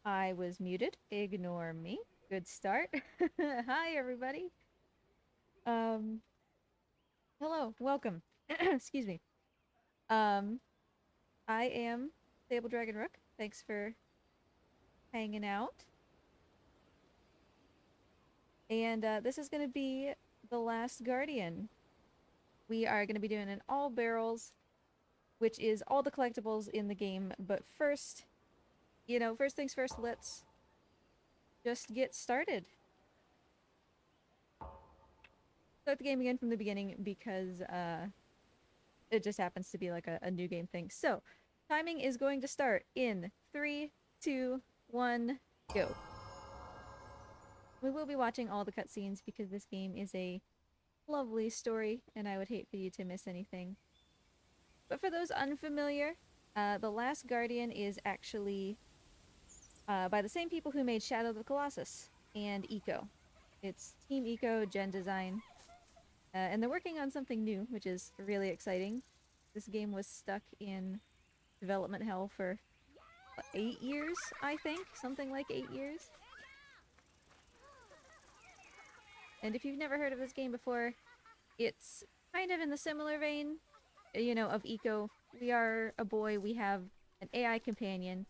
I was muted. Ignore me. Good start. Hi, everybody. Um, Hello. Welcome. Excuse me. Um, I am SableDragonRook. Thanks for hanging out. And this is going to be The Last Guardian. We are going to be doing an all barrels, which is all the collectibles in the game. But first, first things first, let's just get started. Start the game again from the beginning because it just happens to be like a new game thing. So, timing is going to start in 3, 2, 1, go. We will be watching all the cutscenes because this game is a lovely story and I would hate for you to miss anything. But for those unfamiliar, The Last Guardian is actually by the same people who made Shadow of the Colossus and Eco. It's Team Eco, Gen Design, and they're working on something new, which is really exciting. This game was stuck in development hell for 8 years, I think? Something like 8 years. And if you've never heard of this game before, it's kind of in the similar vein, of Eco. We are a boy, we have an AI companion.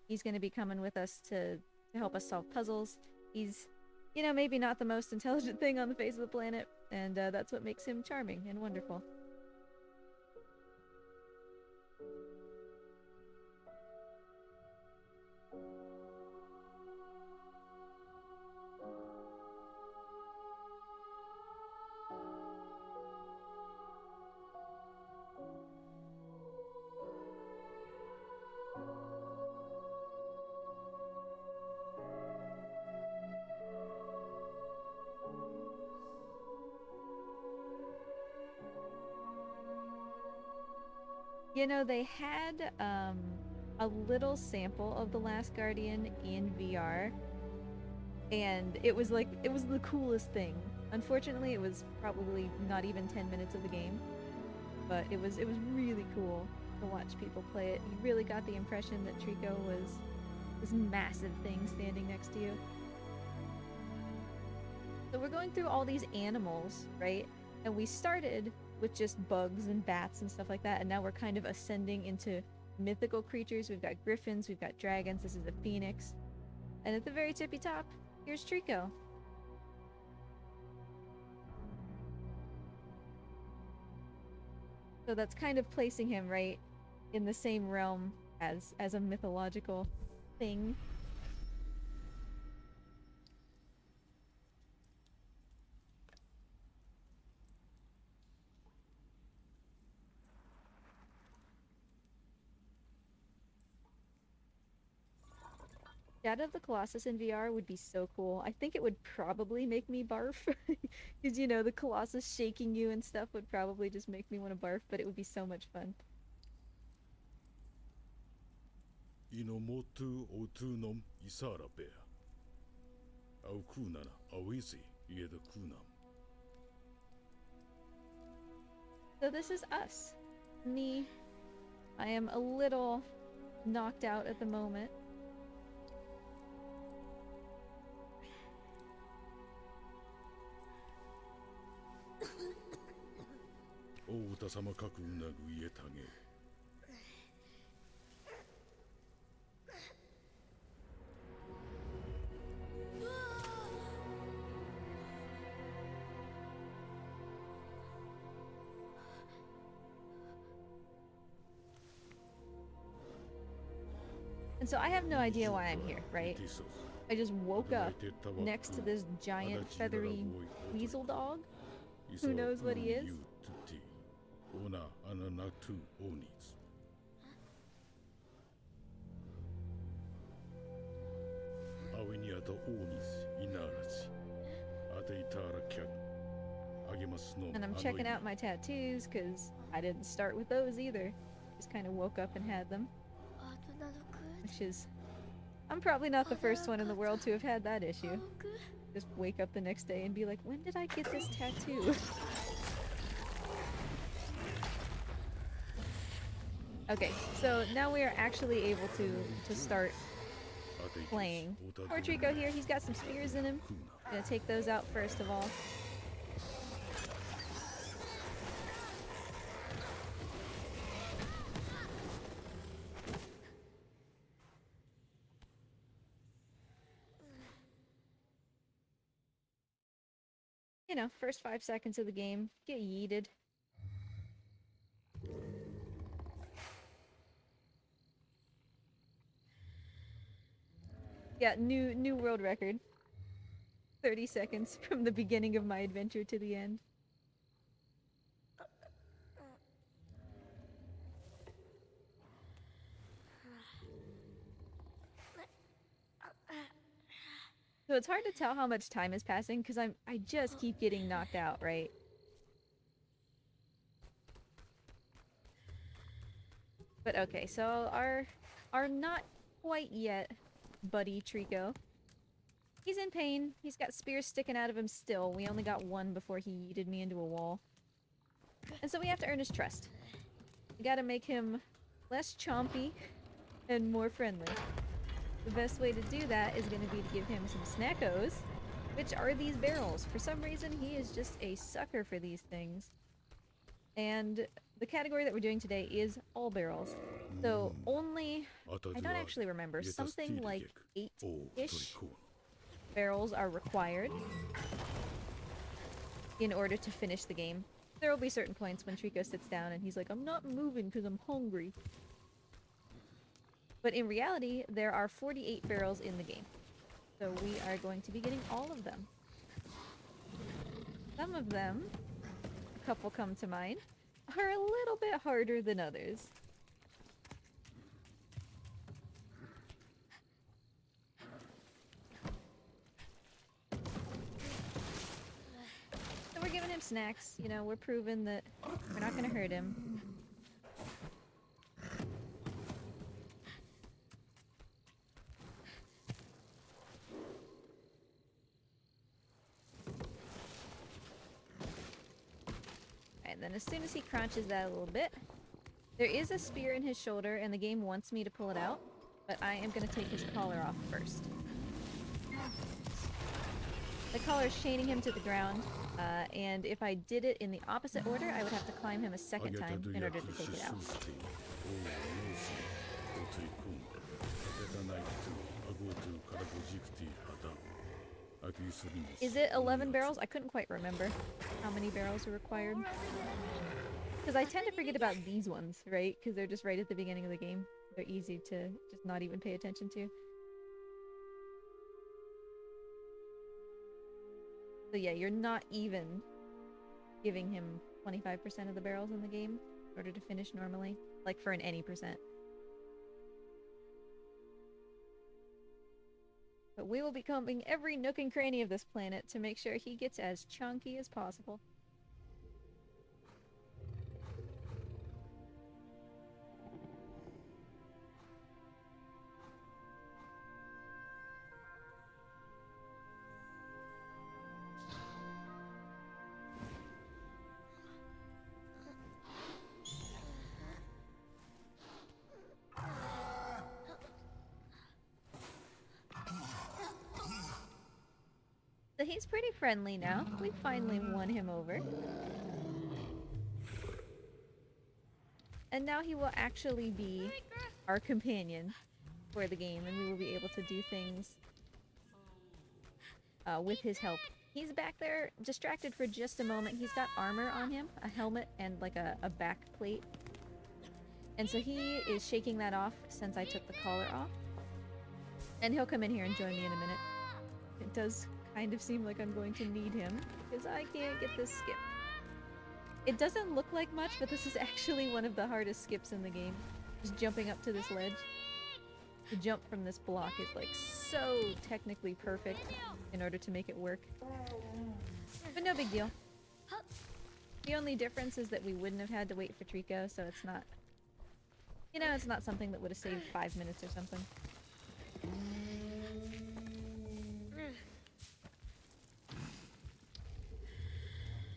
He's going to be coming with us to help us solve puzzles. He's, maybe not the most intelligent thing on the face of the planet, and that's what makes him charming and wonderful. They had a little sample of The Last Guardian in VR, and it was the coolest thing. Unfortunately, it was probably not even 10 minutes of the game, but it was really cool to watch people play it. You really got the impression that Trico was this massive thing standing next to you. So we're going through all these animals, right? And we started with just bugs and bats and stuff like that, and now we're kind of ascending into mythical creatures. We've got griffins, we've got dragons, this is a phoenix. And at the very tippy top, here's Trico. So that's kind of placing him right in the same realm as a mythological thing. Shadow of the Colossus in VR would be so cool. I think it would probably make me barf. Because, the Colossus shaking you and stuff would probably just make me want to barf, but it would be so much fun. Inomotu otunum isarapea. Au kunana awisi ieda kunam. So this is us. Me. I am a little knocked out at the moment. Otasama kaku unagu ietage. And so I have no idea why I'm here, right? I just woke up next to this giant feathery weasel dog. Who knows what he is? And I'm checking out my tattoos because I didn't start with those either. Just kind of woke up and had them. Which is... I'm probably not the first one in the world to have had that issue. Just wake up the next day and be like, when did I get this tattoo? Okay, so now we are actually able to start playing. Poor Trico here, he's got some spears in him. Gonna take those out first of all. You know, first 5 seconds of the game, get yeeted. Yeah, new world record. 30 seconds from the beginning of my adventure to the end. So it's hard to tell how much time is passing because I just keep getting knocked out, right? But okay, so our not quite yet buddy Trico. He's in pain. He's got spears sticking out of him still. We only got one before he yeeted me into a wall. And so we have to earn his trust. We gotta make him less chompy and more friendly. The best way to do that is going to be to give him some snackos, which are these barrels. For some reason, he is just a sucker for these things. And the category that we're doing today is all barrels. So only, I don't actually remember, something like 8-ish barrels are required in order to finish the game. There will be certain points when Trico sits down and he's like, I'm not moving because I'm hungry. But in reality, there are 48 barrels in the game. So we are going to be getting all of them. Some of them, a couple come to mind, are a little bit harder than others. So we're giving him snacks, you know, we're proving that we're not gonna hurt him. And then as soon as he crunches that a little bit, there is a spear in his shoulder and the game wants me to pull it out, but I am going to take his collar off first. The collar is chaining him to the ground, and if I did it in the opposite order, I would have to climb him a second time in order to take it out. Is it 11 barrels? I couldn't quite remember how many barrels are required. Because I tend to forget about these ones, right? Because they're just right at the beginning of the game. They're easy to just not even pay attention to. So yeah, you're not even giving him 25% of the barrels in the game in order to finish normally. Like for an any percent. But we will be combing every nook and cranny of this planet to make sure he gets as chunky as possible. So he's pretty friendly now. We finally won him over. And now he will actually be our companion for the game, and we will be able to do things with his help. He's back there distracted for just a moment. He's got armor on him, a helmet, and like a back plate. And so he is shaking that off since I took the collar off. And he'll come in here and join me in a minute. It does kind of seem like I'm going to need him because I can't get this skip. It doesn't look like much, but this is actually one of the hardest skips in the game. Just jumping up to this ledge. The jump from this block is like so technically perfect in order to make it work. But no big deal. The only difference is that we wouldn't have had to wait for Trico, so it's not, you know, it's not something that would have saved 5 minutes or something.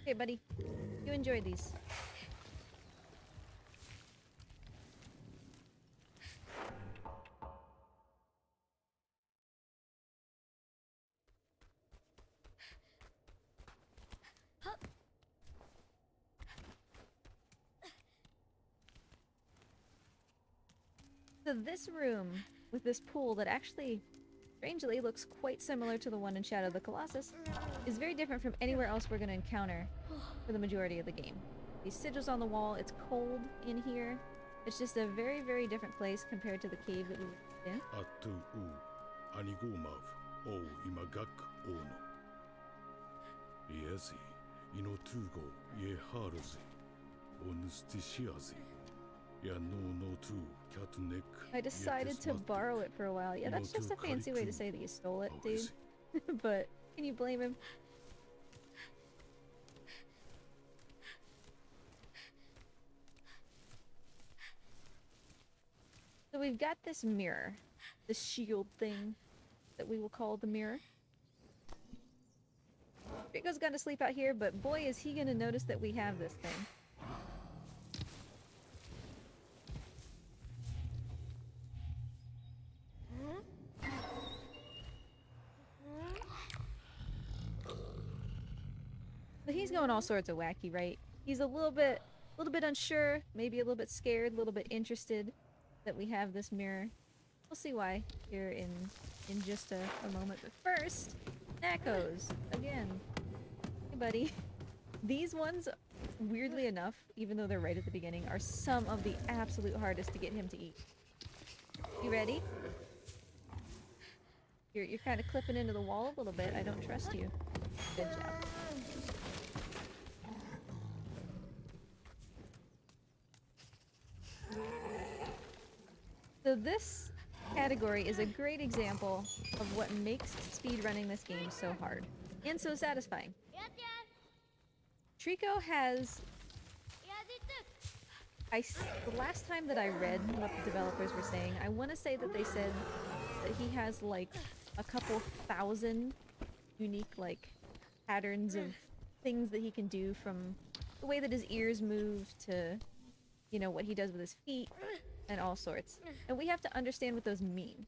Okay, buddy. You enjoy these. So this room, with this pool that actually, strangely, looks quite similar to the one in Shadow of the Colossus, is very different from anywhere else we're going to encounter for the majority of the game. These sigils on the wall, it's cold in here. It's just a very, very different place compared to the cave that we were in. Atu u anigomav o imagak ono. Yesi inotugo ye haruzi onustishiazi. Ya no tu katnek. I decided to borrow it for a while. Yeah, that's just a fancy way to say that you stole it, dude. But can you blame him? So we've got this mirror, this shield thing that we will call the mirror. Rico's gonna sleep out here, but boy is he gonna notice that we have this thing. But he's going all sorts of wacky, right? He's a little bit unsure, maybe a little bit scared, a little bit interested that we have this mirror. We'll see why here in just a moment. But first, Knackos again. Hey, buddy. These ones, weirdly enough, even though they're right at the beginning, are some of the absolute hardest to get him to eat. You ready? You're kind of clipping into the wall a little bit. I don't trust you. Good job. So this category is a great example of what makes speedrunning this game so hard and so satisfying. Trico has... the last time that I read what the developers were saying, I want to say that they said that he has like a couple thousand unique like patterns of things that he can do, from the way that his ears move to, you know, what he does with his feet and all sorts. And we have to understand what those mean.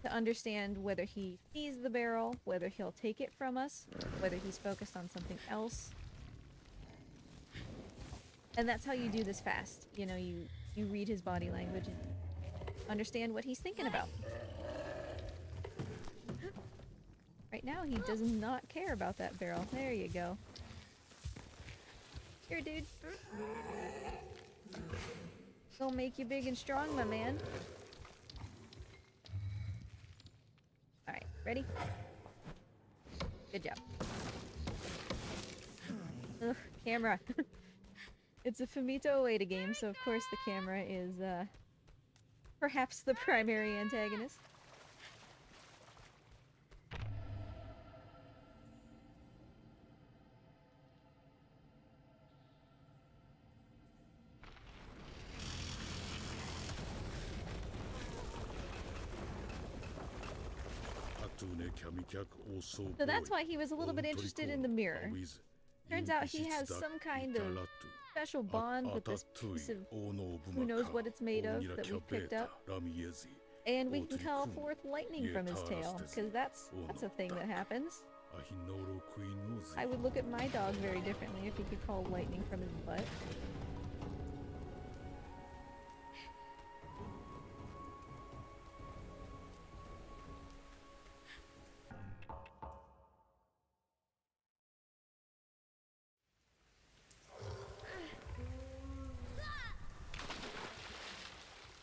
To understand whether he sees the barrel, whether he'll take it from us, whether he's focused on something else. And that's how you do this fast. You know, you read his body language and understand what he's thinking about. Right now, he does not care about that barrel. There you go. Here, dude. Gonna make you big and strong, my man. Alright, ready? Good job. Ugh, camera. It's a Fumito Ueda game, so of course the camera is, perhaps the primary antagonist. So that's why he was a little bit interested in the mirror. Turns out he has some kind of special bond with this piece of who knows what it's made of that we picked up. And we can call forth lightning from his tail, because that's a thing that happens. I would look at my dog very differently if he could call lightning from his butt.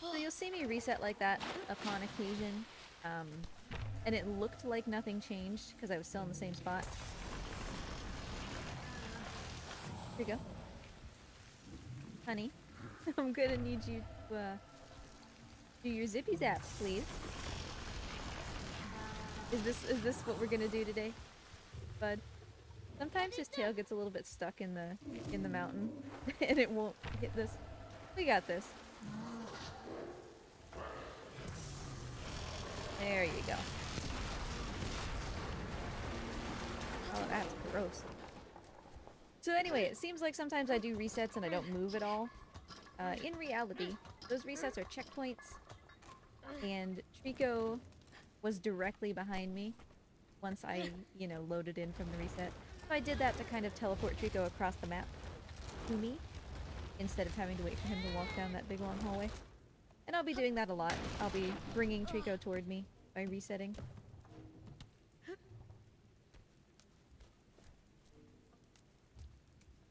So you'll see me reset like that upon occasion, and it looked like nothing changed because I was still in the same spot. Here you go. Honey, I'm gonna need you to do your zippy zaps, please. Is this what we're gonna do today, bud? Sometimes his tail gets a little bit stuck in the mountain, and it won't hit this. We got this. There you go. Oh, that's gross. So anyway, it seems like sometimes I do resets and I don't move at all. In reality, those resets are checkpoints, and Trico was directly behind me once I, you know, loaded in from the reset. So I did that to kind of teleport Trico across the map to me, instead of having to wait for him to walk down that big long hallway. And I'll be doing that a lot. I'll be bringing Trico toward me by resetting.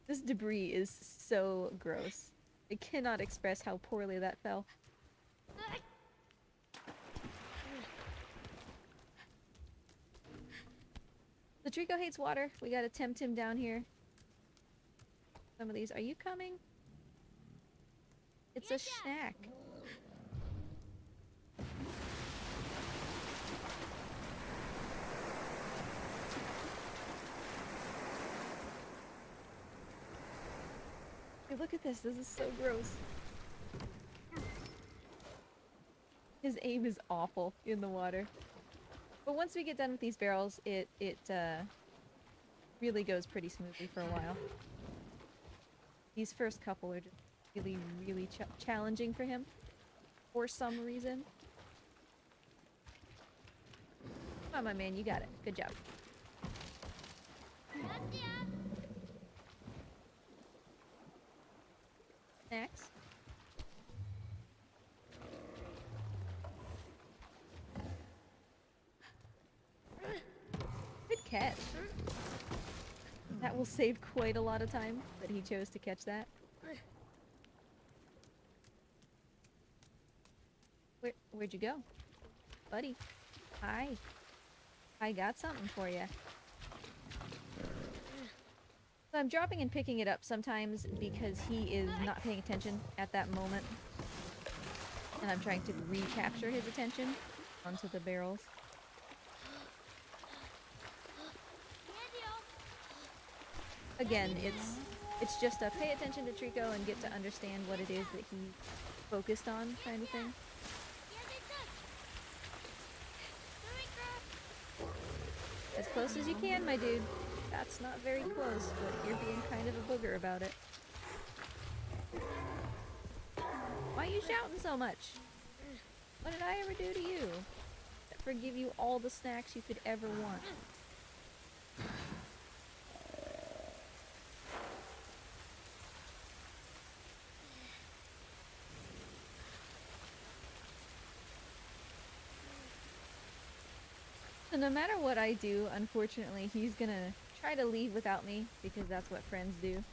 This debris is so gross. I cannot express how poorly that fell. The Trico hates water. We gotta tempt him down here. Some of these. Are you coming? It's a snack. Hey, look at this. This is so gross. His aim is awful in the water. But once we get done with these barrels, it really goes pretty smoothly for a while. These first couple are just really, really challenging for him. For some reason. Come on, my man, you got it. Good job. Next. Good catch. That will save quite a lot of time that he chose to catch that. Where'd you go? Buddy. Hi. I got something for you. So I'm dropping and picking it up sometimes because he is not paying attention at that moment. And I'm trying to recapture his attention onto the barrels. Again, it's just a pay attention to Trico and get to understand what it is that he's focused on kind of thing. As close as you can, my dude. That's not very close, but you're being kind of a booger about it. Why are you shouting so much? What did I ever do to you? Except for give you all the snacks you could ever want. So no matter what I do, unfortunately, he's gonna try to leave without me, because that's what friends do.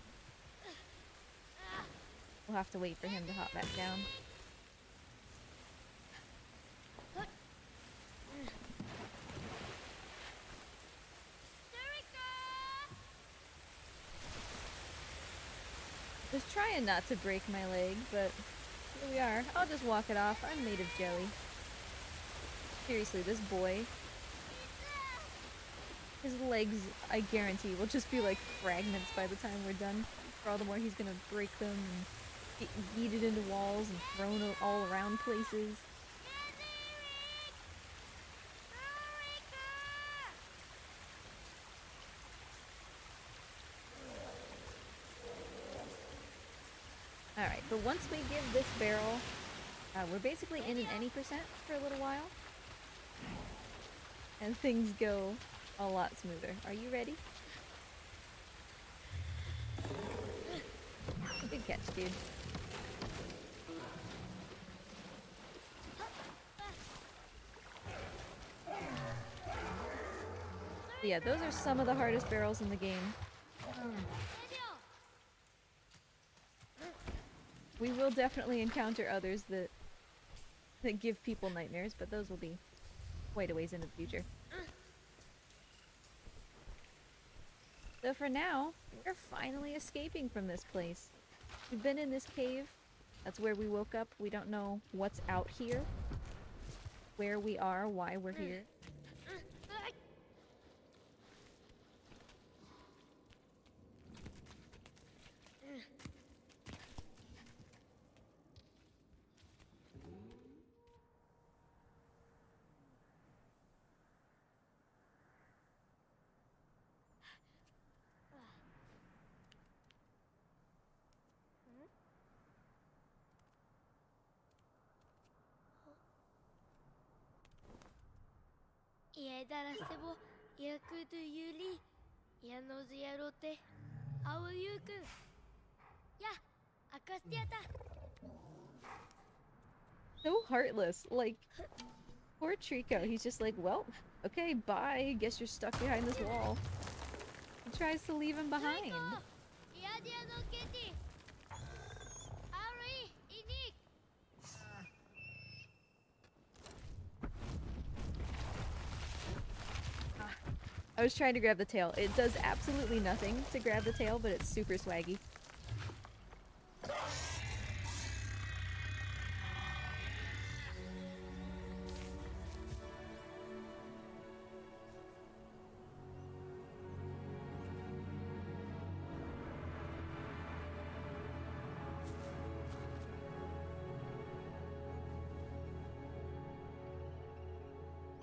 We'll have to wait for him to hop back down. Just trying not to break my leg, but here we are. I'll just walk it off. I'm made of jelly. Seriously, this boy... his legs, I guarantee, will just be like fragments by the time we're done. For all the more he's gonna break them and get yeeted into walls and thrown all around places. Alright, but once we give this barrel, we're basically in an any percent for a little while. And things go a lot smoother. Are you ready? Good catch, dude. Yeah, those are some of the hardest barrels in the game. We will definitely encounter others that give people nightmares, but those will be quite a ways into the future. So for now, we're finally escaping from this place. We've been in this cave. That's where we woke up. We don't know what's out here, where we are, why we're here. Yedarasebo yakudu yuli yanozu yarote aoyuku ya akastiata. So heartless. Like, poor Trico. He's just like, well, okay, bye. Guess you're stuck behind this wall. He tries to leave him behind. イアディアのケティ RE イニ I was trying to grab the tail. It does absolutely nothing to grab the tail, but it's super swaggy.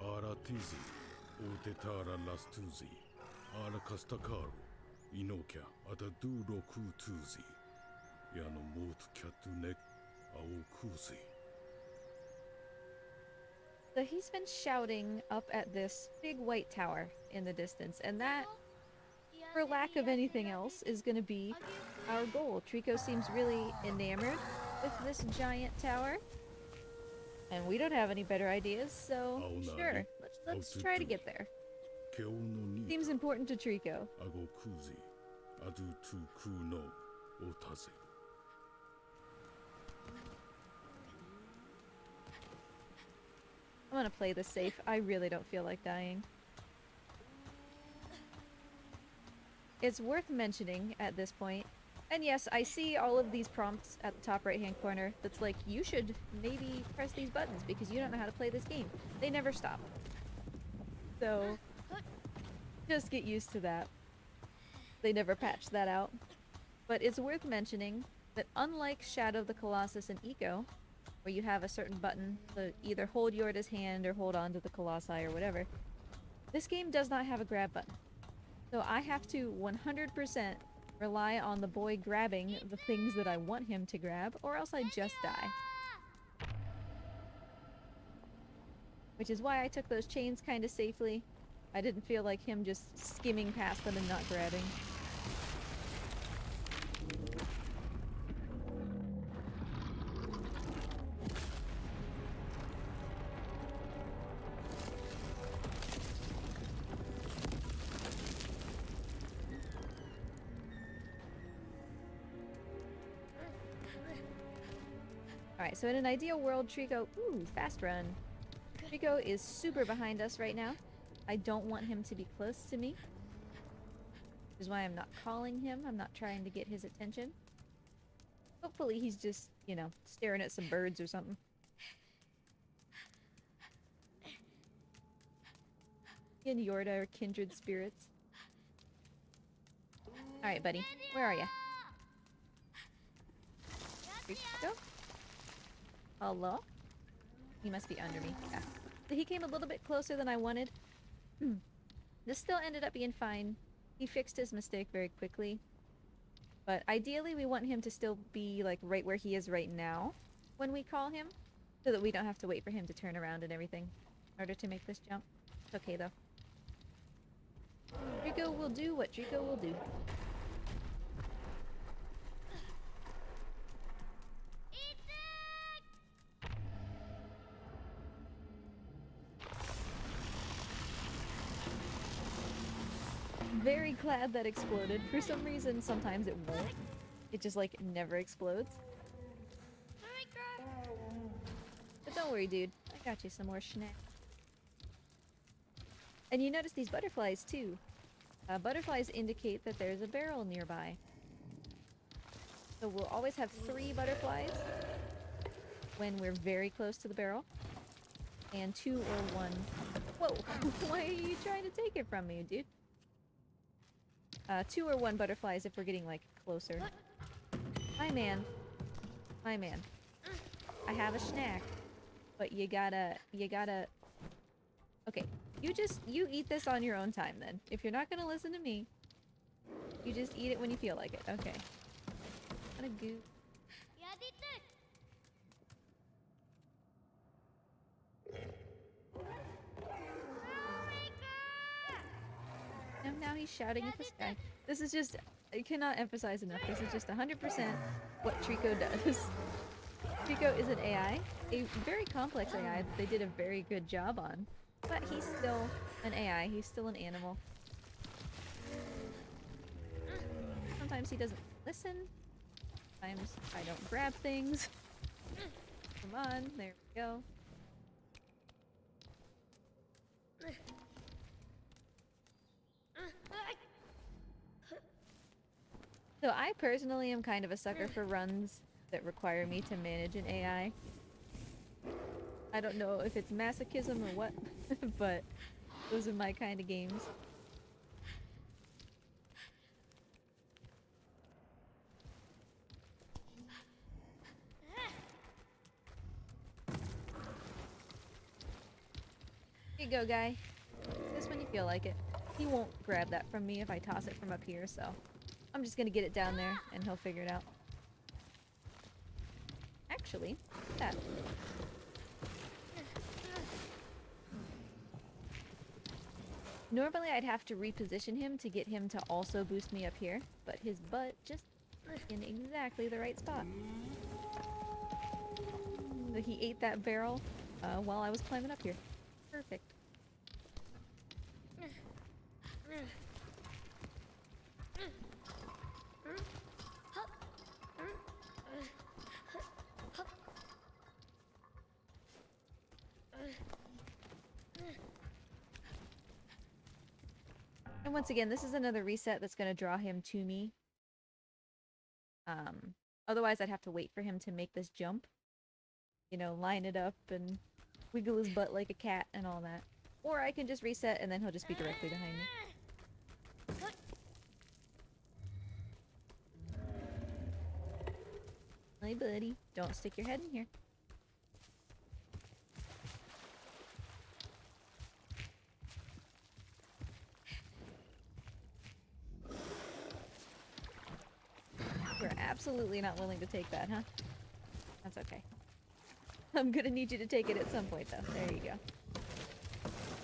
Aratizi, Otetara Lastuzi, Ara Castacaro, Inokia, Ataduro Kutuzi, Yano Mot Katunek, Aokuzi. So he's been shouting up at this big white tower in the distance, and that, for lack of anything else, is going to be our goal. Trico seems really enamored with this giant tower, and we don't have any better ideas, so sure, let's try to get there. Seems important to Trico. Agokuzi, Adu tu Kuno, Otaze. I'm gonna play this safe. I really don't feel like dying. It's worth mentioning at this point, and yes, I see all of these prompts at the top right hand corner that's like, you should maybe press these buttons because you don't know how to play this game. They never stop. So, just get used to that. They never patched that out. But it's worth mentioning that unlike Shadow of the Colossus and Eco, where you have a certain button to either hold Yorda's hand or hold on to the Colossi or whatever, this game does not have a grab button. So I have to 100% rely on the boy grabbing the things that I want him to grab, or else I just die. Which is why I took those chains kind of safely. I didn't feel like him just skimming past them and not grabbing. Alright, so in an ideal world, Trico... Ooh, fast run. Trico is super behind us right now. I don't want him to be close to me. Which is why I'm not calling him. I'm not trying to get his attention. Hopefully he's just, you know, staring at some birds or something. He and Yorda are kindred spirits. Alright, buddy. Where are ya? Trico? Hello? He must be under me. Yeah. He came a little bit closer than I wanted. This still ended up being fine. He fixed his mistake very quickly. But ideally we want him to still be like right where he is right now when we call him, so that we don't have to wait for him to turn around and everything in order to make this jump. It's okay though. Trico will do what Trico will do. Very glad that exploded. For some reason, sometimes it won't. It just, like, never explodes. But don't worry, dude. I got you some more snack. And you notice these butterflies, too. Butterflies indicate that there's a barrel nearby. So we'll always have 3 butterflies when we're very close to the barrel. And 2 or 1... Whoa! Why are you trying to take it from me, dude? 2 or 1 butterflies if we're getting, like, closer. My man. My man. I have a snack. But you gotta... Okay. You eat this on your own time, then. If you're not gonna listen to me, you just eat it when you feel like it. Okay. What a goo. And now he's shouting at the sky. This is just... I cannot emphasize enough. This is just 100% what Trico does. Trico Trico is an AI, a very complex AI that they did a very good job on. But he's still an AI, he's still an animal. Sometimes he doesn't listen. Sometimes I don't grab things. Come on, there we go. So I personally am kind of a sucker for runs that require me to manage an AI. I don't know if it's masochism or what, but those are my kind of games. Here you go, guy. This when you feel like it. He won't grab that from me if I toss it from up here, so I'm just gonna get it down there and he'll figure it out. Actually, look at that. Normally I'd have to reposition him to get him to also boost me up here, but his butt just in exactly the right spot. So he ate that barrel while I was climbing up here. Perfect. And once again, this is another reset that's going to draw him to me. Otherwise I'd have to wait for him to make this jump. You know, line it up and wiggle his butt like a cat and all that. Or I can just reset and then he'll just be directly behind me. Hey buddy, don't stick your head in here. You're absolutely not willing to take that, huh? That's okay. I'm gonna need you to take it at some point, though. There you go.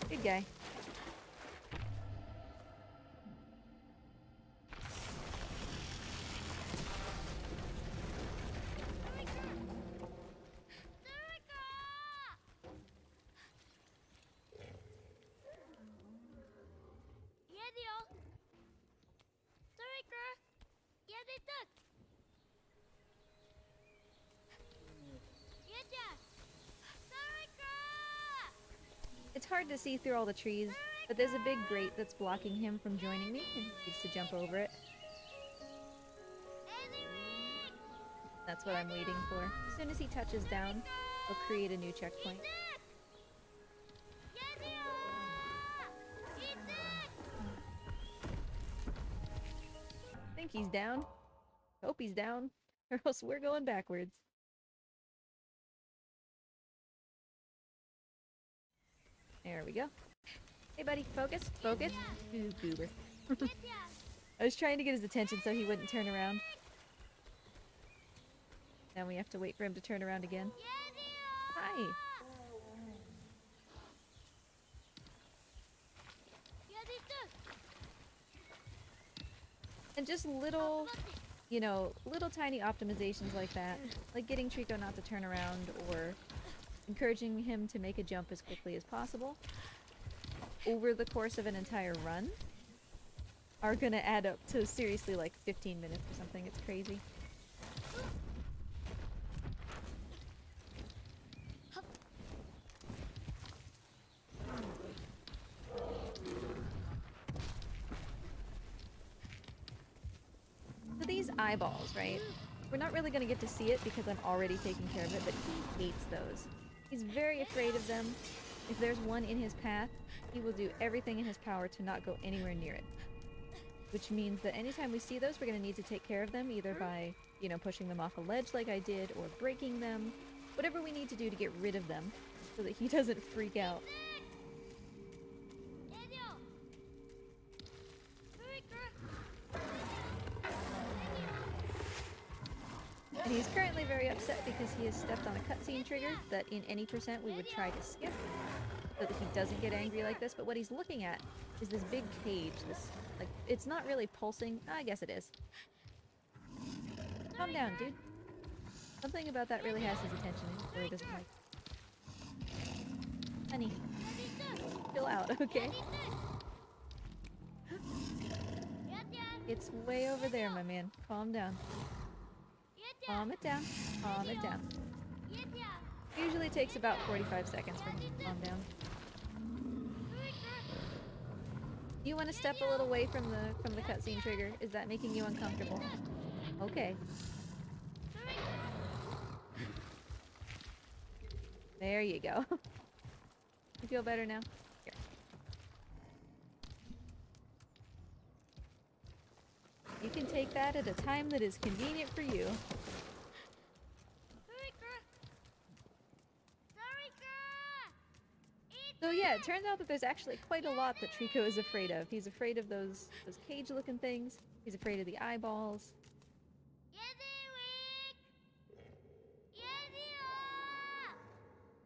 Good guy. It's hard to see through all the trees, but there's a big grate that's blocking him from joining me, and he needs to jump over it. That's what I'm waiting for. As soon as he touches down, I'll create a new checkpoint. I think he's down. Hope he's down, or else we're going backwards. There we go. Hey buddy, focus, focus. Ooh, goober. I was trying to get his attention so he wouldn't turn around. Now we have to wait for him to turn around again. Hi. And just little, you know, little tiny optimizations like that. Like getting Trico not to turn around or encouraging him to make a jump as quickly as possible over the course of an entire run are gonna add up to seriously like 15 minutes or something. It's crazy. So these eyeballs, right? We're not really gonna get to see it because I'm already taking care of it, but he hates those. He's very afraid of them. If there's one in his path, he will do everything in his power to not go anywhere near it. Which means that anytime we see those, we're going to need to take care of them, either by, you know, pushing them off a ledge like I did, or breaking them. Whatever we need to do to get rid of them, so that he doesn't freak out. And he's currently very upset because he has stepped on a cutscene trigger that in any percent we would try to skip, so that he doesn't get angry like this. But what he's looking at is this big cage, this, like, it's not really pulsing. I guess it is. Calm down, dude. Something about that really has his attention and he really doesn't like. Honey, chill out, okay? It's way over there, my man. Calm down. Calm it down. Calm it down. Usually takes about 45 seconds for him to calm down. You want to step a little away from the cutscene trigger? Is that making you uncomfortable? Okay. There you go. You feel better now? Here. You can take that at a time that is convenient for you. So yeah, it turns out that there's actually quite a lot that Trico is afraid of. He's afraid of those cage-looking things. He's afraid of the eyeballs.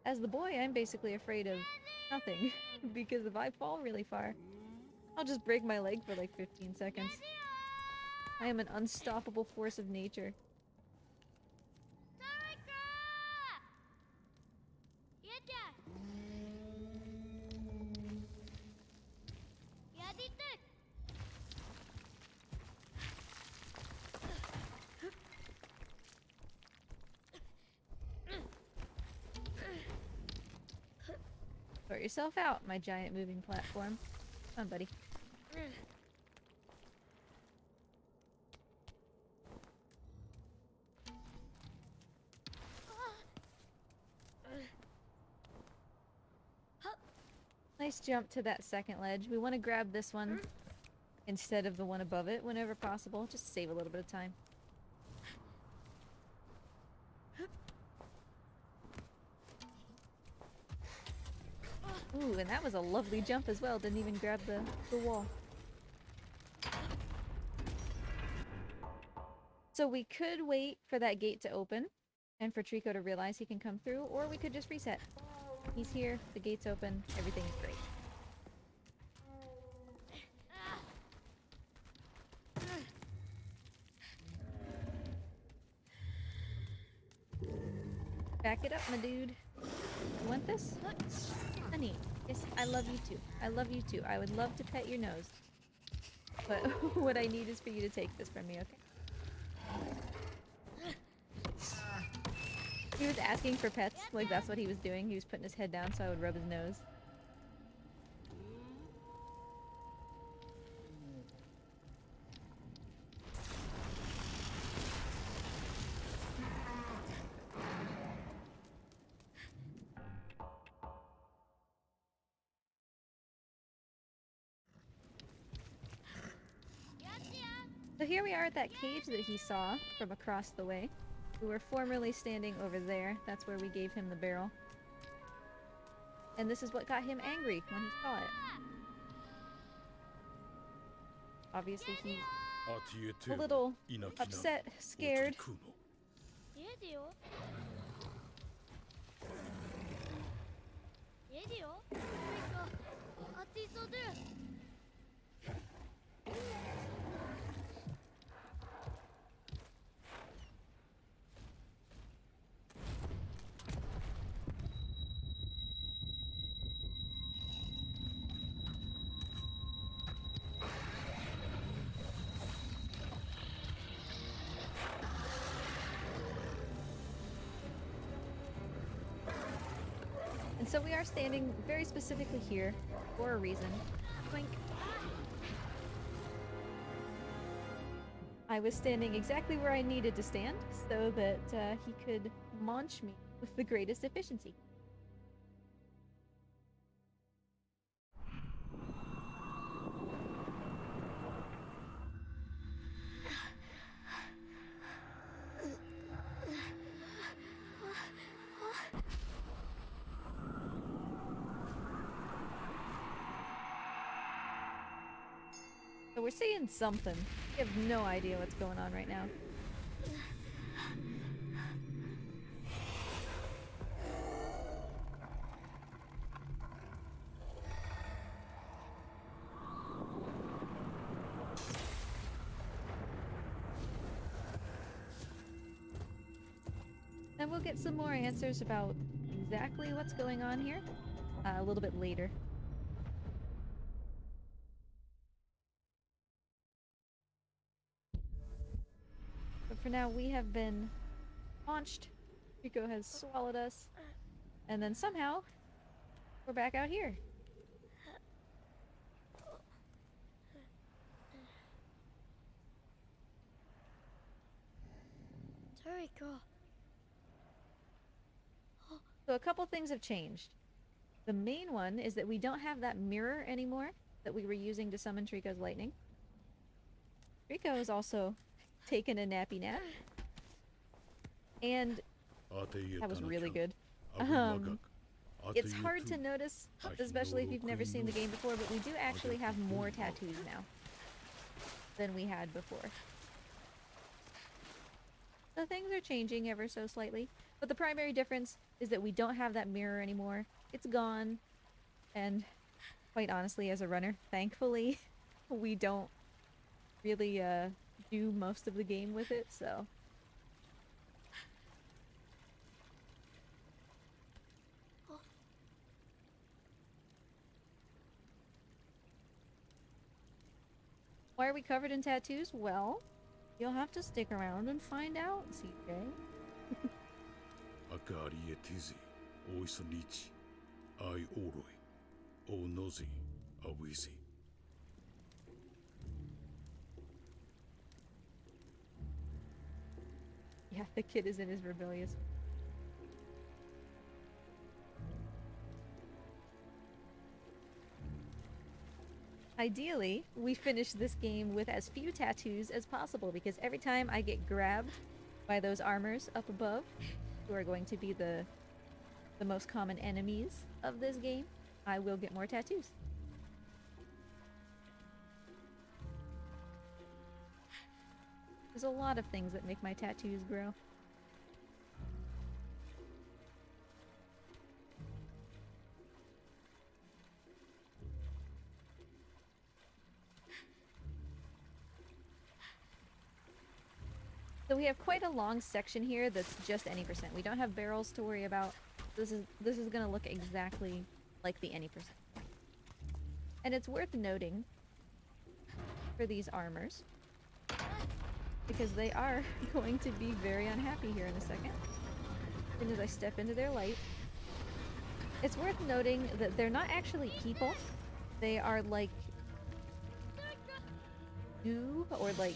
As the boy, I'm basically afraid of nothing. Because if I fall really far, I'll just break my leg for like 15 seconds. I am an unstoppable force of nature. Sort yourself out, my giant moving platform. Come on, buddy. Nice jump to that second ledge. We want to grab this one instead of the one above it whenever possible. Just save a little bit of time. Ooh, and that was a lovely jump as well. Didn't even grab the wall. So we could wait for that gate to open and for Trico to realize he can come through, or we could just reset. He's here, the gate's open, everything's great. Back it up, my dude. You want this? Honey, yes, I love you too. I love you too. I would love to pet your nose. But what I need is for you to take this from me, okay? He was asking for pets, like that's what he was doing. He was putting his head down so I would rub his nose. So here we are at that cage that he saw from across the way. We were formerly standing over there. That's where we gave him the barrel. And this is what got him angry when he saw it. Obviously he's a little upset, scared. And so we are standing very specifically here for a reason. Boink. I was standing exactly where I needed to stand so that he could launch me with the greatest efficiency. So we're seeing something. We have no idea what's going on right now. we'll get some more answers about exactly what's going on here a little bit later. But for now, we have been launched. Rico has swallowed us. And then somehow, we're back out here. Toriko. So a couple things have changed. The main one is that we don't have that mirror anymore that we were using to summon Trico's lightning. Trico has also taken a nappy nap. And that was really good. It's hard to notice, especially if you've never seen the game before, but we do actually have more tattoos now than we had before. So things are changing ever so slightly, but the primary difference is that we don't have that mirror anymore. It's gone, and quite honestly, as a runner, thankfully, we don't really do most of the game with it, so... Why are we covered in tattoos? Well, you'll have to stick around and find out, CJ. Akarietizi, Oisonichi, I Oroi, Onozi, Awisi. Yeah, the kid is in his rebellious. Ideally, we finish this game with as few tattoos as possible, because every time I get grabbed by those armors up above, who are going to be the most common enemies of this game, I will get more tattoos. There's a lot of things that make my tattoos grow. So we have quite a long section here that's just any percent. We don't have barrels to worry about. This is gonna look exactly like the any percent. And it's worth noting for these armors, because they are going to be very unhappy here in a second. As soon as I step into their light. It's worth noting that they're not actually people. They are like goo or like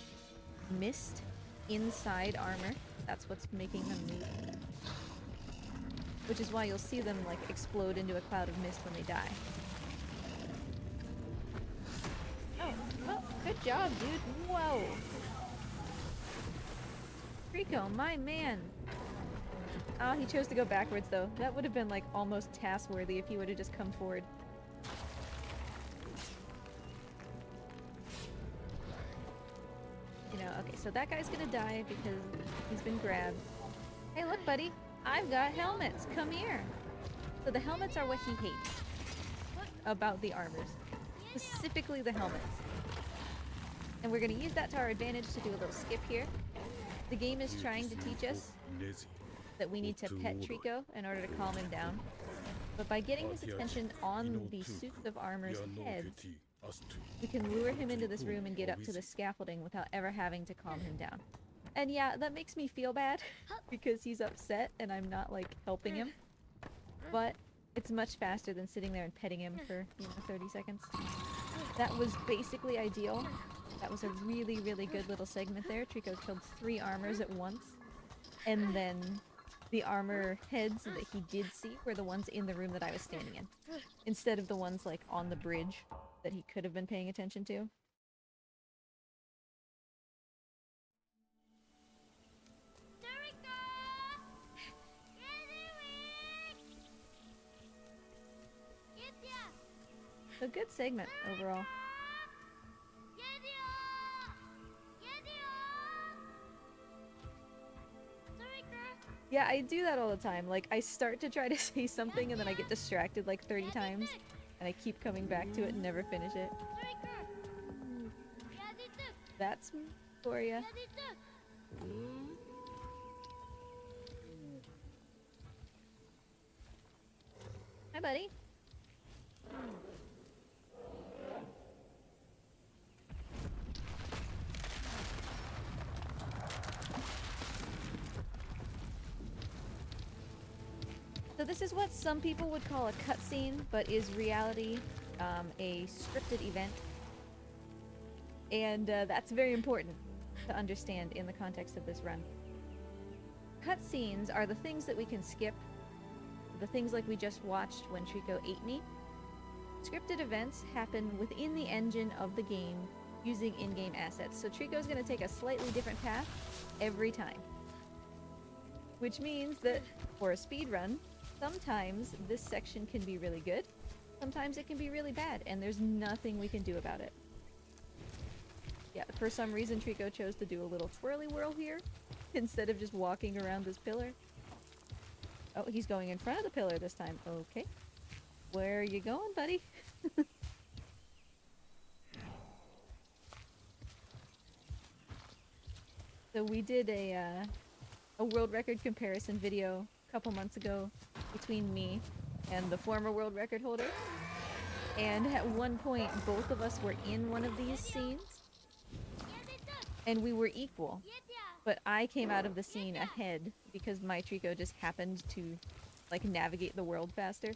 mist inside armor. That's what's making them move. Which is why you'll see them like explode into a cloud of mist when they die. Oh, well, good job, dude. Whoa. Rico, my man. Oh, he chose to go backwards though. That would have been like almost task-worthy if he would have just come forward. You know, okay, so that guy's gonna die because he's been grabbed. Hey, look, buddy. I've got helmets. Come here. So the helmets are what he hates about the armors. Specifically the helmets. And we're gonna use that to our advantage to do a little skip here. The game is trying to teach us that we need to pet Trico in order to calm him down. But by getting his attention on the suits of armor's heads, we can lure him into this room and get up to the scaffolding without ever having to calm him down. And yeah, that makes me feel bad because he's upset and I'm not like helping him. But it's much faster than sitting there and petting him for, 30 seconds. That was basically ideal. That was a really, really good little segment there. Trico killed 3 armors at once. And then the armor heads that he did see were the ones in the room that I was standing in. Instead of the ones like on the bridge that he could have been paying attention to. A good segment overall. Yeah, I do that all the time. Like, I start to try to say something and then I get distracted like 30 times. And I keep coming back to it and never finish it. That's for ya. Hi, buddy. So this is what some people would call a cutscene, but is reality a scripted event. And that's very important to understand in the context of this run. Cutscenes are the things that we can skip, the things like we just watched when Trico ate me. Scripted events happen within the engine of the game using in-game assets. So Trico's going to take a slightly different path every time. Which means that for a speedrun, sometimes this section can be really good, sometimes it can be really bad, and there's nothing we can do about it. Yeah, for some reason Trico chose to do a little twirly whirl here, instead of just walking around this pillar. Oh, he's going in front of the pillar this time. Okay. Where are you going, buddy? So we did a world record comparison video a couple months ago between me and the former world record holder. And at one point, both of us were in one of these scenes. And we were equal. But I came out of the scene ahead because my Trico just happened to, like, navigate the world faster.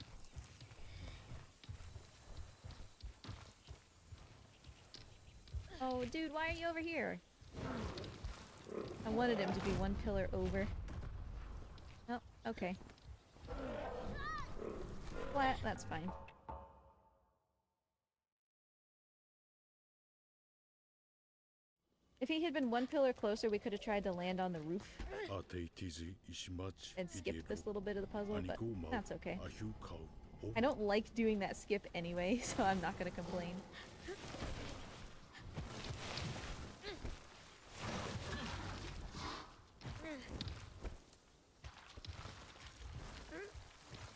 Oh, dude, why are you over here? I wanted him to be one pillar over. Oh, okay. Flat, that's fine. If he had been one pillar closer, we could have tried to land on the roof and skip this little bit of the puzzle, but that's okay. I don't like doing that skip anyway, so I'm not gonna complain.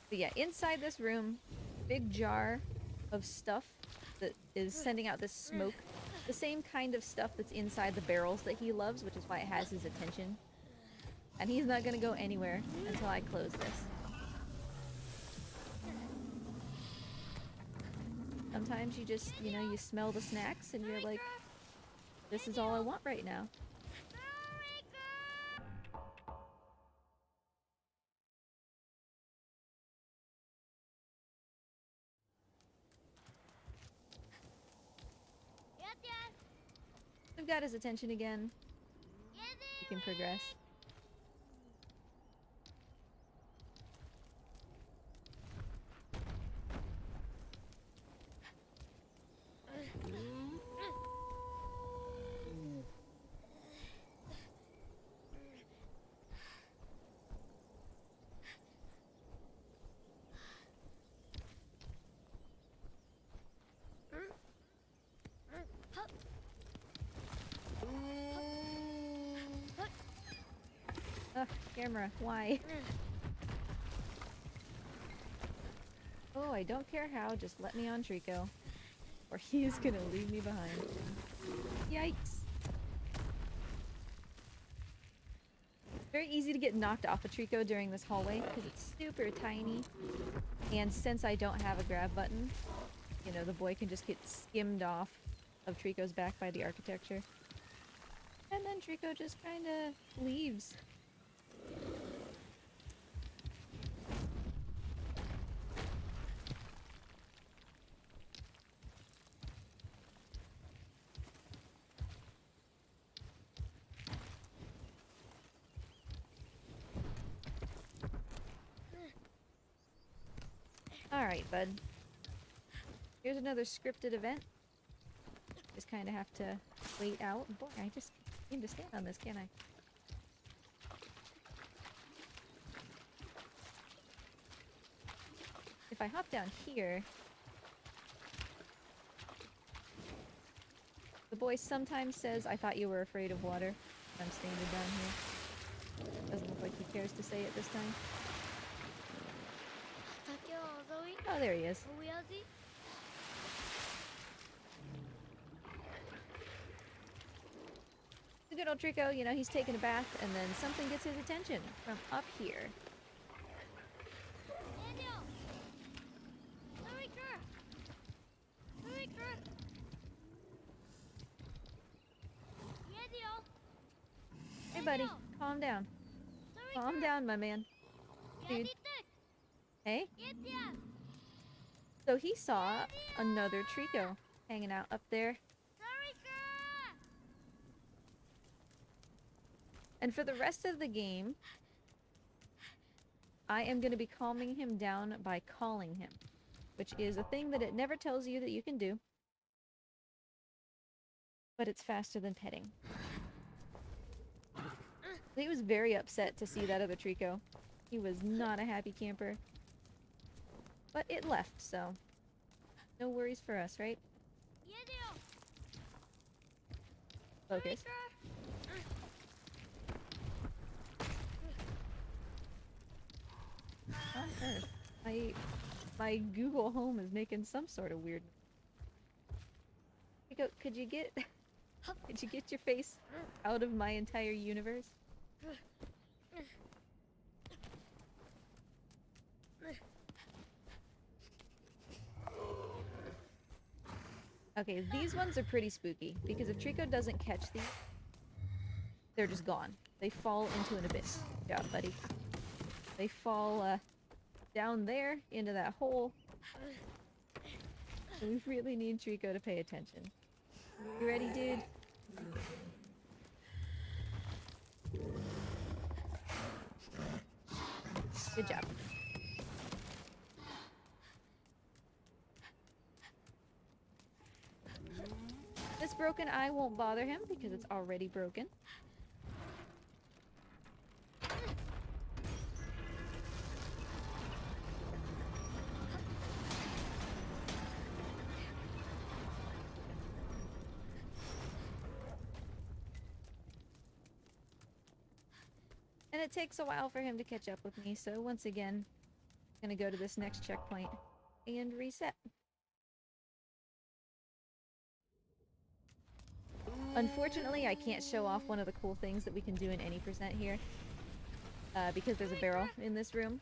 But yeah, inside this room, big jar of stuff that is sending out this smoke. The same kind of stuff that's inside the barrels that he loves, which is why it has his attention. And he's not gonna go anywhere until I close this. Sometimes you just, you know, you smell the snacks and you're like, this is all I want right now. We've got his attention again. We can progress. Ugh, camera, why? Oh, I don't care how, just let me on Trico. Or he's gonna leave me behind. Yikes. Very easy to get knocked off a Trico during this hallway, because it's super tiny. And since I don't have a grab button, you know, the boy can just get skimmed off of Trico's back by the architecture. And then Trico just kinda leaves. Alright, bud. Here's another scripted event. Just kind of have to wait out. Boy, I just need to stand on this, can't I? If I hop down here... The boy sometimes says, I thought you were afraid of water. I'm standing down here. Doesn't look like he cares to say it this time. Oh, there he is. The good old Trico, you know, he's taking a bath and then something gets his attention from up here. Hey, buddy, calm down. Calm down, my man. Dude. Hey? So he saw another Trico hanging out up there. And for the rest of the game, I am going to be calming him down by calling him, which is a thing that it never tells you that you can do. But it's faster than petting. He was very upset to see that other Trico. He was not a happy camper. But it left, so no worries for us, right? Focus. On Earth. My Google Home is making some sort of weird. Could you get your face out of my entire universe? Okay, these ones are pretty spooky, because if Trico doesn't catch these, they're just gone. They fall into an abyss. Good job, buddy. They fall, down there, into that hole. So we really need Trico to pay attention. You ready, dude? Good job. This broken eye won't bother him because it's already broken. And it takes a while for him to catch up with me, so once again, I'm gonna go to this next checkpoint and reset. Unfortunately, I can't show off one of the cool things that we can do in any percent here, because there's a barrel in this room.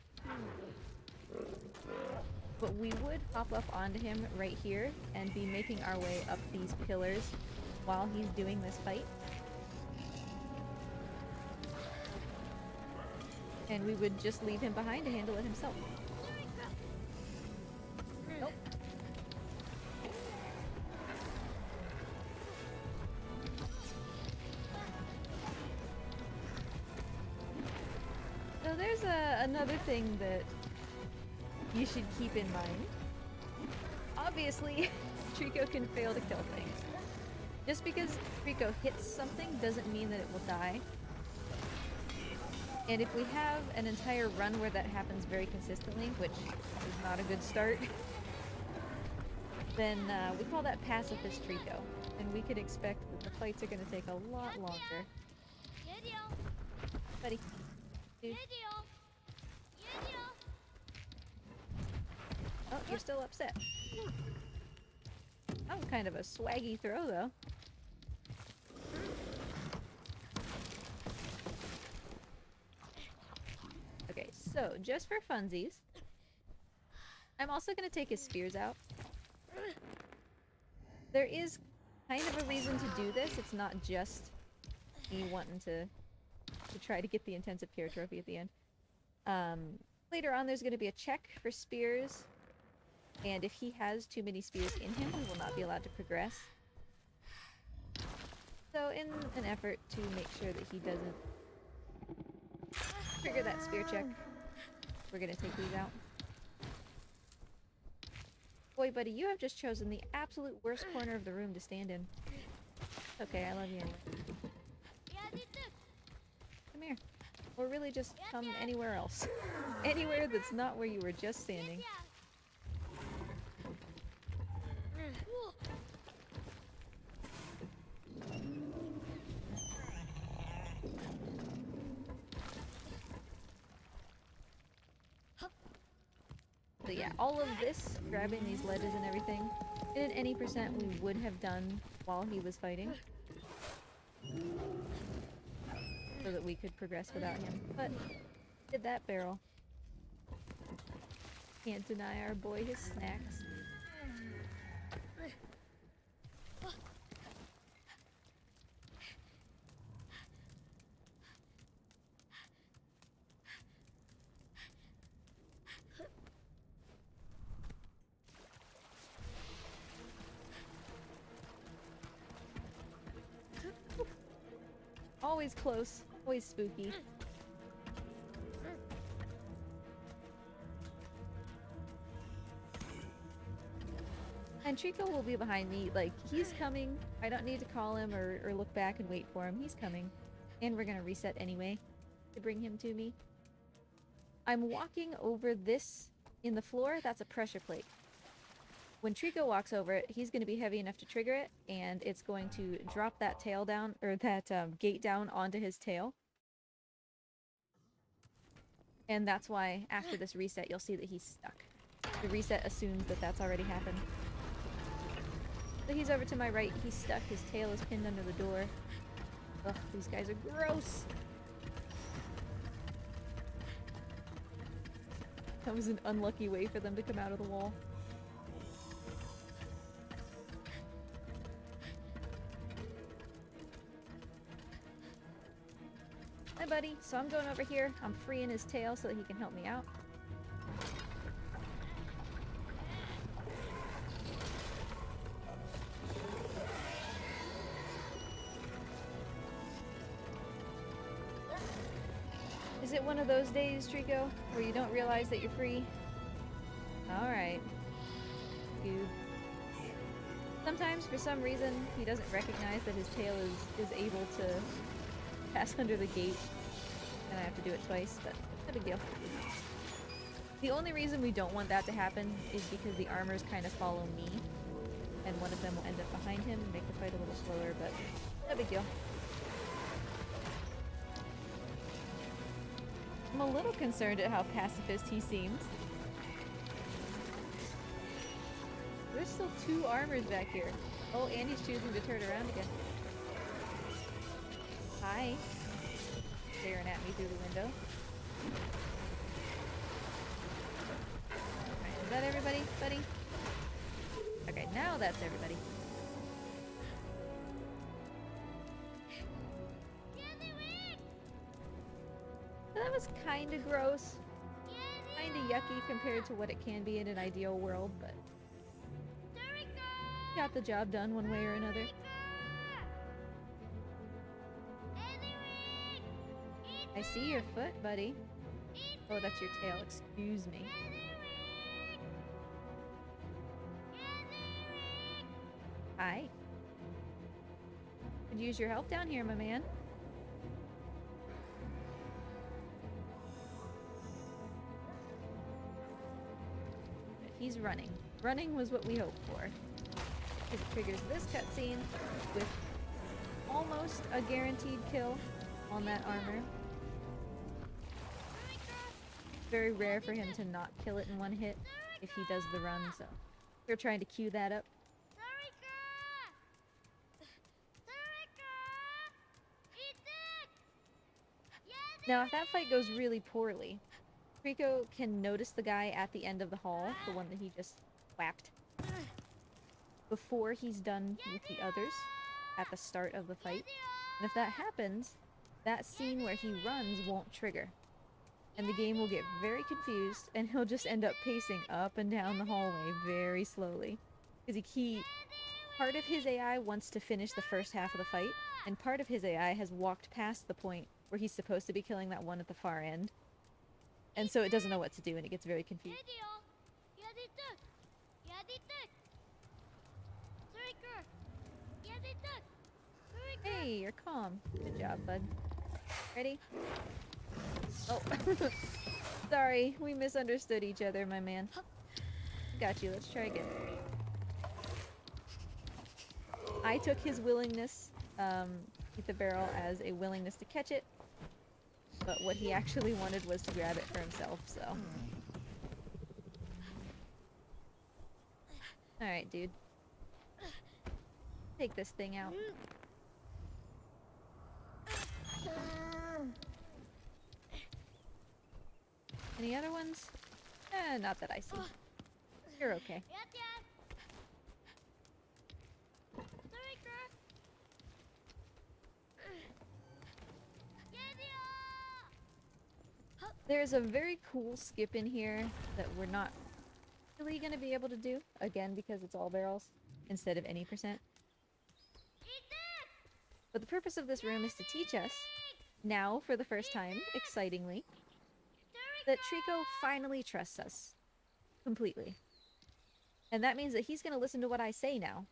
But we would hop up onto him right here and be making our way up these pillars while he's doing this fight. And we would just leave him behind to handle it himself. Nope. So there's another thing that you should keep in mind. Obviously, Trico can fail to kill things. Just because Trico hits something doesn't mean that it will die. And if we have an entire run where that happens very consistently, which is not a good start, then we call that pacifist Trico. And we could expect that the fights are going to take a lot longer. Buddy. Dude. Oh, you're still upset. That was kind of a swaggy throw, though. Okay, so just for funsies, I'm also going to take his spears out. There is kind of a reason to do this. It's not just me wanting to try to get the intensive care trophy at the end. Later on, there's going to be a check for spears. And if he has too many spears in him, we will not be allowed to progress. So in an effort to make sure that he doesn't trigger that spear check, we're gonna take these out. Boy, buddy, you have just chosen the absolute worst corner of the room to stand in. Okay, I love you anyway. Come here. Or really just come anywhere else. Anywhere that's not where you were just standing. So yeah, all of this, grabbing these ledges and everything, in any percent we would have done while he was fighting. So that we could progress without him. But, did that barrel. Can't deny our boy his snacks. always close, always spooky. And Trico will be behind me, like, he's coming. I don't need to call him or look back and wait for him. He's coming. And we're gonna reset anyway to bring him to me. I'm walking over this in the floor. That's a pressure plate. When Trico walks over it, he's going to be heavy enough to trigger it, and it's going to drop that tail down, or that gate down onto his tail. And that's why after this reset, you'll see that he's stuck. The reset assumes that that's already happened. So he's over to my right, he's stuck, his tail is pinned under the door. Ugh, these guys are gross! That was an unlucky way for them to come out of the wall. Hi, buddy. So I'm going over here. I'm freeing his tail so that he can help me out. Is it one of those days, Trico, where you don't realize that you're free? Alright. Dude. Sometimes, for some reason, he doesn't recognize that his tail is able to pass under the gate. And I have to do it twice, but no big deal. The only reason we don't want that to happen is because the armors kind of follow me. And one of them will end up behind him and make the fight a little slower, but no big deal. I'm a little concerned at how pacifist he seems. There's still 2 armors back here. Oh, and he's choosing to turn around again. Hi. Staring at me through the window. Alright, is that everybody, buddy? Okay, now that's everybody. That was kinda gross. Kinda yucky compared to what it can be in an ideal world, but got the job done one way or another. I see your foot, buddy. Oh, that's your tail. Excuse me. Hi. Could use your help down here, my man. He's running. Running was what we hoped for. It triggers this cutscene with almost a guaranteed kill on that armor. Very rare for him to not kill it in one hit if he does the run, so we're trying to queue that up. Now, if that fight goes really poorly, Trico can notice the guy at the end of the hall, the one that he just whacked, before he's done with the others at the start of the fight. And if that happens, that scene where he runs won't trigger. And the game will get very confused, and he'll just end up pacing up and down the hallway very slowly. Because part of his AI wants to finish the first half of the fight, and part of his AI has walked past the point where he's supposed to be killing that one at the far end. And so it doesn't know what to do, and it gets very confused. Hey, you're calm. Good job, bud. Ready? Oh. Sorry, we misunderstood each other, my man. Got you, let's try again. I took his willingness, with the barrel as a willingness to catch it, but what he actually wanted was to grab it for himself, so. Alright, dude. Take this thing out. Any other ones? Not that I see. You're okay. There's a very cool skip in here that we're not really going to be able to do, again, because it's all barrels instead of any %. But the purpose of this room is to teach us, now for the first time, excitingly, that Trico finally trusts us. Completely. And that means that he's going to listen to what I say now.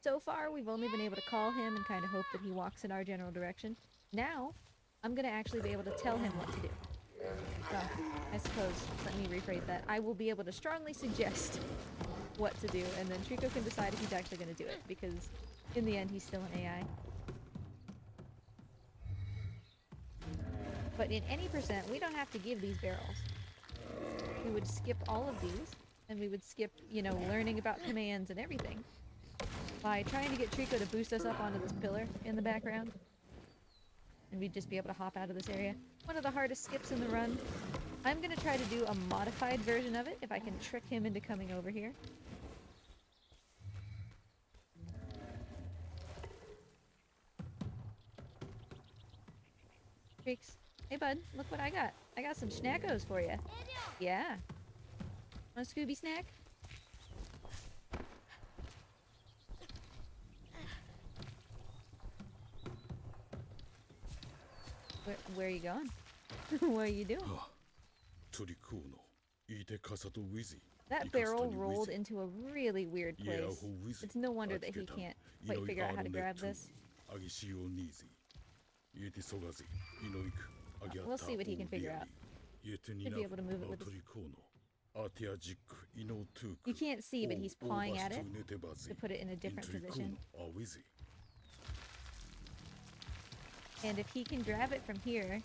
So far, we've only been able to call him and kind of hope that he walks in our general direction. Now, I'm going to actually be able to tell him what to do. Well, I suppose, let me rephrase that. I will be able to strongly suggest what to do, and then Trico can decide if he's actually going to do it, because in the end, he's still an AI. But in any percent, we don't have to give these barrels. We would skip all of these, and we would skip, you know, learning about commands and everything by trying to get Trico to boost us up onto this pillar in the background. And we'd just be able to hop out of this area. One of the hardest skips in the run. I'm going to try to do a modified version of it, if I can trick him into coming over here. Tricks. Hey bud, look what I got. I got some schnackos for you. Yeah. Want a Scooby snack? Where are you going? What are you doing? That barrel rolled into a really weird place. It's no wonder that he can't quite figure out how to grab this. We'll see what he can figure out. Should be able to move it with his... You can't see, but he's pawing at it to put it in a different position. And if he can grab it from here,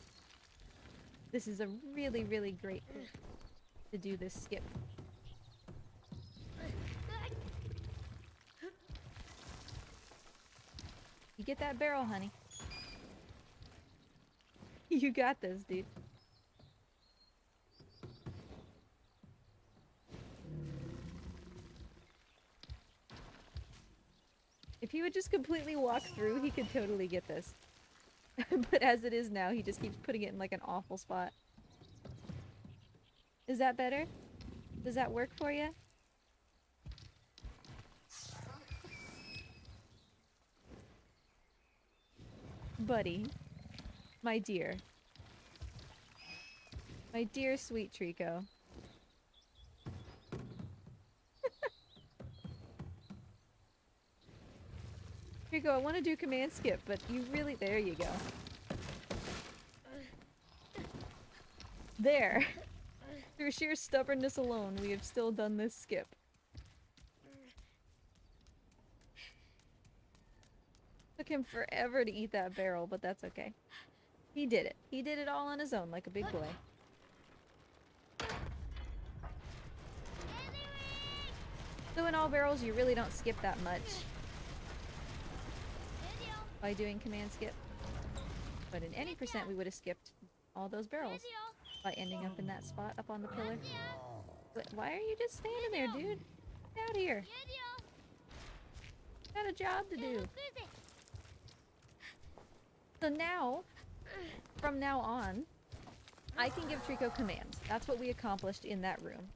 this is a really, really great place to do this skip. You get that barrel, honey. You got this, dude. If he would just completely walk through, he could totally get this. But as it is now, he just keeps putting it in like an awful spot. Is that better? Does that work for you? Buddy. My dear. My dear sweet Trico. Trico, I want to do command skip, but you really... There you go. There. Through sheer stubbornness alone, we have still done this skip. Took him forever to eat that barrel, but that's okay. He did it. He did it all on his own, like a big boy. So in all barrels, you really don't skip that much by doing command skip. But in any percent, we would have skipped all those barrels by ending up in that spot up on the pillar. But why are you just standing there, dude? Get out of here. Got a job to do. So now, from now on, I can give Trico commands. That's what we accomplished in that room.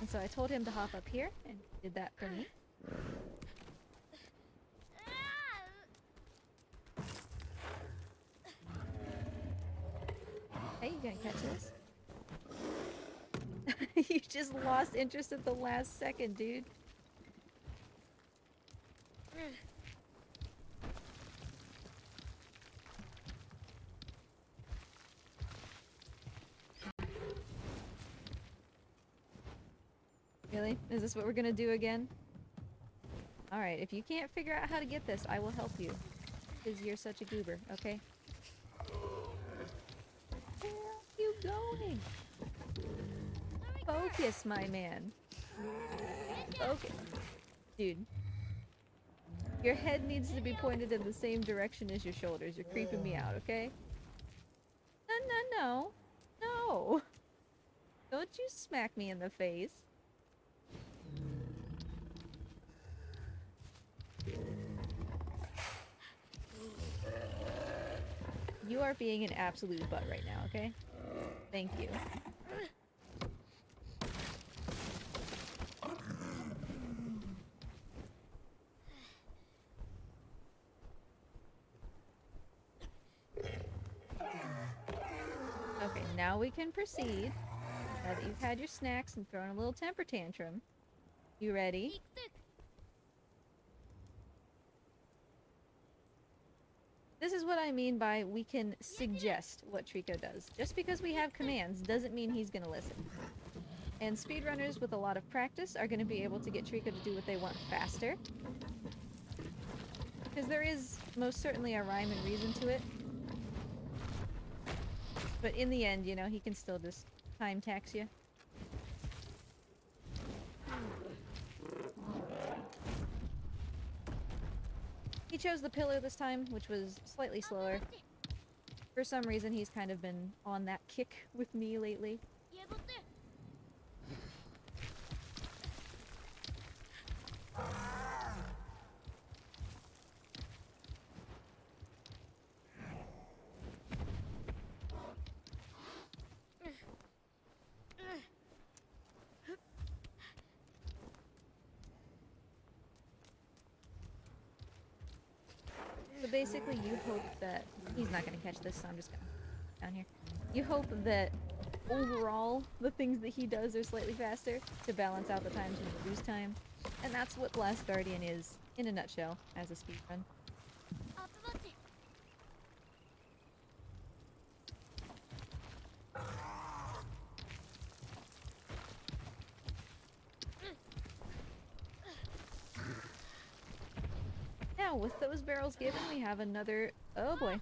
And so I told him to hop up here, and he did that for me. Hey, you gonna catch this? You just lost interest at the last second, dude. Really? Is this what we're gonna do again? Alright, if you can't figure out how to get this, I will help you. Because you're such a goober, okay? Where are you going? Focus, my man. Focus. Dude. Your head needs to be pointed in the same direction as your shoulders. You're creeping me out, okay? No. No. Don't you smack me in the face. You are being an absolute butt right now, okay? Thank you. now we can proceed. Now that you've had your snacks and thrown a little temper tantrum. You ready? 行くと This is what I mean by we can suggest what Trico does. Just because we have commands doesn't mean he's gonna listen. And speedrunners with a lot of practice are gonna be able to get Trico to do what they want faster. Because there is most certainly a rhyme and reason to it. But in the end, you know, he can still just time tax you. He chose the pillar this time, which was slightly slower. For some reason, he's kind of been on that kick with me lately. 家ボって So basically, you hope that he's not gonna catch this, so I'm just gonna down here. You hope that overall the things that he does are slightly faster to balance out the times when you lose time, and that's what Last Guardian is in a nutshell as a speedrun. アップバッチ Now, with those barrels given, we have another. Oh boy,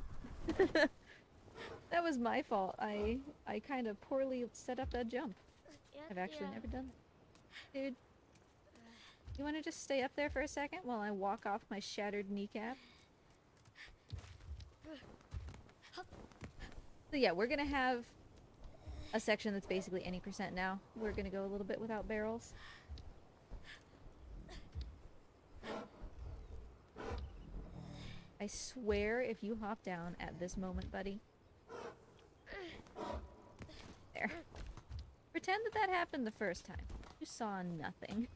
that was my fault. I kind of poorly set up that jump. や I've って actually や never done that. Dude, you want to just stay up there for a second while I walk off my shattered kneecap? So yeah, we're gonna have a section that's basically any percent now. We're gonna go a little bit without barrels. I swear if you hop down at this moment, buddy. There. Pretend that that happened the first time. You saw nothing.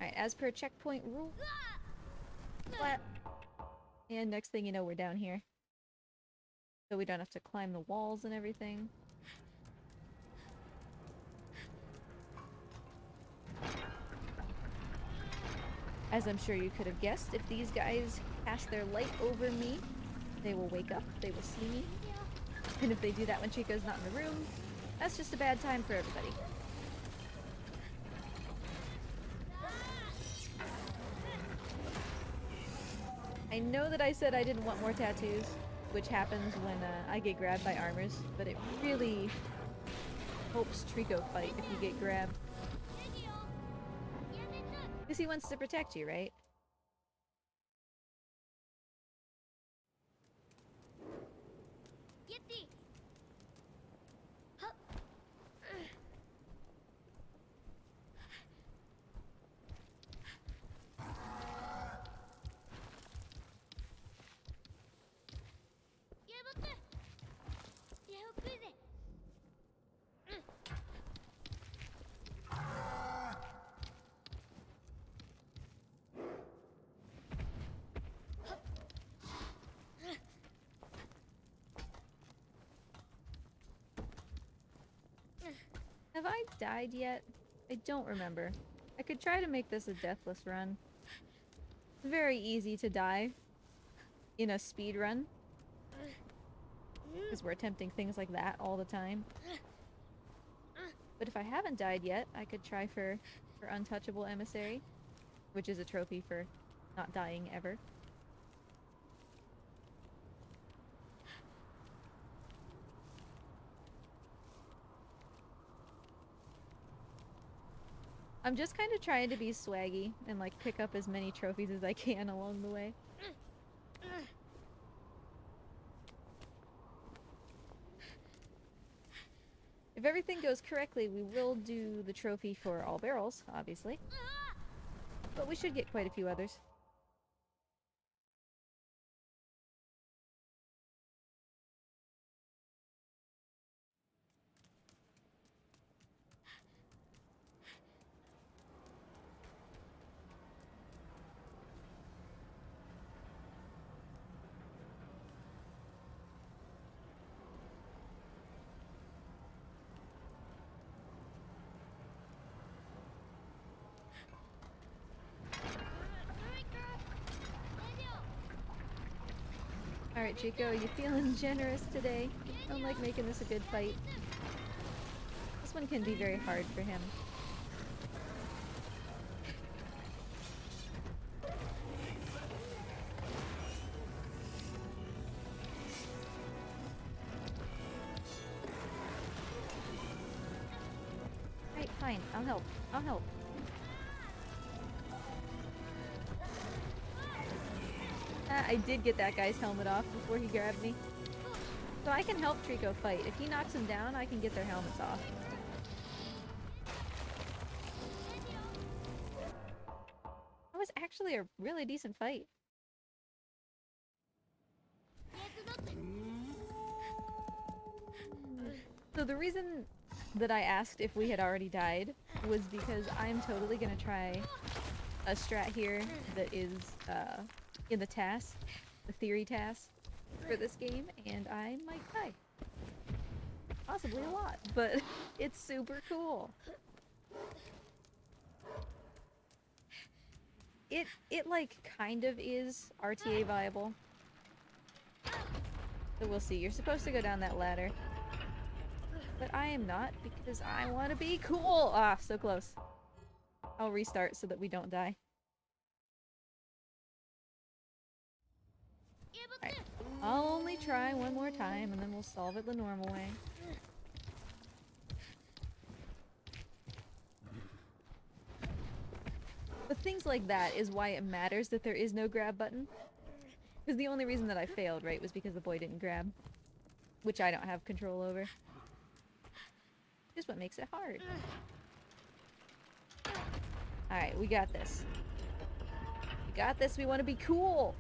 Alright, as per checkpoint rule. Flat. And next thing you know, we're down here. So we don't have to climb the walls and everything. As I'm sure you could have guessed, if these guys cast their light over me, they will wake up, they will see me. And if they do that when Chico's not in the room, that's just a bad time for everybody. I know that I said I didn't want more tattoos, which happens when I get grabbed by armors, but it really helps Trico fight if you get grabbed. レディオやめた Because he wants to protect you, right? ゲッティはっ 家ボって家を食いぜ Have I died yet? I don't remember. I could try to make this a deathless run. It's very easy to die in a speed run. Because we're attempting things like that all the time. But if I haven't died yet, I could try for Untouchable Emissary, which is a trophy for not dying ever. I'm just kind of trying to be swaggy and like pick up as many trophies as I can along the way. If everything goes correctly, we will do the trophy for all barrels, obviously. But we should get quite a few others. Alright, Chico, are you feeling generous today? Don't like making this a good fight. This one can be very hard for him. Right, fine. I'll help. I'll help. I did get that guy's helmet off before he grabbed me. So I can help Trico fight. If he knocks him down, I can get their helmets off. That was actually a really decent fight. So the reason that I asked if we had already died was because I'm totally gonna try a strat here that is in the task, the theory task for this game, and I might die. Possibly a lot, but it's super cool. It like kind of is RTA viable. So we'll see. You're supposed to go down that ladder. But I am not because I want to be cool! Ah, so close. I'll restart so that we don't die. Alright. I'll only try one more time and then we'll solve it the normal way. But things like that is why it matters that there is no grab button. Because the only reason that I failed, right, was because the boy didn't grab. Which I don't have control over. Is what makes it hard. Alright, we got this. We got this, we want to be cool!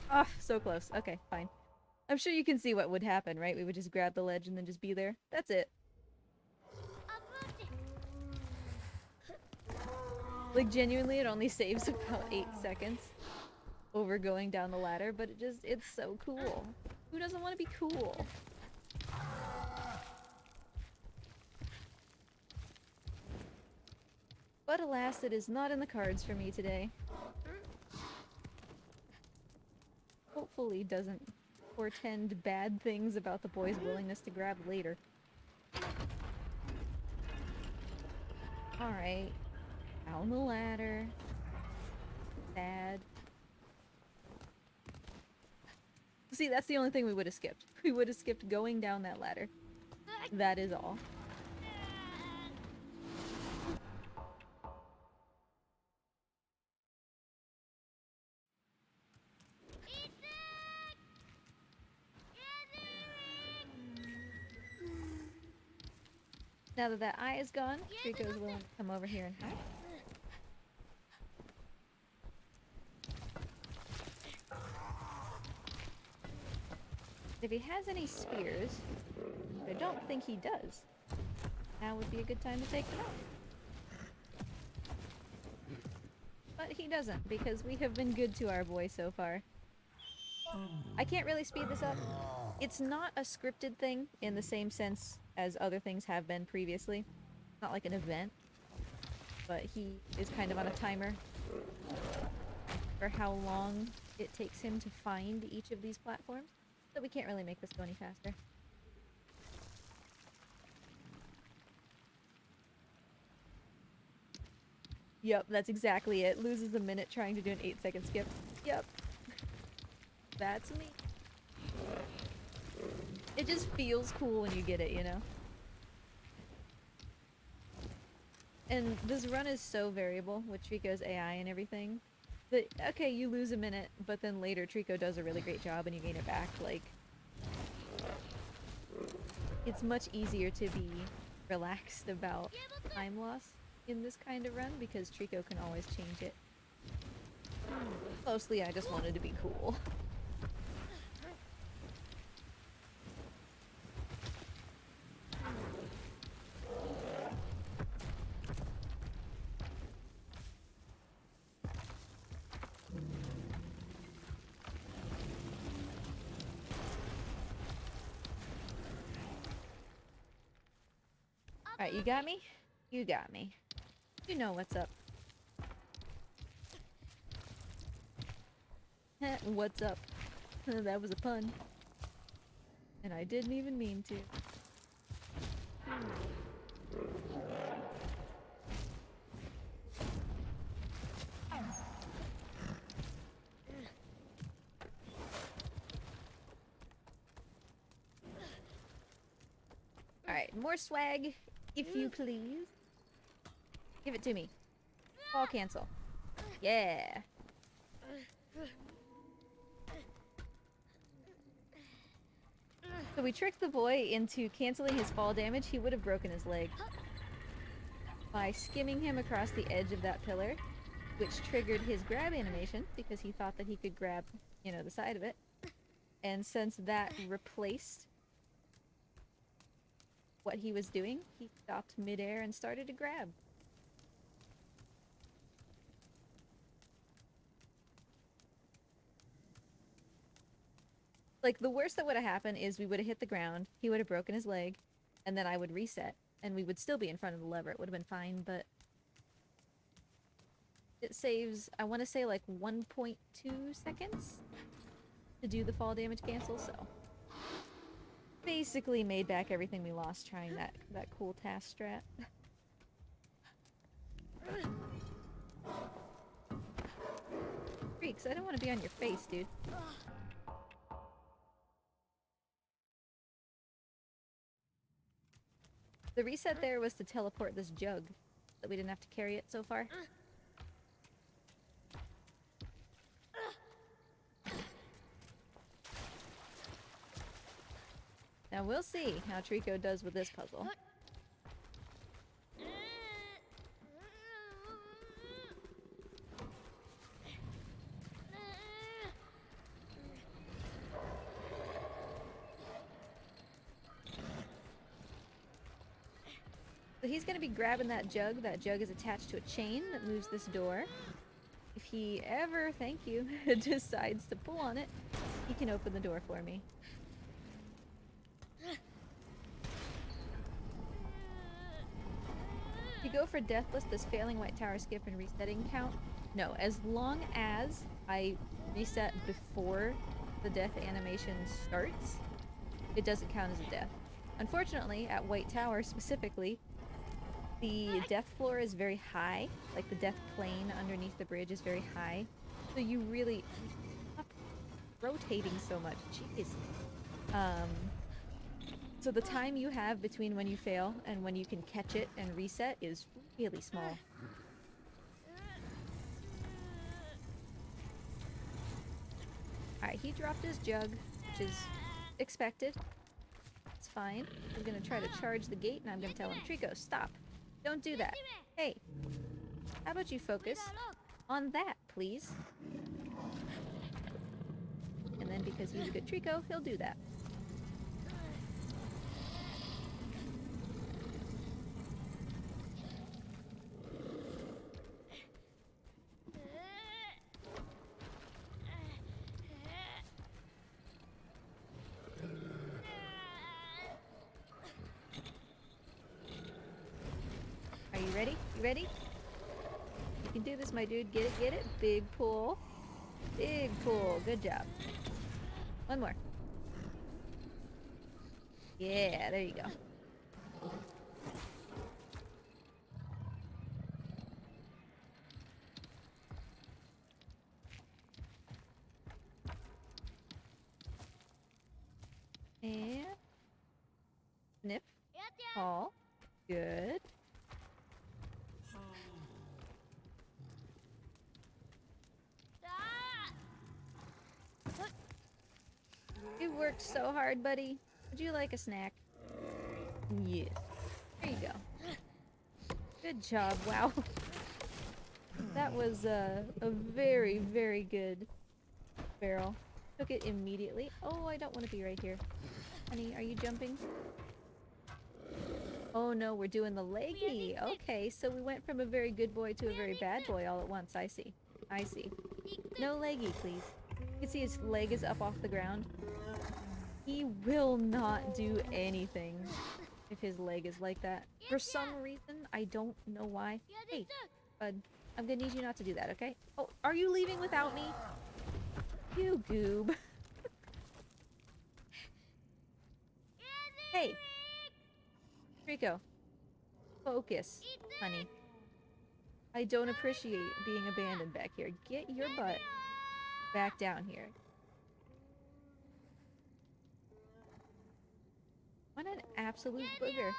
Ah, oh, so close. Okay, fine. I'm sure you can see what would happen, right? We would just grab the ledge and then just be there. That's it. Like, genuinely, it only saves about 8 seconds over going down the ladder, but it's so cool. Who doesn't want to be cool? But alas, it is not in the cards for me today. Hopefully doesn't portend bad things about the boy's willingness to grab later. Alright. Down the ladder. Sad. See, that's the only thing we would have skipped. We would have skipped going down that ladder. That is all. Now that that eye is gone, Trico's willing to come over here and hide. If he has any spears, I don't think he does. Now would be a good time to take them out. But he doesn't, because we have been good to our boy so far. I can't really speed this up. It's not a scripted thing in the same sense as other things have been previously. It's not like an event. But he is kind of on a timer for how long it takes him to find each of these platforms. So we can't really make this go any faster. Yep, that's exactly it. Loses a minute trying to do an 8-second skip. Yep. That's me. It just feels cool when you get it, you know? And this run is so variable with Trico's AI and everything. That, okay, you lose a minute, but then later Trico does a really great job and you gain it back. Like, it's much easier to be relaxed about time loss in this kind of run because Trico can always change it. Mostly I just wanted to be cool. Alright, you got me? You got me. You know what's up. What's up? That was a pun. And I didn't even mean to. Alright, more swag, if you please. Give it to me. Fall cancel. Yeah. So we tricked the boy into canceling his fall damage. He would have broken his leg by skimming him across the edge of that pillar, which triggered his grab animation because he thought that he could grab, you know, the side of it. And since that replaced what he was doing, he stopped midair and started to grab. Like, the worst that would have happened is we would have hit the ground, he would have broken his leg, and then I would reset, and we would still be in front of the lever. It would have been fine, but it saves, I want to say, like 1.2 seconds to do the fall damage cancel, so basically made back everything we lost trying that cool task strat. Freaks, I don't want to be on your face, dude. The reset there was to teleport this jug, that we didn't have to carry it so far. Now we'll see how Trico does with this puzzle. So he's gonna be grabbing that jug. That jug is attached to a chain that moves this door. If he ever, thank you, decides to pull on it, he can open the door for me. If you go for Deathless, does failing White Tower skip and resetting count? No, as long as I reset before the death animation starts, it doesn't count as a death. Unfortunately, at White Tower specifically, the death floor is very high, like the death plane underneath the bridge is very high, so you really stop rotating so much. Jeez. So the time you have between when you fail and when you can catch it and reset is really small. Alright, he dropped his jug, which is expected. It's fine. He's gonna try to charge the gate and I'm gonna tell him, Trico, stop. Don't do that. Hey, how about you focus on that, please? And then because he's a good Trico, he'll do that. Are you ready? You ready? You can do this, my dude. Get it, get it. Big pull. Big pull. Good job. One more. Yeah, there you go. And snip. Call. Good. You worked so hard, buddy. Would you like a snack? Yes. There you go. Good job. Wow. That was a very, very good barrel. Took it immediately. Oh, I don't want to be right here. Honey, are you jumping? Oh no, we're doing the leggy. Okay, so we went from a very good boy to a very bad boy all at once. I see. I see. No leggy, please. You can see his leg is up off the ground. He will not do anything if his leg is like that. For some reason, I don't know why. Hey, bud, I'm gonna need you not to do that, okay? Oh, are you leaving without me? You goob. Hey! Trico. Focus, honey. I don't appreciate being abandoned back here. Get your butt back down here. What an absolute booger.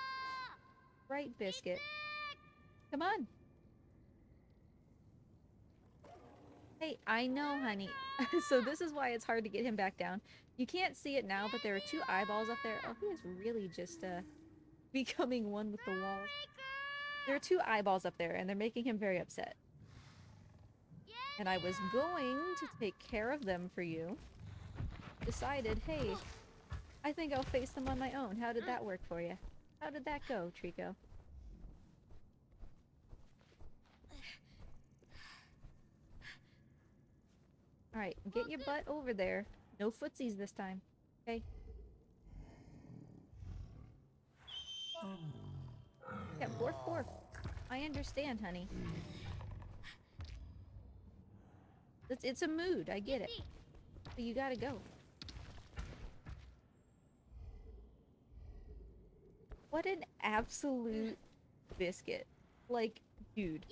Right, Biscuit. Come on. Hey, I know, honey. So this is why it's hard to get him back down. You can't see it now, but there are two eyeballs up there. Oh, he is really just, becoming one with the walls. There are two eyeballs up there, and they're making him very upset. And I was going to take care of them for you. Decided, hey, I think I'll face them on my own. How did that work for you? How did that go, Trico? Alright, get your butt over there. No footsies this time. Okay? Yeah, borf borf. I understand, honey. It's a mood, I get it. But you gotta go. What an absolute biscuit. Like, dude.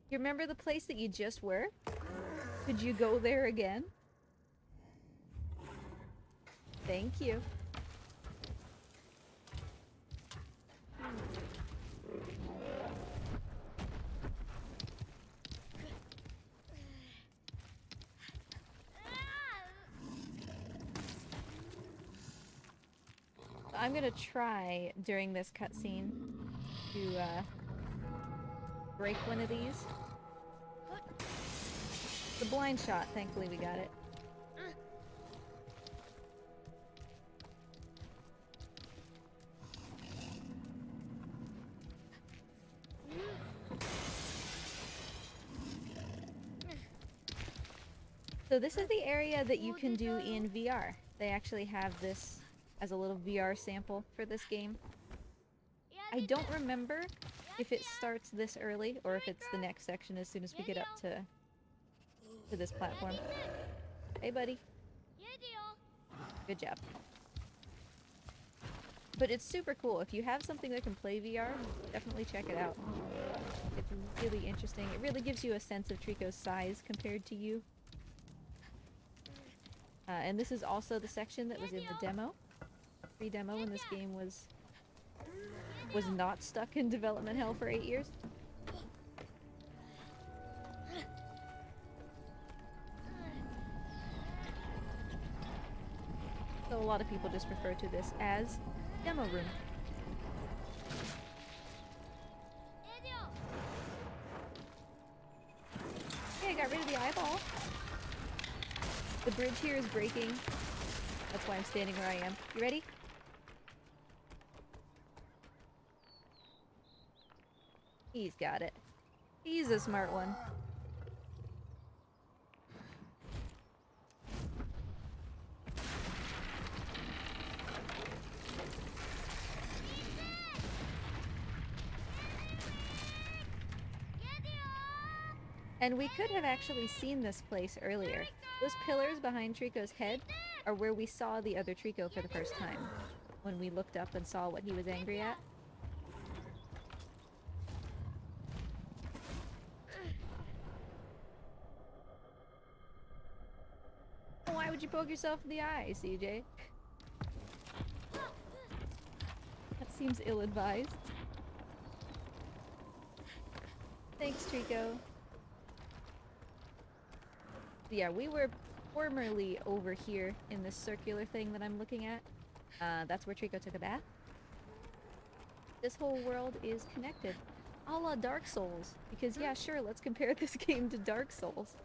You remember the place that you just were? Could you go there again? Thank you. I'm gonna try during this cutscene to break one of these. The blind shot, thankfully we got it. So this is the area that you can do in VR. They actually have this as a little VR sample for this game. I don't remember if it starts this early or if it's the next section as soon as we get up to this platform. Hey, buddy. Good job. But it's super cool. If you have something that can play VR, definitely check it out. It's really interesting. It really gives you a sense of Trico's size compared to you. And this is also the section that was in the demo. Pre-demo when this game was not stuck in development hell for 8 years. So a lot of people just refer to this as demo room. Okay, I got rid of the eyeball. The bridge here is breaking. That's why I'm standing where I am. You ready? He's got it. He's a smart one. And we could have actually seen this place earlier. Those pillars behind Trico's head are where we saw the other Trico for the first time. When we looked up and saw what he was angry at. Why would you poke yourself in the eye, CJ? That seems ill-advised. Thanks, Trico. Yeah, we were formerly over here in this circular thing that I'm looking at. That's where Trico took a bath. This whole world is connected. A la Dark Souls. Because yeah, sure, let's compare this game to Dark Souls.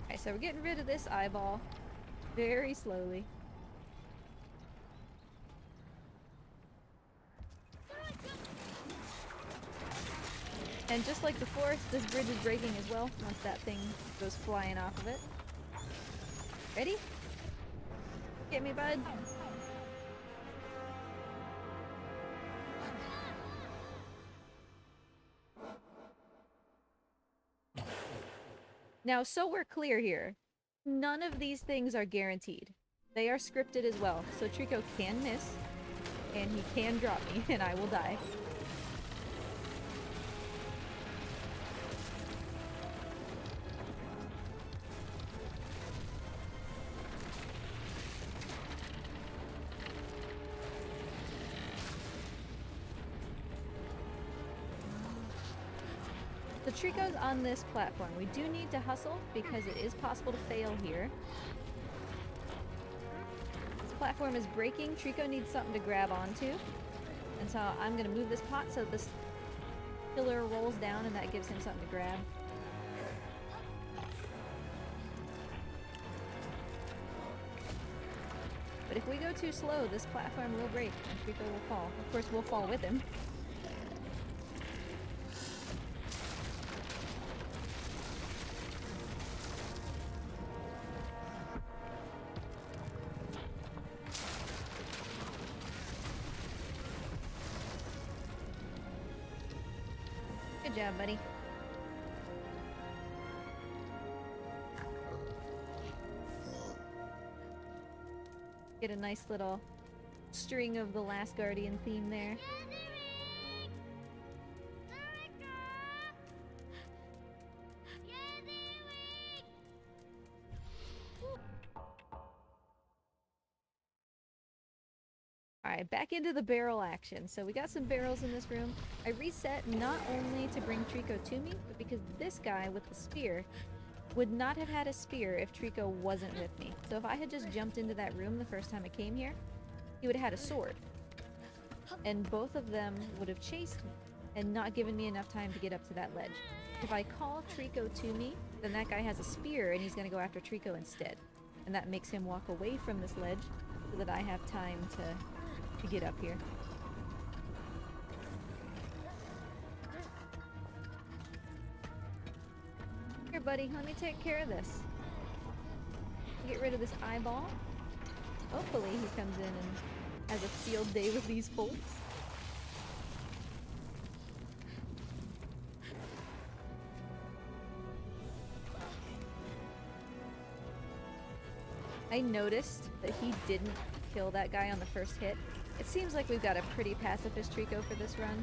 Okay, so we're getting rid of this eyeball. Very slowly. And just like before, this bridge is breaking as well once that thing goes flying off of it. Ready? Get me, bud. Now, so we're clear here. None of these things are guaranteed. They are scripted as well. So Trico can miss, and he can drop me, and I will die. The Trico's on this platform. We do need to hustle because it is possible to fail here. This platform is breaking. Trico needs something to grab onto. And so I'm going to move this pot so this pillar rolls down and that gives him something to grab. But if we go too slow, this platform will break and Trico will fall. Of course, we'll fall with him. Good job, buddy. Get a nice little string of the Last Guardian theme there. Alright, back into the barrel action. So we got some barrels in this room. I reset not only to bring Trico to me, but because this guy with the spear would not have had a spear if Trico wasn't with me. So if I had just jumped into that room the first time I came here, he would have had a sword. And both of them would have chased me and not given me enough time to get up to that ledge. If I call Trico to me, then that guy has a spear and he's going to go after Trico instead. And that makes him walk away from this ledge so that I have time to get up here. Here, buddy, let me take care of this. Get rid of this eyeball. Hopefully he comes in and has a field day with these folks. I noticed that he didn't kill that guy on the first hit. It seems like we've got a pretty pacifist Trico for this run.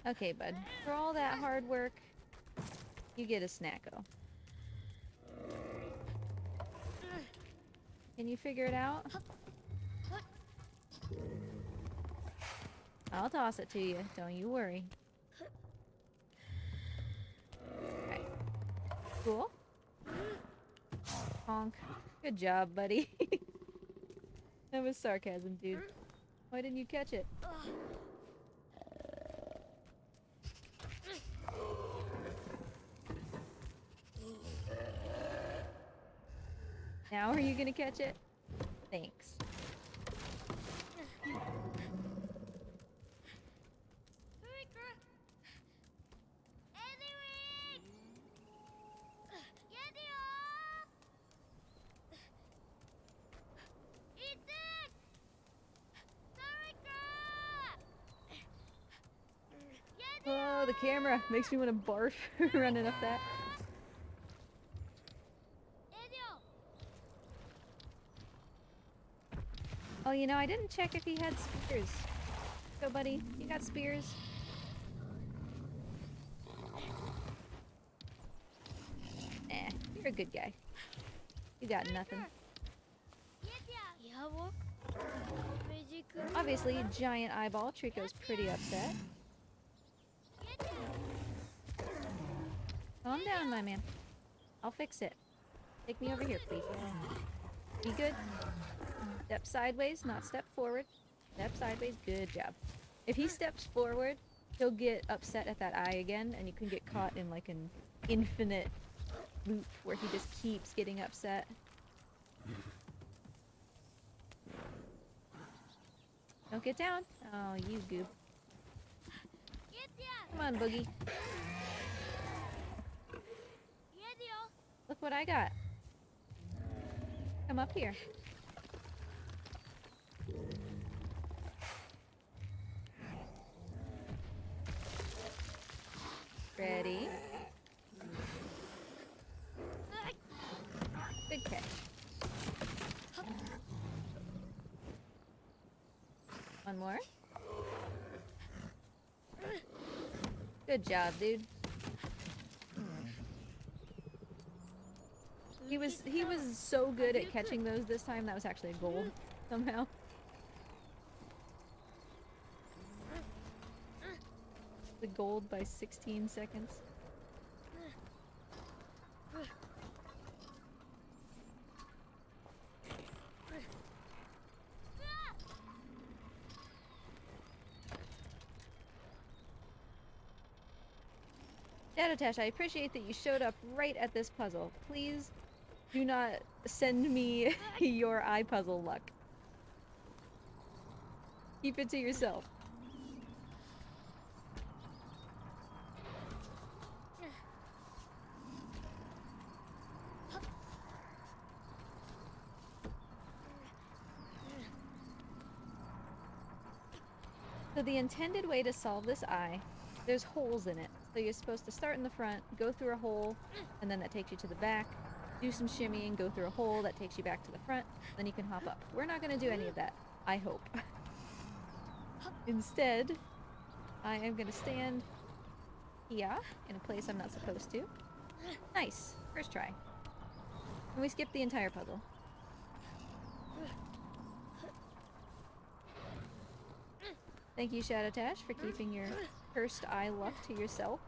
Okay, bud. For all that hard work, you get a snacko. Can you figure it out? I'll toss it to you. Don't you worry. Okay. Cool. Honk. Good job, buddy. That was sarcasm, dude. Why didn't you catch it? Now are you gonna catch it? Thanks. Oh, the camera makes me want to barf running up that. Oh, you know, I didn't check if he had spears. Go, buddy. You got spears? Nah, you're a good guy. You got nothing. Obviously, giant eyeball. Trico's pretty upset. Calm down, my man. I'll fix it. Take me over here, please. Be good. Step sideways, not step forward. Step sideways, good job. If he steps forward, he'll get upset at that eye again, and you can get caught in like an infinite loop where he just keeps getting upset. Don't get down. Oh, you goob. 言えてや Come on, Boogie. 言えるよ Look what I got. Come up here. Ready? Good catch. One more. Good job, dude. He was so good at catching those this time. That was actually a gold somehow. The gold by 16 seconds. Shadowtash, I appreciate that you showed up right at this puzzle. Please do not send me your eye puzzle luck. Keep it to yourself. So the intended way to solve this eye, there's holes in it. So you're supposed to start in the front, go through a hole, and then that takes you to the back. Do some shimmying, go through a hole, that takes you back to the front, then you can hop up. We're not going to do any of that, I hope. Instead, I am going to stand here in a place I'm not supposed to. Nice. First try. And we skipped the entire puzzle. Thank you, Shadowtash, for keeping your cursed eye luck to yourself.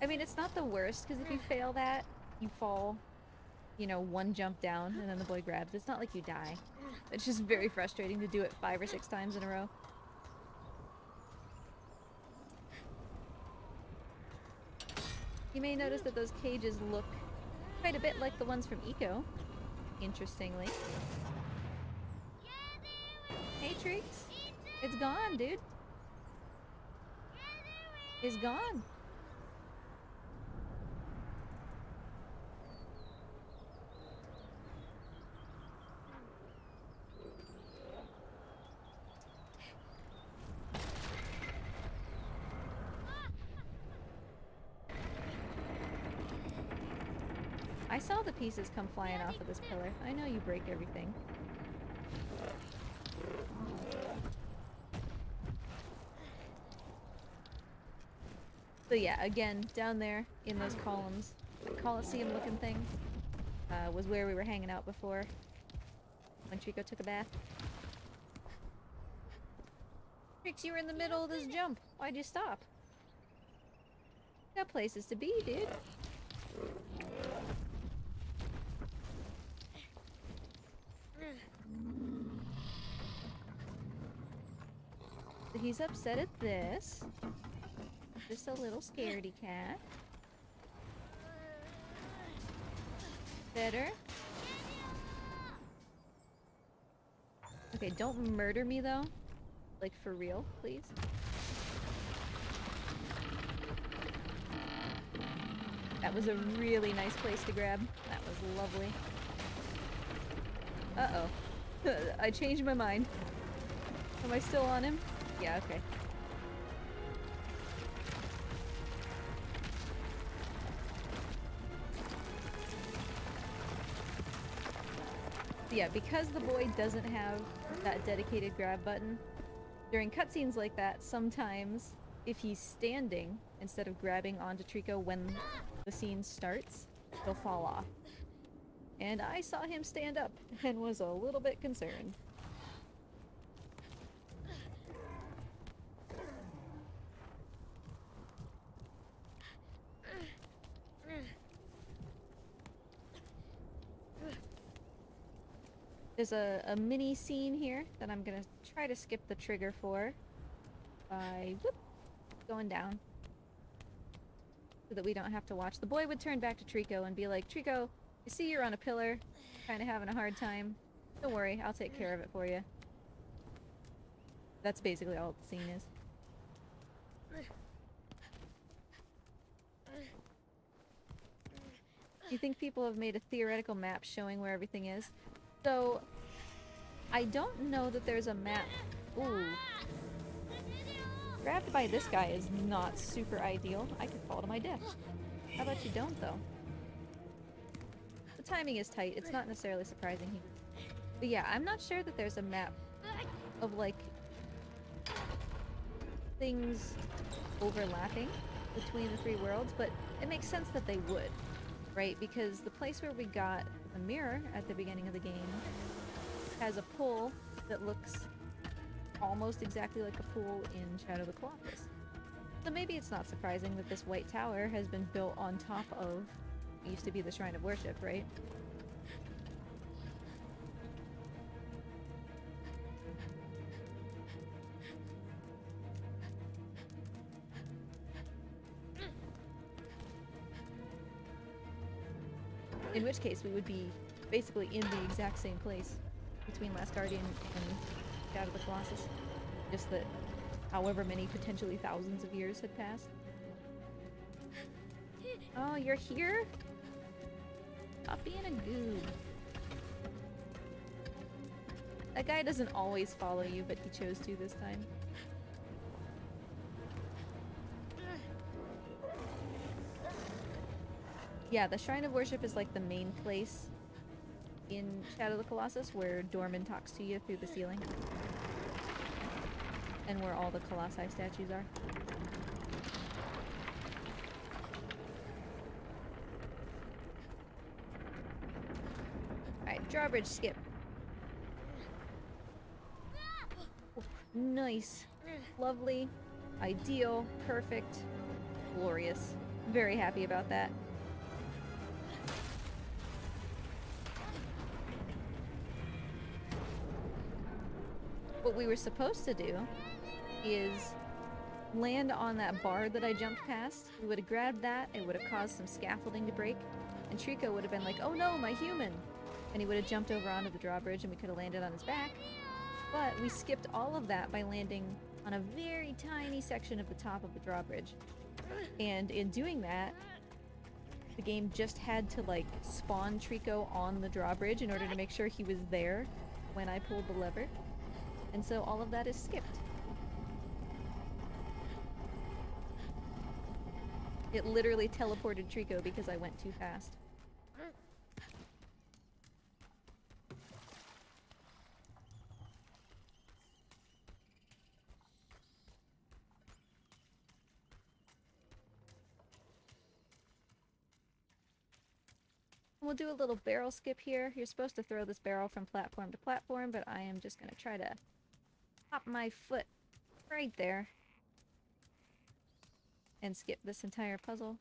I mean, it's not the worst, because if you fail that, you fall, you know, one jump down, and then the boy grabs. It's not like you die. It's just very frustrating to do it 5 or 6 times in a row. You may notice that those cages look quite a bit like the ones from Eco, interestingly. Hey, Treeks. It's gone, dude. It's gone. I saw the pieces come flying off of this pillar. I know you break everything. So yeah, again, down there in those columns, the Coliseum looking thing, was where we were hanging out before, when Trico took a bath. Trix, you were in the middle of this jump. Why'd you stop? Got places to be, dude. So he's upset at this. Just a little scaredy cat. Better. Okay, don't murder me though. Like for real, please. That was a really nice place to grab. That was lovely. Uh-oh. I changed my mind. Am I still on him? Yeah, okay. Yeah, because the boy doesn't have that dedicated grab button, during cutscenes like that, sometimes if he's standing instead of grabbing onto Trico when the scene starts, he'll fall off. And I saw him stand up and was a little bit concerned. There's a mini scene here that I'm gonna try to skip the trigger for by going down. So that we don't have to watch. The boy would turn back to Trico and be like, Trico, I see you're on a pillar. Kinda having a hard time. Don't worry, I'll take care of it for you. That's basically all the scene is. You think people have made a theoretical map showing where everything is? So, I don't know that there's a map. Ooh. Grabbed by this guy is not super ideal. I could fall to my death. How about you don't, though? The timing is tight. It's not necessarily surprising here. But yeah, I'm not sure that there's a map of, like, things overlapping between the three worlds, but it makes sense that they would, right? Because the place where we got the mirror at the beginning of the game has a pool that looks almost exactly like a pool in Shadow of the Colossus. So maybe it's not surprising that this white tower has been built on top of what used to be the Shrine of Worship, right? In which case, we would be basically in the exact same place between Last Guardian and Shadow of the Colossus. Just that however many potentially thousands of years had passed. Oh, you're here? Stop being a goob. That guy doesn't always follow you, but he chose to this time. Yeah, the Shrine of Worship is like the main place in Shadow of the Colossus where Dorman talks to you through the ceiling. And where all the Colossi statues are. Alright, drawbridge skip. Oh, nice. Lovely. Ideal. Perfect. Glorious. Very happy about that. What we were supposed to do is land on that bar that I jumped past. We would have grabbed that, it would have caused some scaffolding to break, and Trico would have been like, oh no, my human! And he would have jumped over onto the drawbridge and we could have landed on his back. But we skipped all of that by landing on a very tiny section of the top of the drawbridge. And in doing that, the game just had to like spawn Trico on the drawbridge in order to make sure he was there when I pulled the lever. And so all of that is skipped. It literally teleported Trico because I went too fast. We'll do a little barrel skip here. You're supposed to throw this barrel from platform to platform, but I am just gonna try to pop my foot right there and skip this entire puzzle.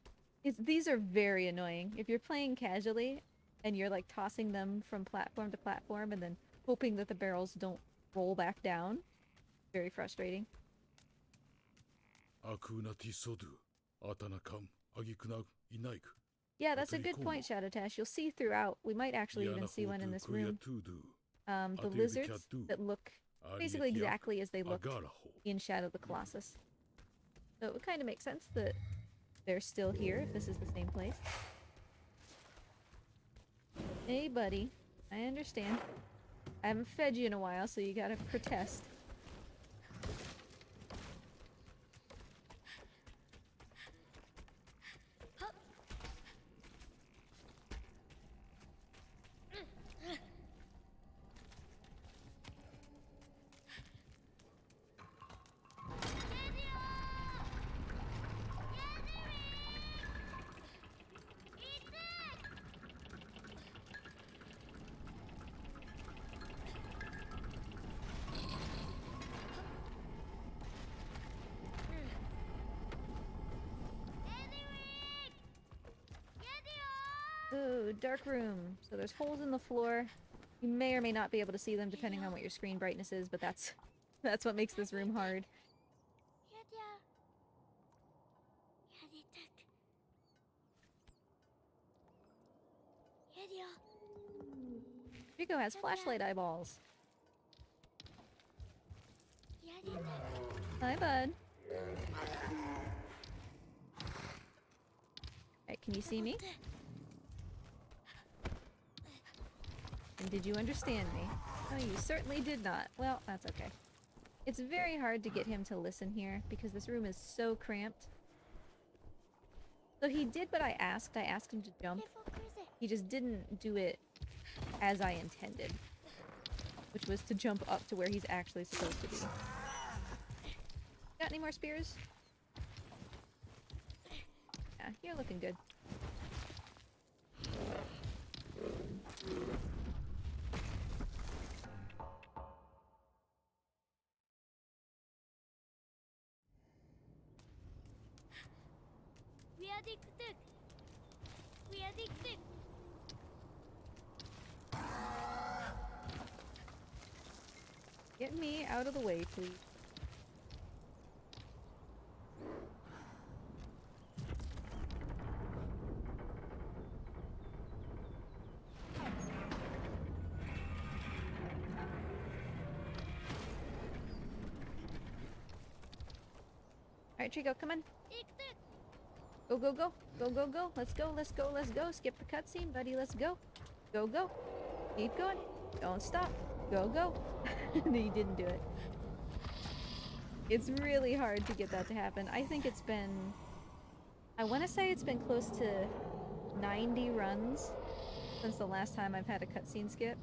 These are very annoying. If you're playing casually and you're like tossing them from platform to platform and then hoping that the barrels don't roll back down, very frustrating. Yeah, that's a good point, Shadow Tash. You'll see throughout. We might actually even see one in this room. The lizards that look basically exactly as they looked in Shadow of the Colossus. So it would kind of make sense that they're still here if this is the same place. Hey, buddy. I understand. I haven't fed you in a while, so you gotta protest. Ooh, dark room. So there's holes in the floor. You may or may not be able to see them depending on what your screen brightness is, but that's what makes this room hard. Rico has flashlight eyeballs. Hi, bud. Alright, can you see me? And did you understand me? Oh, you certainly did not. Well, that's okay. It's very hard to get him to listen here because this room is so cramped. So he did what I asked. I asked him to jump. He just didn't do it as I intended, which was to jump up to where he's actually supposed to be. Got any more spears? Yeah, you're looking good. Get me out of the way, please. Alright, Trico, come on. Go, go, go. Go, go, go. Let's go, let's go, let's go. Skip the cutscene, buddy. Let's go. Go, go. Keep going. Don't stop. Go, go. No, you didn't do it. It's really hard to get that to happen. I think it's been... I want to say it's been close to 90 runs since the last time I've had a cutscene skip.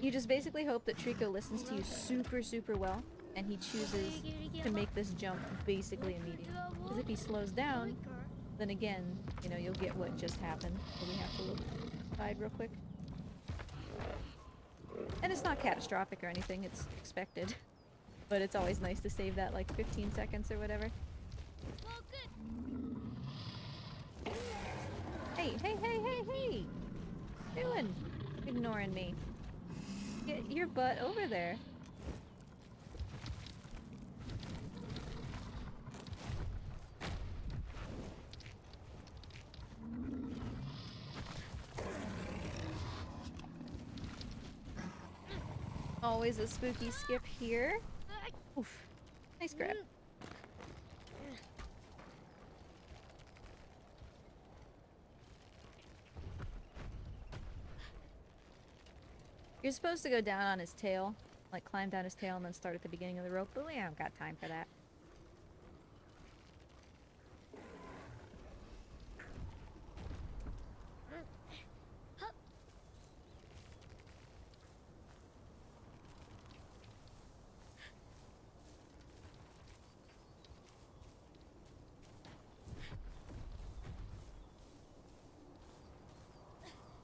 You just basically hope that Trico listens to you super, super well, and he chooses to make this jump basically immediately. Because if he slows down, then again, you know, you'll get what just happened. So we have to look side real quick. And it's not catastrophic or anything, it's expected. But it's always nice to save that like 15 seconds or whatever. Hey, hey, hey, hey, hey! What are you doing? Ignoring me. Get your butt over there. Always a spooky skip here. Oof. Nice grab. You're supposed to go down on his tail, like climb down his tail and then start at the beginning of the rope, but we haven't got time for that.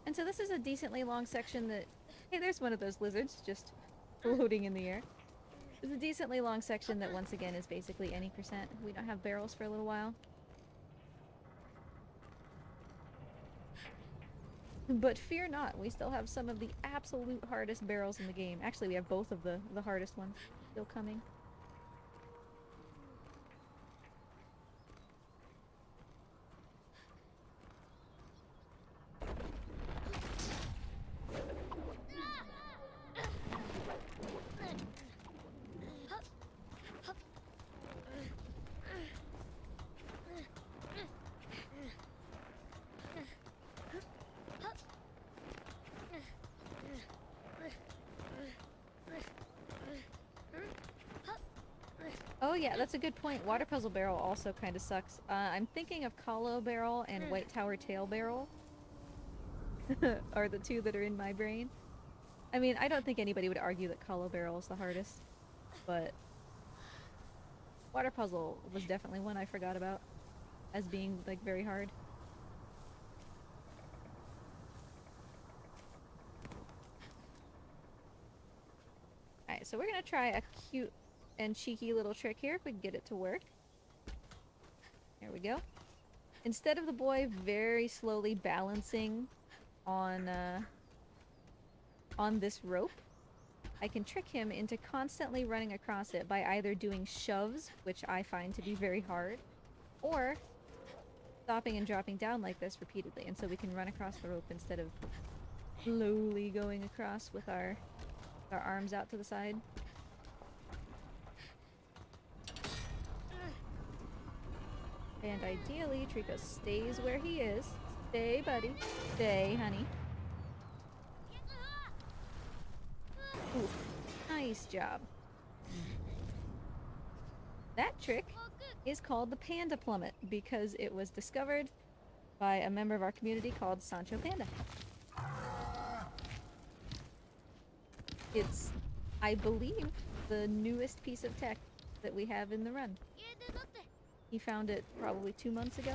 And so this is a decently long section that... Hey, there's one of those lizards just floating in the air. It's a decently long section that once again is basically any percent. We don't have barrels for a little while. But fear not, we still have some of the absolute hardest barrels in the game. Actually, we have both of the hardest ones still coming. Oh yeah, that's a good point. Water Puzzle Barrel also kind of sucks. I'm thinking of Kalo Barrel and White Tower Tail Barrel are the two that are in my brain. I mean, I don't think anybody would argue that Kalo Barrel is the hardest, but Water Puzzle was definitely one I forgot about as being like very hard. Alright, so we're gonna try a cute and cheeky little trick here if we can get it to work. There we go. Instead of the boy very slowly balancing on this rope, I can trick him into constantly running across it by either doing shoves, which I find to be very hard, or stopping and dropping down like this repeatedly, and so we can run across the rope instead of slowly going across with our arms out to the side. And ideally, Trico stays where he is. Stay, buddy. Stay, honey. Ooh, nice job. That trick is called the Panda Plummet because it was discovered by a member of our community called Sancho Panda. It's, I believe, the newest piece of tech that we have in the run. He found it probably 2 months ago.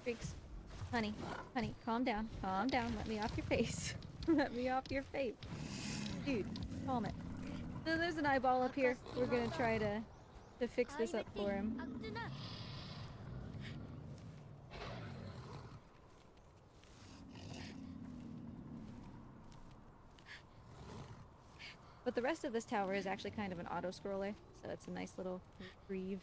Freaks. Honey, honey, calm down. Calm down. Let me off your face. Let me off your face. Dude, calm it. So there's an eyeball up here. We're gonna try to fix this up for him. But the rest of this tower is actually kind of an auto-scroller, so it's a nice little reprieve.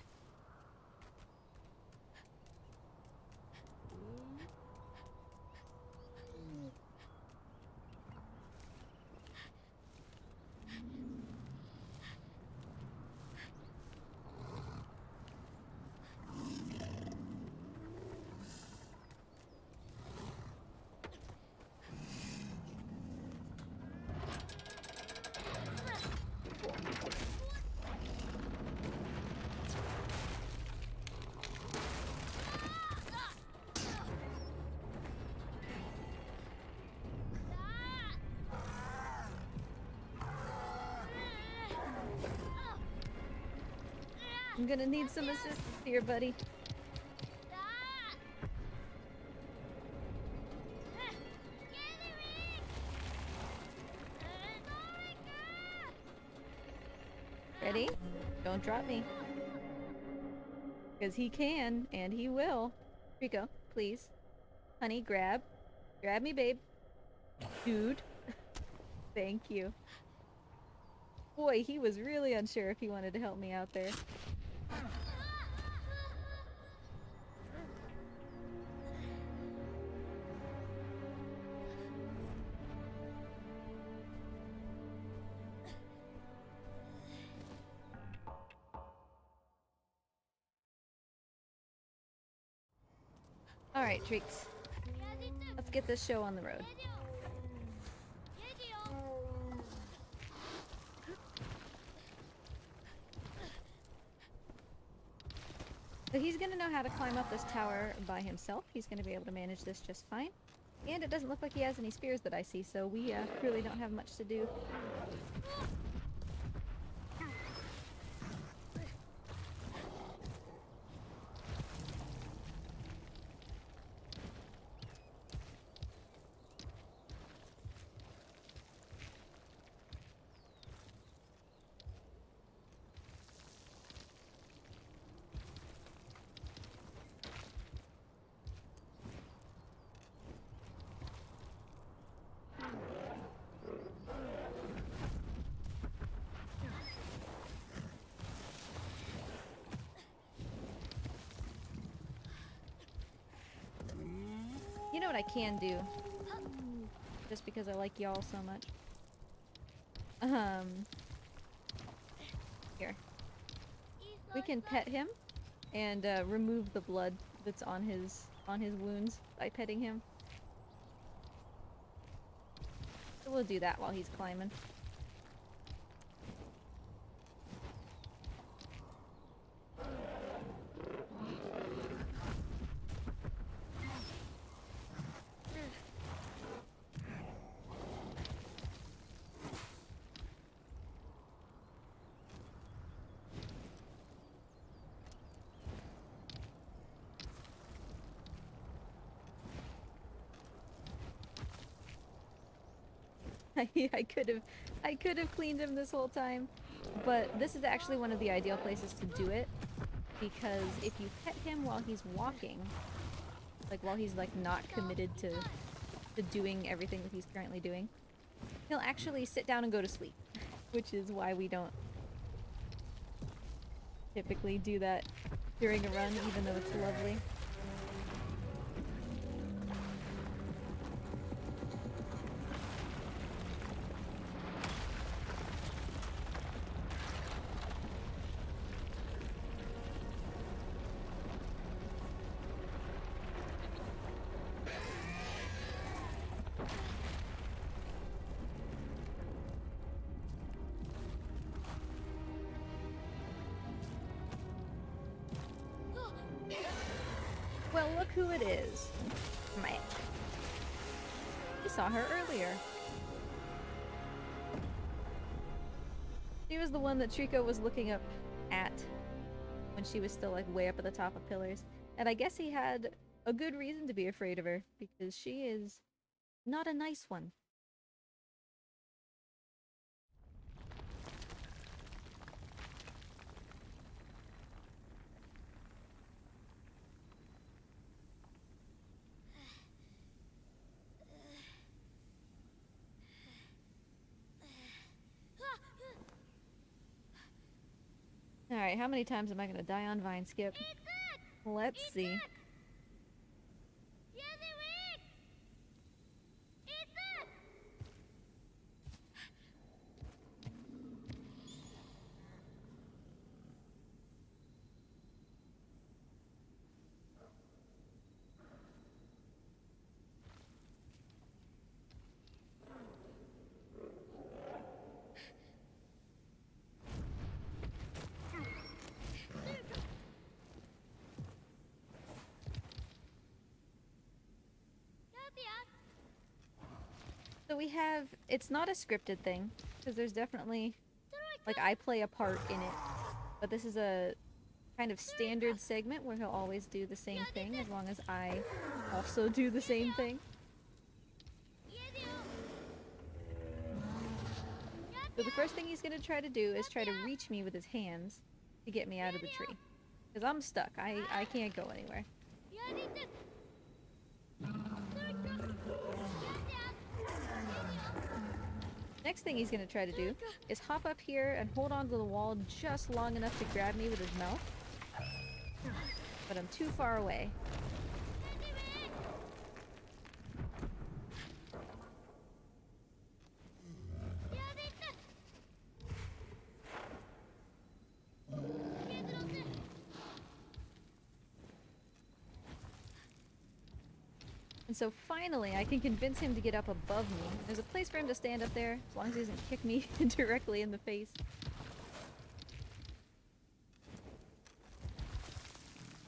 I'm gonna need some assistance here, buddy. Ready? Don't drop me. Because he can, and he will. Rico, please. Honey, grab. Grab me, babe. Dude. Thank you. Boy, he was really unsure if he wanted to help me out there. Alright, Treeks. Let's get this show on the road. So he's gonna know how to climb up this tower by himself. He's gonna be able to manage this just fine. And it doesn't look like he has any spears that I see, so we really don't have much to do. You know what I can do? Just because I like y'all so much. Here. We can pet him and remove the blood that's on his wounds by petting him. So we'll do that while he's climbing. I could have cleaned him this whole time, but this is actually one of the ideal places to do it, because if you pet him while he's walking, like while he's like not committed to doing everything that he's currently doing, he'll actually sit down and go to sleep, which is why we don't typically do that during a run, even though it's lovely. Well, look who it is. Man. We saw her earlier. She was the one that Trico was looking up at when she was still like way up at the top of pillars. And I guess he had a good reason to be afraid of her, because she is not a nice one. Alright, how many times am I gonna die on Vine Skip? Let's see. So we have, it's not a scripted thing, because there's definitely, like, I play a part in it, but this is a kind of standard segment where he'll always do the same thing as long as I also do the same thing. So the first thing he's gonna try to do is try to reach me with his hands to get me out of the tree. Because I'm stuck. I can't go anywhere. Next thing he's gonna try to do is hop up here and hold onto the wall just long enough to grab me with his mouth. But I'm too far away. And so finally, I can convince him to get up above me. There's a place for him to stand up there, as long as he doesn't kick me directly in the face.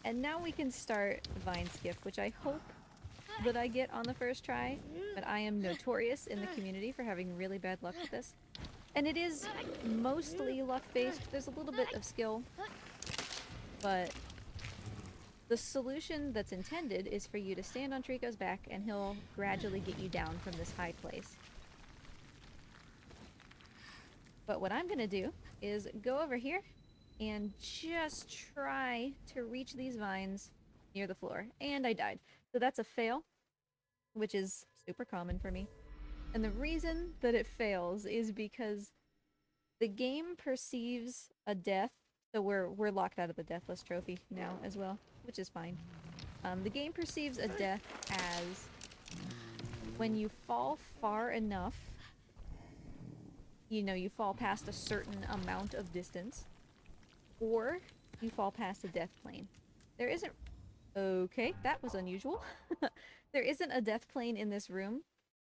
And now we can start Vine Skip, which I hope that I get on the first try, but I am notorious in the community for having really bad luck with this. And it is mostly luck-based. There's a little bit of skill, but the solution that's intended is for you to stand on Trico's back and he'll gradually get you down from this high place. But what I'm gonna do is go over here and just try to reach these vines near the floor. And I died. So that's a fail, which is super common for me. And the reason that it fails is because the game perceives a death. So we're locked out of the Deathless trophy now as well, which is fine. The game perceives a death as when you fall far enough, you know, you fall past a certain amount of distance, or you fall past a death plane. There isn't... Okay, that was unusual. There isn't a death plane in this room,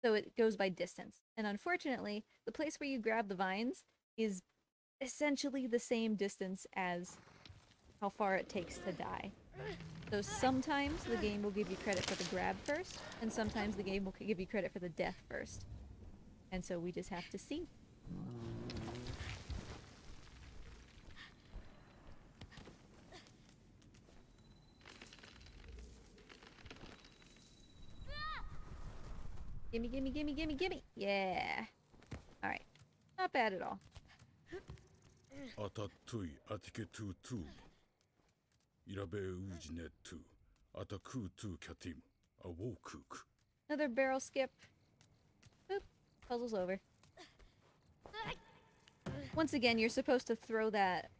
so it goes by distance. And unfortunately, the place where you grab the vines is essentially the same distance as how far it takes to die. So sometimes the game will give you credit for the grab first, and sometimes the game will give you credit for the death first. And so we just have to see. Gimme, gimme, gimme, gimme, gimme! Yeah! bad at all. Atatui atiketu tu. Irabe ujine tu. Ataku tu katim. Awokuk. Another barrel skip. Boop. Puzzle's over. Once again, you're supposed to throw that.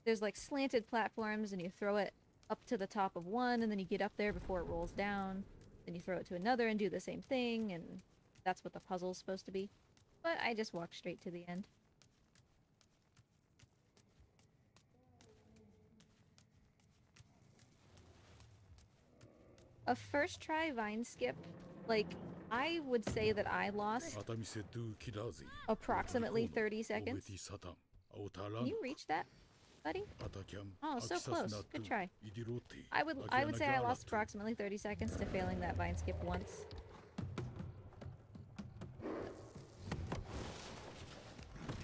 There's like slanted platforms, and you throw it up to the top of one, and then you get up there before it rolls down. Then you throw it to another and do the same thing, and that's what the puzzle's supposed to be. But I just walked straight to the end. A first try vine skip, like, I would say that I lost Atamise tu kirazi. approximately 30 seconds. Obeti satam. Can Autaran. you reach that, buddy? Atakyam. Oh, so close. Good try. Idirote. I would say I lost Agianagalatu. approximately 30 seconds to failing that vine skip once.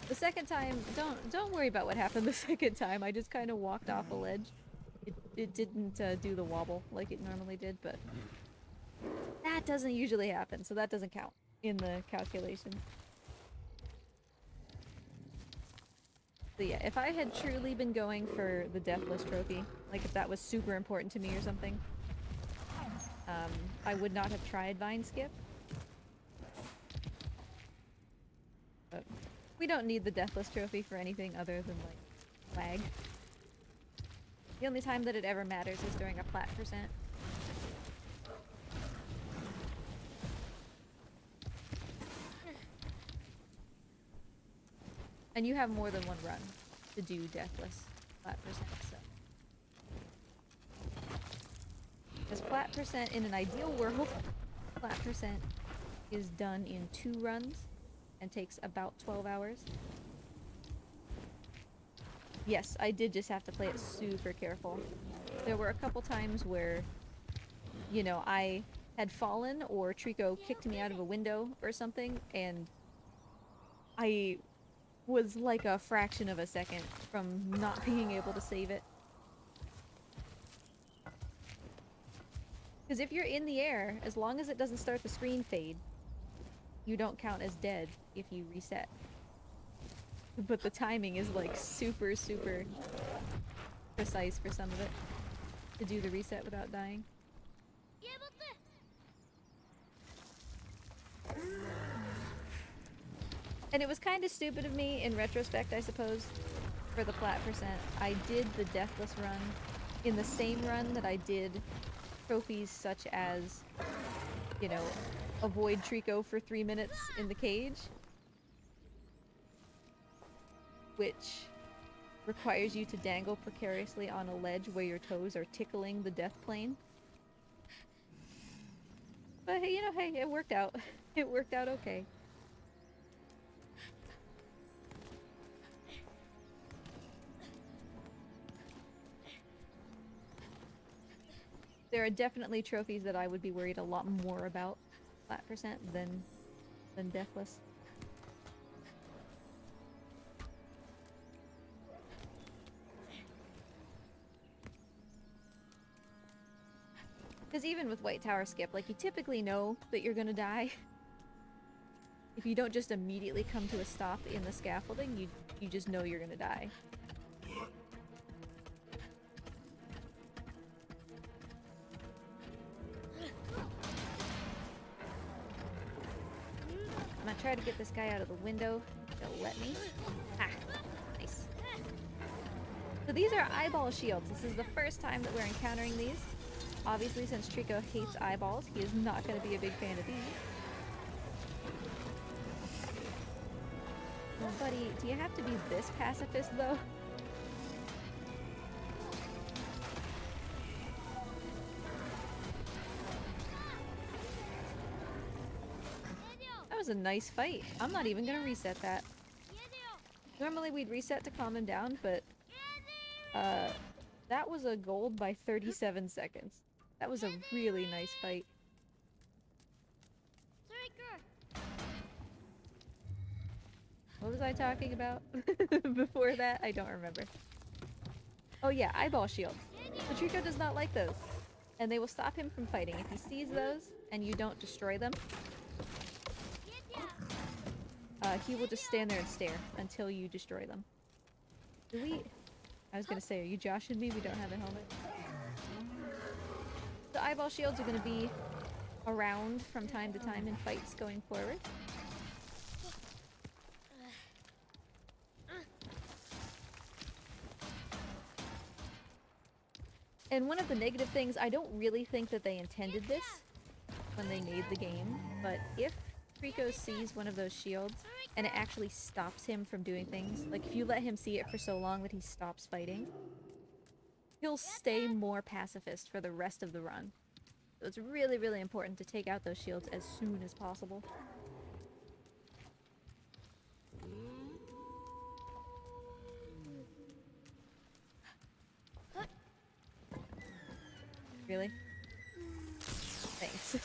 The second time, don't worry about what happened the second time. I just kind of walked off a ledge. It didn't do the wobble like it normally did, but that doesn't usually happen, so that doesn't count in the calculation. So yeah, if I had truly been going for the Deathless trophy, like if that was super important to me or something, I would not have tried Vine Skip. But we don't need the Deathless trophy for anything other than, like, lag. The only time that it ever matters is during a plat percent. And you have more than one run to do Deathless plat percent, so. Because plat percent in an ideal world, plat percent is done in 2 runs and takes about 12 hours. Yes, I did just have to play it super careful. There were a couple times where, you know, I had fallen or Trico kicked me out of a window or something, and I was like a fraction of a second from not being able to save it. Because if you're in the air, as long as it doesn't start the screen fade, you don't count as dead if you reset. But the timing is like super, super precise for some of it to do the reset without dying. And it was kind of stupid of me in retrospect, I suppose, for the plat percent. I did the Deathless run in the same run that I did trophies such as, you know, avoid Trico for 3 minutes in the cage, which requires you to dangle precariously on a ledge where your toes are tickling the death plane. But hey, you know, hey, it worked out. It worked out okay. There are definitely trophies that I would be worried a lot more about flat percent than Deathless. Because even with White Tower Skip, like, you typically know that you're gonna die. If you don't just immediately come to a stop in the scaffolding, you just know you're gonna die. I'm gonna try to get this guy out of the window. They'll let me. Ah, nice. So these are eyeball shields. This is the first time that we're encountering these. Obviously, since Trico hates eyeballs, he is not going to be a big fan of these. Well, buddy, do you have to be this pacifist, though? That was a nice fight. I'm not even going to reset that. Normally we'd reset to calm him down, but that was a gold by 37 seconds. That was a really nice fight. What was I talking about before that? I don't remember. Oh yeah, eyeball shields. So Trico does not like those. And they will stop him from fighting. If he sees those and you don't destroy them, he will just stand there and stare until you destroy them. Do we... I was gonna say, are you joshing me? We don't have a helmet. The eyeball shields are gonna be around from time to time in fights going forward. And one of the negative things, I don't really think that they intended this when they made the game, but if Trico sees one of those shields and it actually stops him from doing things, like if you let him see it for so long that he stops fighting, he'll stay more pacifist for the rest of the run. So it's really, really important to take out those shields as soon as possible. Really? Thanks.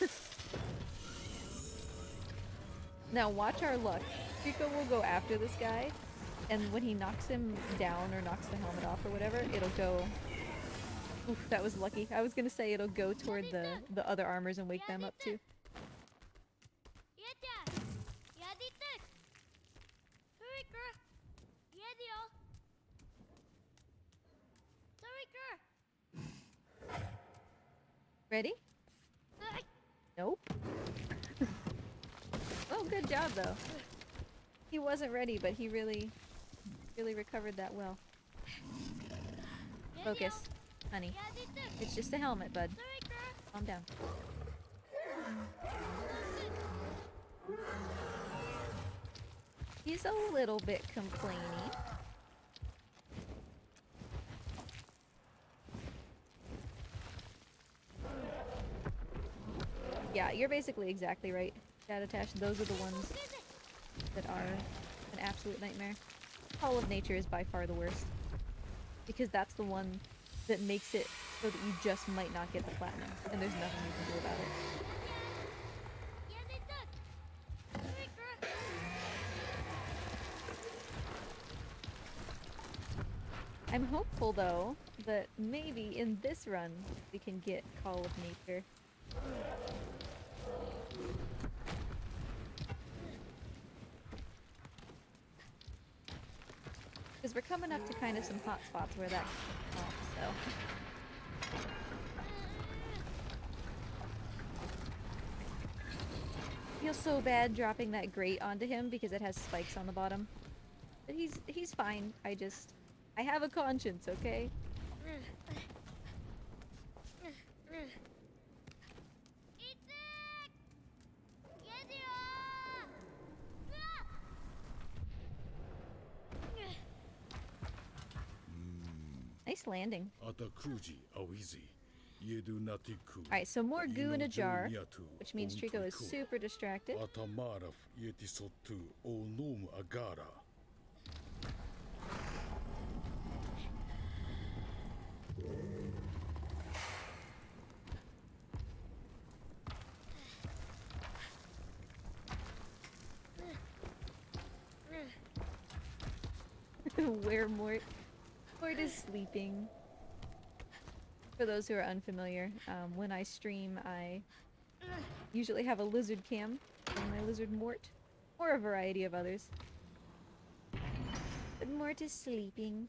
Now watch our luck. Trico will go after this guy, and when he knocks him down or knocks the helmet off or whatever, it'll go... Oof, that was lucky. I was gonna say it'll go toward the other armors and wake them up too. Ready? Nope. Oh, good job though. He wasn't ready, but he really recovered that well. Focus, honey. It's just a helmet, bud. Calm down. He's a little bit complainy. Yeah, you're basically exactly right, Shadowtash. Those are the ones that are an absolute nightmare. Call of Nature is by far the worst. Because that's the one that makes it so that you just might not get the platinum, and there's nothing you can do about it. I'm hopeful, though, that maybe in this run we can get Call of Nature. Because we're coming up to kind of some hot spots where that can come, so... I feel so bad dropping that grate onto him because it has spikes on the bottom. But he's fine. I have a conscience, okay? Nice landing. Alright, so more goo in a jar, which means Trico is super distracted. Where Mort is sleeping. For those who are unfamiliar, when I stream, I usually have a lizard cam and my lizard Mort, or a variety of others. But Mort is sleeping.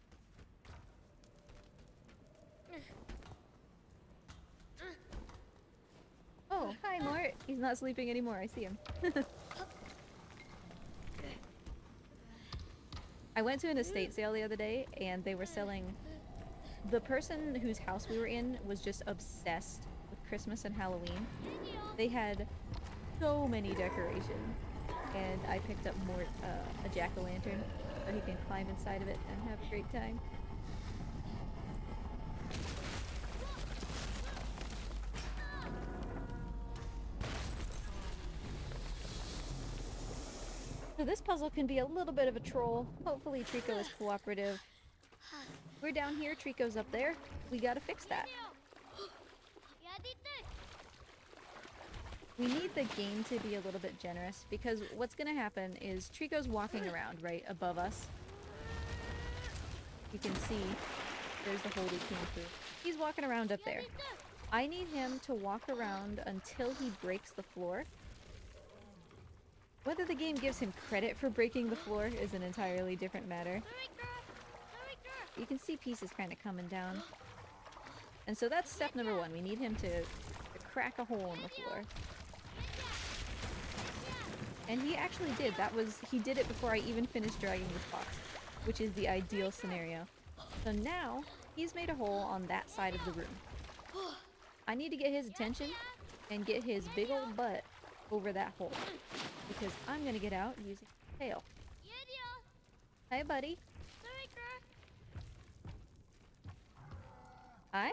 Oh, hi Mort! He's not sleeping anymore, I see him. I went to an estate sale the other day, and they were selling... The person whose house we were in was just obsessed with Christmas and Halloween. They had so many decorations, and I picked up Mort a jack-o'-lantern so he can climb inside of it and have a great time. So this puzzle can be a little bit of a troll. Hopefully Trico is cooperative. We're down here, Trico's up there. We gotta fix that. We need the game to be a little bit generous, because what's gonna happen is Trico's walking around, right, above us. You can see there's the hole we came through. He's walking around up there. I need him to walk around until he breaks the floor. Whether the game gives him credit for breaking the floor is an entirely different matter. You can see pieces kind of coming down. And so that's step number 1. We need him to crack a hole in the floor. And he actually did. He did it before I even finished dragging this box, which is the ideal scenario. So now, he's made a hole on that side of the room. I need to get his attention and get his big old butt over that hole. Because I'm gonna get out using his tail. Hey, buddy. Hi.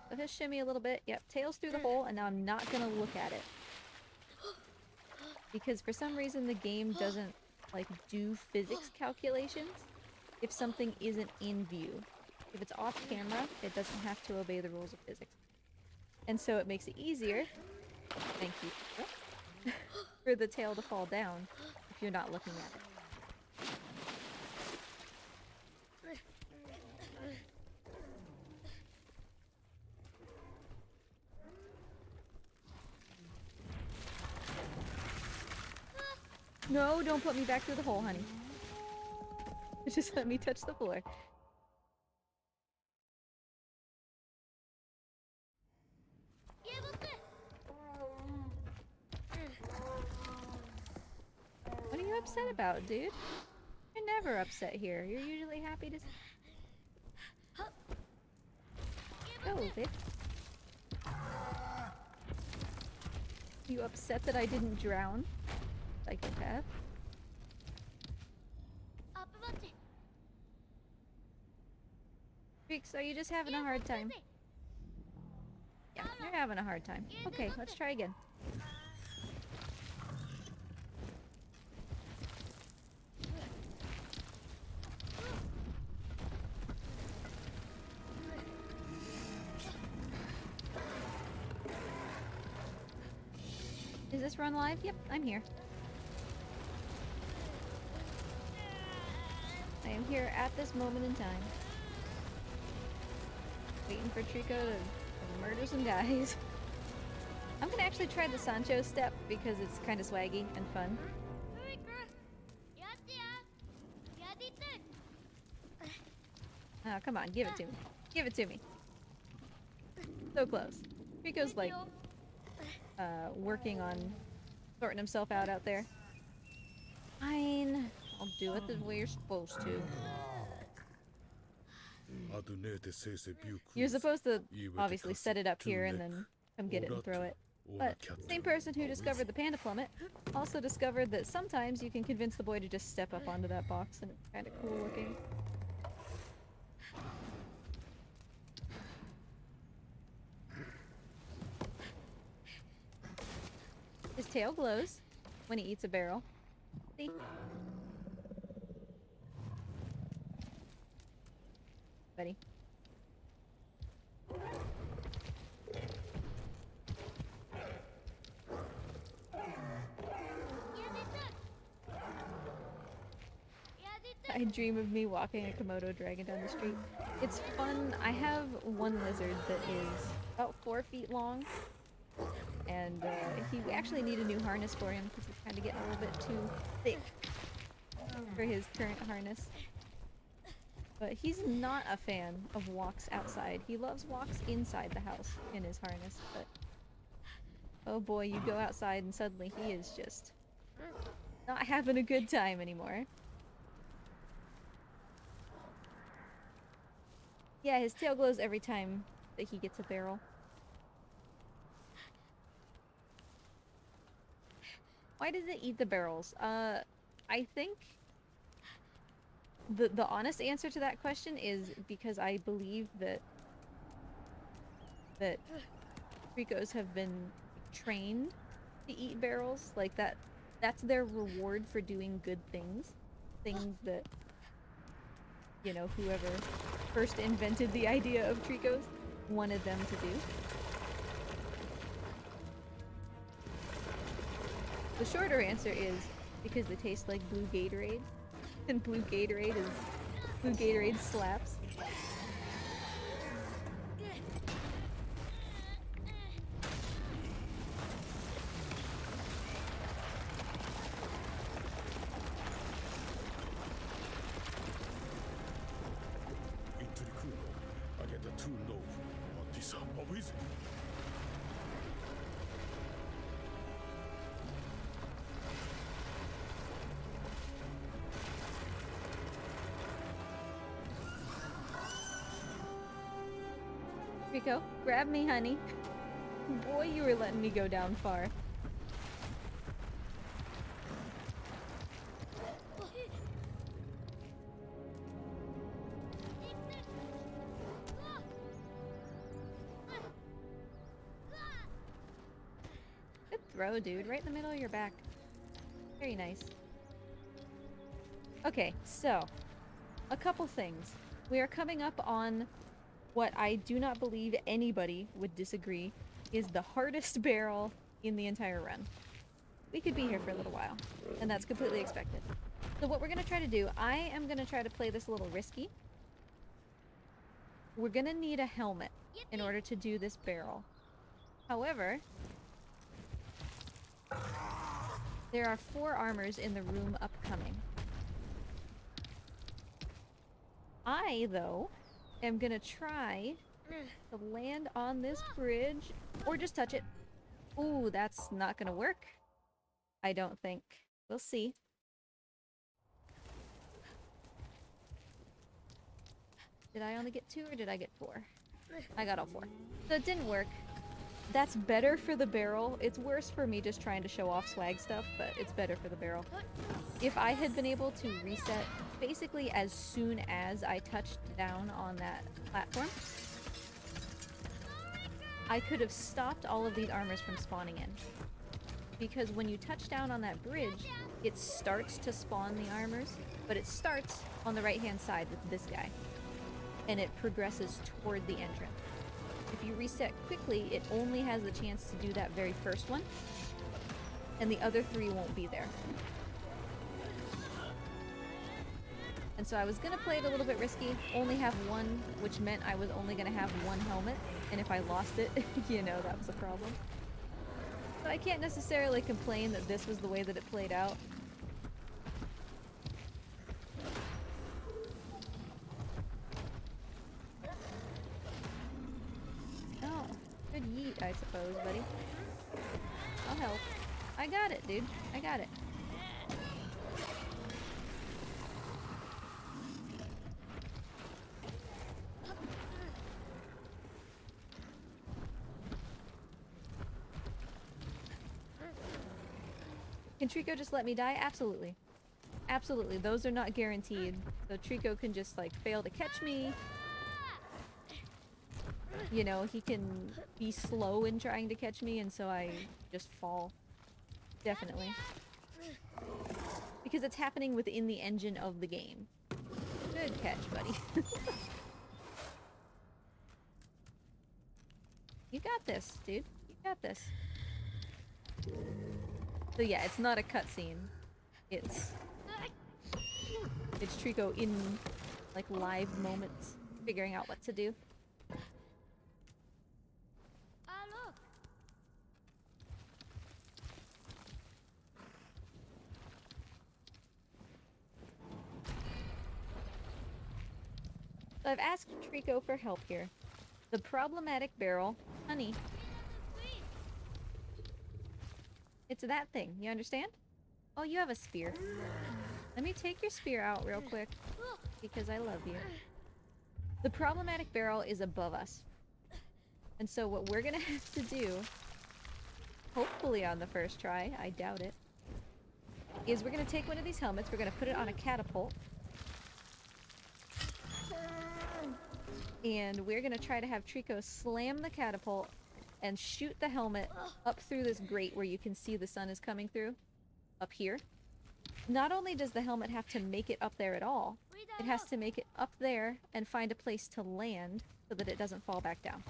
So he'll shimmy a little bit. Yep, tails through the hole, and now I'm not gonna look at it. Because for some reason the game doesn't, like, do physics calculations if something isn't in view. If it's off camera, it doesn't have to obey the rules of physics. And so it makes it easier, thank you, for the tail to fall down if you're not looking at it. No, don't put me back through the hole, honey. Just let me touch the floor. What are you upset about, dude? You're never upset here. You're usually happy to... Go, bitch. You upset that I didn't drown? Psychopath. Freaks, are you just having a hard time? Yeah, you're having a hard time. Okay, let's try again. Is this run live? Yep, I'm here. I am here at this moment in time. Waiting for Trico to murder some guys. I'm gonna actually try the Sancho step because it's kind of swaggy and fun. Oh, come on, give it to me. Give it to me. So close. Trico's like working on sorting himself out there. Fine. I'll do it the way you're supposed to. You're supposed to obviously set it up here and then come get it and throw it. But same person who discovered the Panda Plummet also discovered that sometimes you can convince the boy to just step up onto that box, and it's kind of cool looking. His tail glows when he eats a barrel. See? Buddy. I dream of me walking a Komodo dragon down the street. It's fun. I have one lizard that is about 4 feet long. And we actually need a new harness for him because he's kind of getting a little bit too thick for his current harness. But he's not a fan of walks outside. He loves walks inside the house in his harness, but oh boy, you go outside and suddenly he is just not having a good time anymore. Yeah, his tail glows every time that he gets a barrel. Why does it eat the barrels? I think the honest answer to that question is because I believe that Ricos have been trained to eat barrels. Like that's their reward for doing good things. Things that, you know, whoever first invented the idea of Tricos wanted them to do. The shorter answer is because they taste like blue Gatorade, and blue Gatorade slaps. to know what is up with it. Rico, grab me, honey. Boy, you were letting me go down far. Good throw, dude. Right in the middle of your back. Very nice. Okay, so a couple things. We are coming up on what I do not believe anybody would disagree is the hardest barrel in the entire run. We could be here for a little while, and that's completely expected. So what we're going to try to do, I am going to try to play this a little risky. We're going to need a helmet in order to do this barrel. However, there are 4 armors in the room upcoming. I, though, am gonna try to land on this bridge, or just touch it. Ooh, that's not gonna work. I don't think. We'll see. Did I only get 2 or did I get 4? I got all 4. So it didn't work. That's better for the barrel. It's worse for me just trying to show off swag stuff, but it's better for the barrel. If I had been able to reset basically as soon as I touched down on that platform, I could have stopped all of these armors from spawning in. Because when you touch down on that bridge, it starts to spawn the armors, but it starts on the right-hand side with this guy. And it progresses toward the entrance. If you reset quickly, it only has the chance to do that very first one, and the other 3 won't be there. And so I was gonna play it a little bit risky, only have 1, which meant I was only gonna have 1 helmet, and if I lost it, you know, that was a problem. So I can't necessarily complain that this was the way that it played out. Oh, good yeet, I suppose, buddy. I'll help. I got it, dude. I got it. Can Trico just let me die? Absolutely. Absolutely. Those are not guaranteed. So Trico can just, like, fail to catch me. You know, he can be slow in trying to catch me, and so I just fall. Definitely. Because it's happening within the engine of the game. Good catch, buddy. You got this, dude. You got this. So yeah, it's not a cutscene. It's Trico in, like, live moments, figuring out what to do. Look. So I've asked Trico for help here. The problematic barrel, honey. It's that thing, you understand? Oh, you have a spear. Let me take your spear out real quick, because I love you. The problematic barrel is above us. And so what we're gonna have to do, hopefully on the first try, I doubt it, is we're gonna take one of these helmets, we're gonna put it on a catapult, and we're gonna try to have Trico slam the catapult and shoot the helmet up through this grate where you can see the sun is coming through. Up here. Not only does the helmet have to make it up there at all, it has to make it up there and find a place to land so that it doesn't fall back down.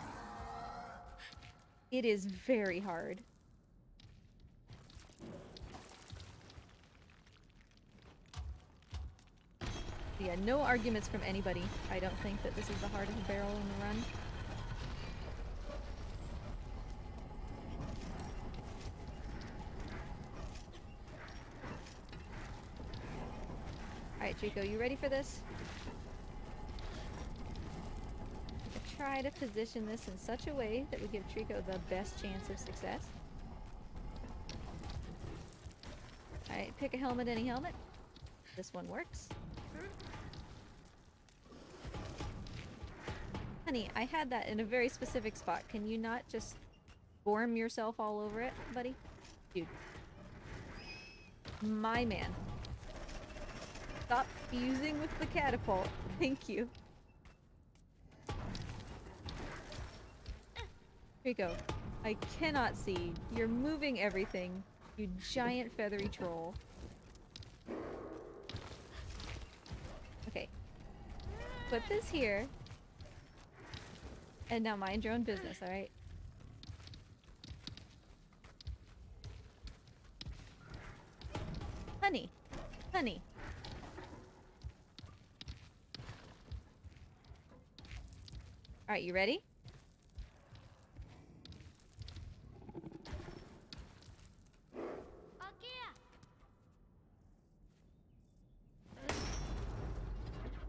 It is very hard. Yeah, no arguments from anybody. I don't think that this is the hardest barrel in the run. Alright, Trico, you ready for this? try to position this in such a way that we give Trico the best chance of success. Alright, pick a helmet, any helmet. This one works. Honey, I had that in a very specific spot. Can you not just gorm yourself all over it, buddy? Dude. My man. Stop fusing with the catapult. Thank you. Rico, I cannot see. You're moving everything. You giant feathery troll. Okay. Put this here. And now mind your own business, alright? Honey. Honey. Alright, you ready?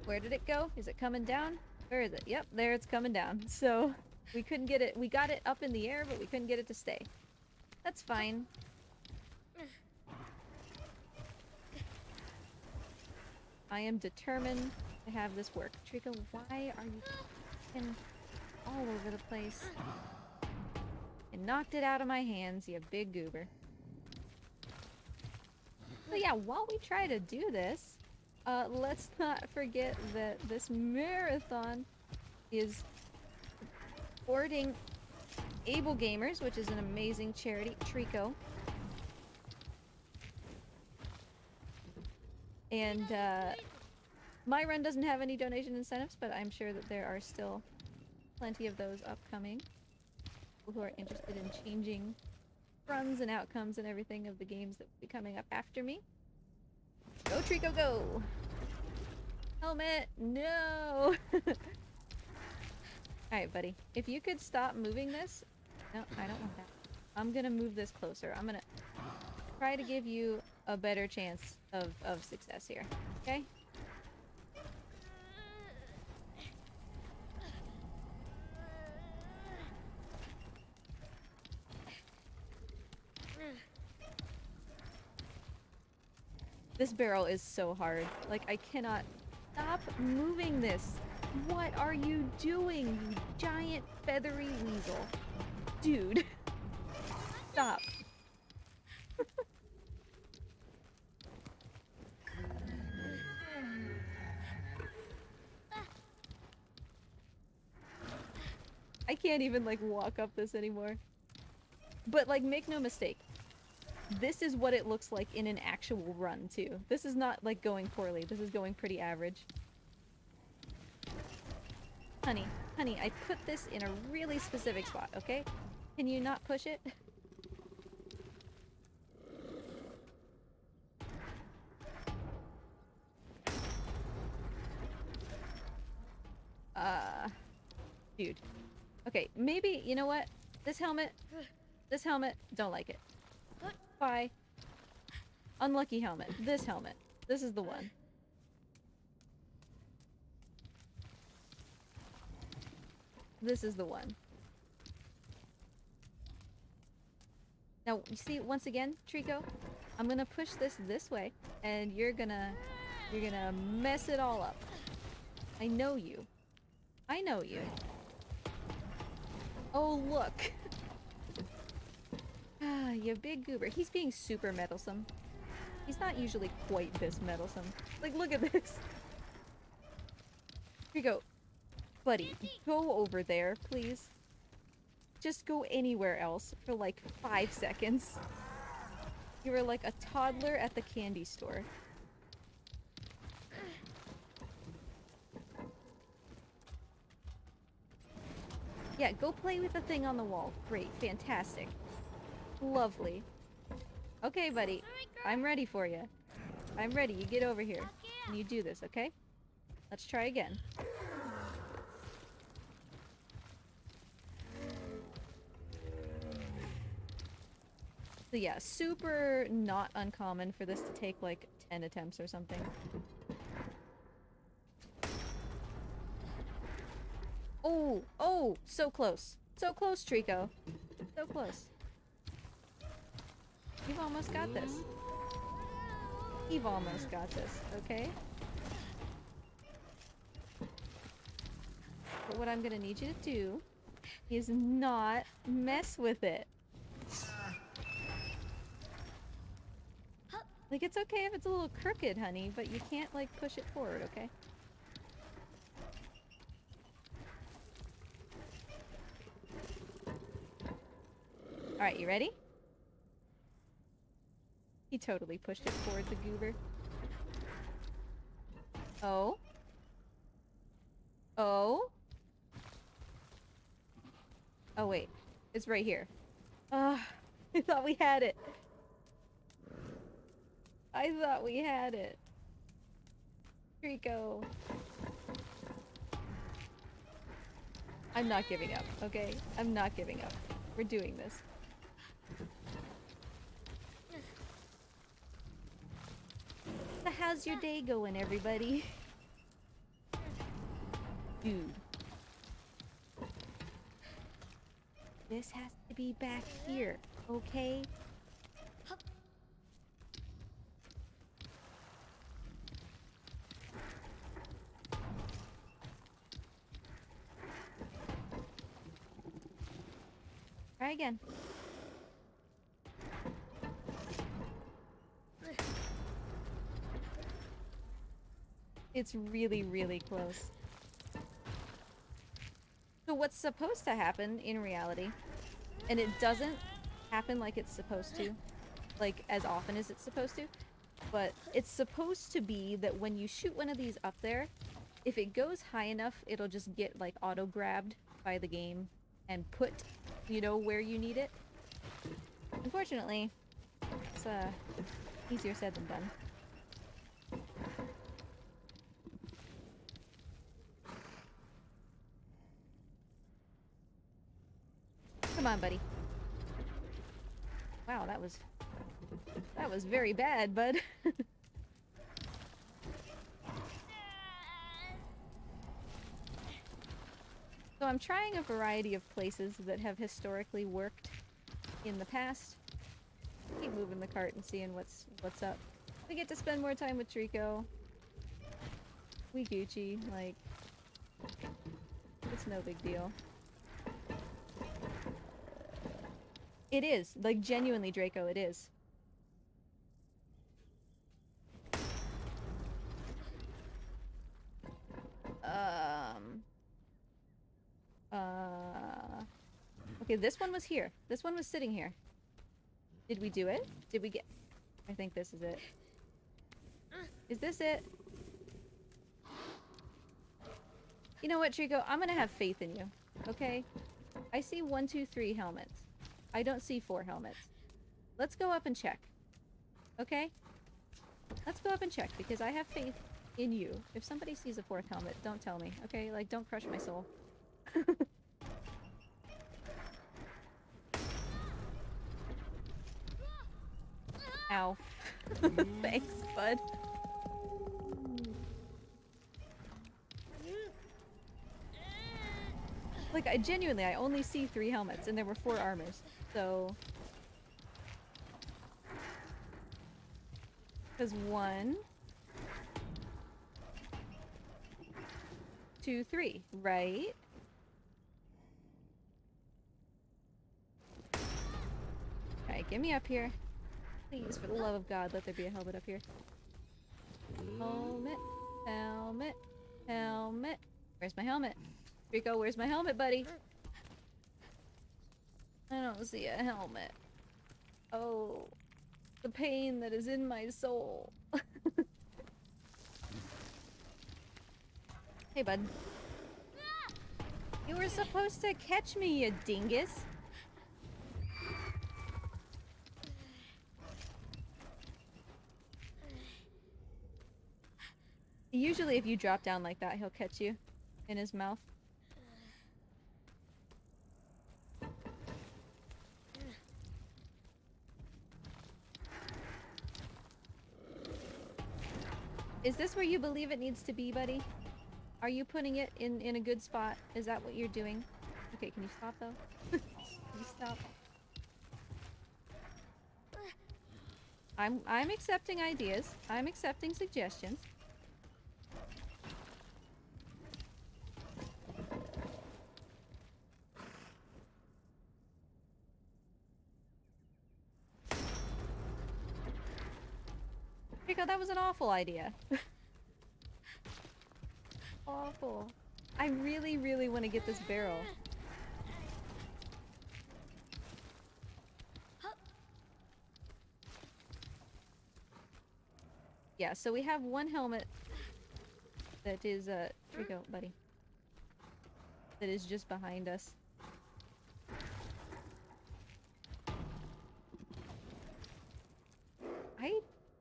Where did it go? Is it coming down? Where is it? Yep, there it's coming down. So, we couldn't get it. We got it up in the air, but we couldn't get it to stay. That's fine. I am determined to have this work. Trico, why are you fucking all over the place? You knocked it out of my hands, you big goober. So yeah, while we try to do this, let's not forget that this marathon is supporting Able Gamers, which is an amazing charity, Trico. And my run doesn't have any donation incentives, but I'm sure that there are still plenty of those upcoming. People who are interested in changing runs and outcomes and everything of the games that will be coming up after me. Go, Trico, go! Helmet, no! Alright, buddy. If you could stop moving this... No, I don't want that. I'm gonna move this closer. I'm gonna try to give you a better chance of success here. Okay? This barrel is so hard. Like, I cannot... Stop moving this! What are you doing, you giant feathery weasel? Dude. Stop. I can't even, like, walk up this anymore. But, like, make no mistake. This is what it looks like in an actual run, too. This is not, like, going poorly. This is going pretty average. Honey, honey, I put this in a really specific spot, okay? Can you not push it? Dude. Okay, maybe, you know what? This helmet, don't like it. Bye. Unlucky helmet. This helmet. This is the one. This is the one. Now, you see, once again, Trico, I'm gonna push this way, and you're gonna mess it all up. I know you. I know you. Oh, look. Ah, you big goober. He's being super meddlesome. He's not usually quite this meddlesome. Like, look at this. Here you go. Buddy, go over there, please. Just go anywhere else for like 5 seconds. You were like a toddler at the candy store. Yeah, go play with the thing on the wall. Great, fantastic. Lovely. Okay, buddy. I'm ready for you. I'm ready. You get over here. And you do this, okay? Let's try again. So yeah, super not uncommon for this to take like 10 attempts or something. Oh! Oh! Oh, so close. So close, Trico. So close. You've almost got this. You've almost got this, okay? But what I'm gonna need you to do is not mess with it. Like, it's okay if it's a little crooked, honey, but you can't, like, push it forward, okay? Alright, you ready? He totally pushed it forward, the goober. Oh? Oh? Oh, wait. It's right here. I thought we had it. I thought we had it. Trico. I'm not giving up, okay? I'm not giving up. We're doing this. So how's your day going, everybody? Dude. This has to be back here, okay? Try again. It's really, really close. So what's supposed to happen in reality, and it doesn't happen like it's supposed to, like as often as it's supposed to, but it's supposed to be that when you shoot one of these up there, if it goes high enough, it'll just get like auto-grabbed by the game and put, you know, where you need it. Unfortunately, it's easier said than done. Come on, buddy. Wow, that was very bad, bud. So I'm trying a variety of places that have historically worked in the past. Keep moving the cart and seeing what's up. We get to spend more time with Trico. We Gucci, like, it's no big deal. It is, like, genuinely, Draco, it is. Okay, this one was here. This one was sitting here. Did we do it? Did we get... I think this is it. Is this it? You know what, Trico? I'm gonna have faith in you, okay? I see 1, 2, 3 helmets. I don't see 4 helmets. Let's go up and check. Okay? Let's go up and check, because I have faith in you. If somebody sees a 4th helmet, don't tell me, okay? Like, don't crush my soul. Ow. Thanks, bud. Like, I genuinely, I only see 3 helmets, and there were 4 armors, so... Because 1... 2, 3, right? Alright, get me up here. Please, for the love of God, let there be a helmet up here. Helmet, helmet, helmet. Where's my helmet? Rico, where's my helmet, buddy? I don't see a helmet. Oh, the pain that is in my soul. Hey, bud. You were supposed to catch me, you dingus. Usually if you drop down like that, he'll catch you in his mouth. Is this where you believe it needs to be, buddy? Are you putting it in a good spot? Is that what you're doing? Okay, can you stop though? Can you stop? I'm accepting ideas. I'm accepting suggestions. Rico, that was an awful idea. Awful. I really, really want to get this barrel. Yeah, so we have one helmet that is, here you go, buddy. That is just behind us.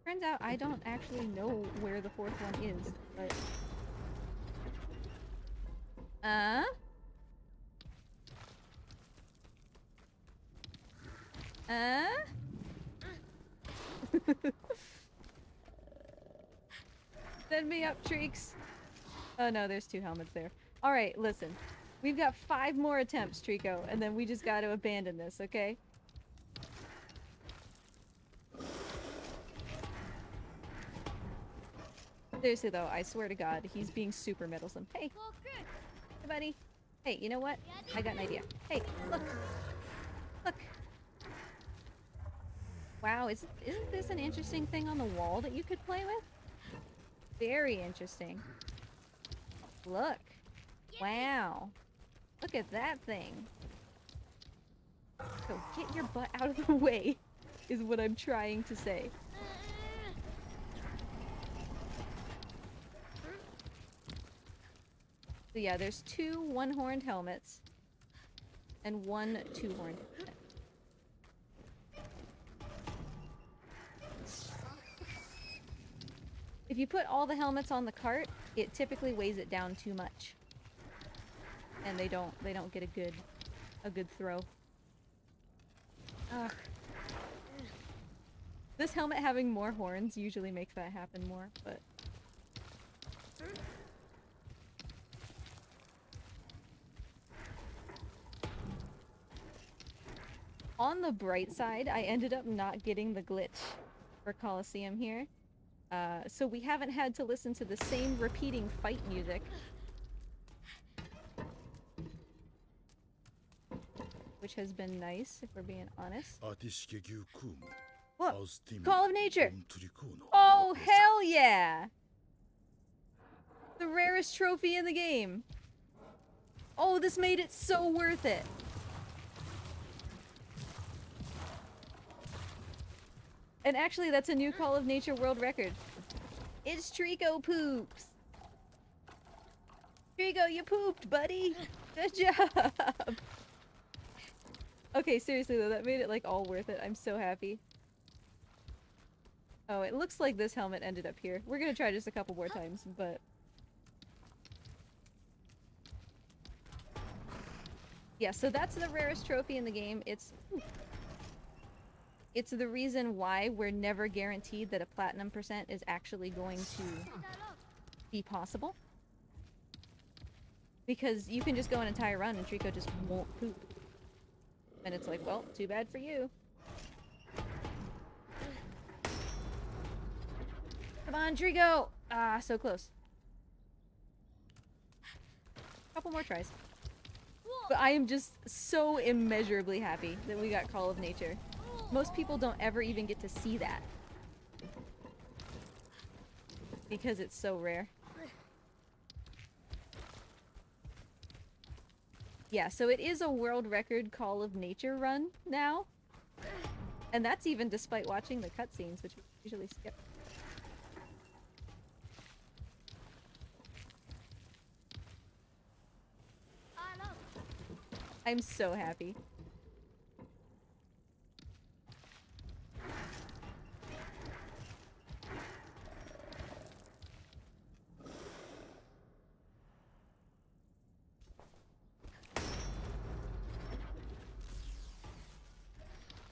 Turns out I don't actually know where the fourth one is, but... Send me up, Treeks! Oh no, there's two helmets there. Alright, listen. We've got 5 more attempts, Trico, and then we just gotta abandon this, okay? Seriously though, I swear to God, he's being super meddlesome. Hey! Hey, buddy! Hey, you know what? I got an idea. Hey, look! Look! Wow, isn't this an interesting thing on the wall that you could play with? Very interesting. Look! Wow! Look at that thing! So get your butt out of the way, is what I'm trying to say. So yeah, there's 2 one-horned helmets and 1 two-horned helmet. If you put all the helmets on the cart, it typically weighs it down too much. And they don't get a good throw. Ugh. This helmet having more horns usually makes that happen more, but... On the bright side, I ended up not getting the glitch for Coliseum here. So we haven't had to listen to the same repeating fight music. Which has been nice, if we're being honest. What? Call of Nature! Oh, hell yeah! The rarest trophy in the game! Oh, this made it so worth it! And actually, that's a new Call of Nature world record. It's Trico poops! Trico, you pooped, buddy! Good job! Okay, seriously though, that made it like all worth it. I'm so happy. Oh, it looks like this helmet ended up here. We're gonna try just a couple more times, but... Yeah, so that's the rarest trophy in the game. It's the reason why we're never guaranteed that a platinum percent is actually going to be possible. Because you can just go an entire run and Trico just won't poop. And it's like, well, too bad for you. Come on, Trico! Ah, so close. Couple more tries. But I am just so immeasurably happy that we got Call of Nature. Most people don't ever even get to see that. Because it's so rare. Yeah, so it is a world record Call of Nature run now. And that's even despite watching the cutscenes, which we usually skip. I'm so happy.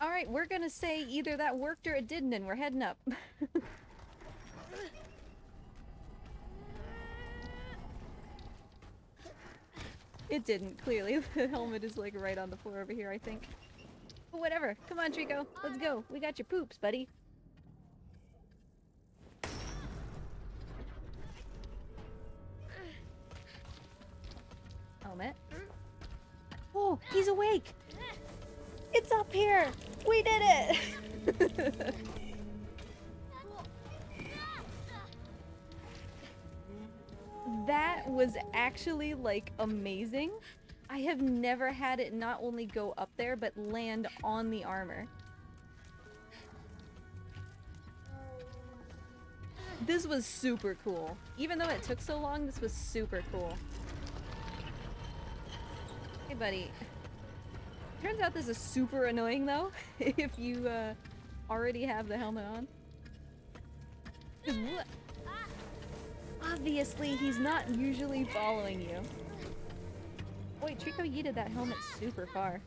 Alright, we're gonna say either that worked or it didn't, and we're heading up. It didn't, clearly. The helmet is like right on the floor over here, I think. But whatever. Come on, Trico. Let's go. We got your poops, buddy. Helmet. Oh, he's awake! It's up here! We did it! That was actually, like, amazing. I have never had it not only go up there, but land on the armor. This was super cool. Even though it took so long, this was super cool. Hey, buddy. Turns out this is super annoying, though, if you already have the helmet on. 'Cause what? Obviously, he's not usually following you. Wait, Trico yeeted that helmet super far.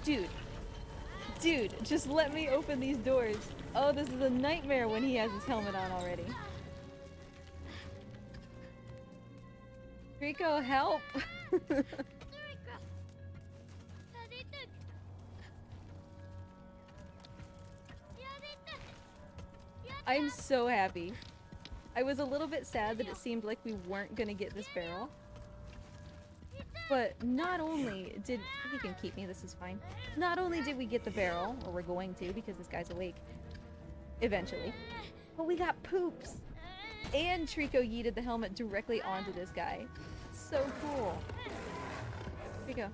Dude. Dude, just let me open these doors. Oh, this is a nightmare when he has his helmet on already. Trico, help! I'm so happy. I was a little bit sad that it seemed like we weren't gonna get this barrel. But not only did... He can keep me, this is fine. Not only did we get the barrel, or we're going to because this guy's awake. Eventually. But we got poops! And Trico yeeted the helmet directly onto this guy. So cool. Trico.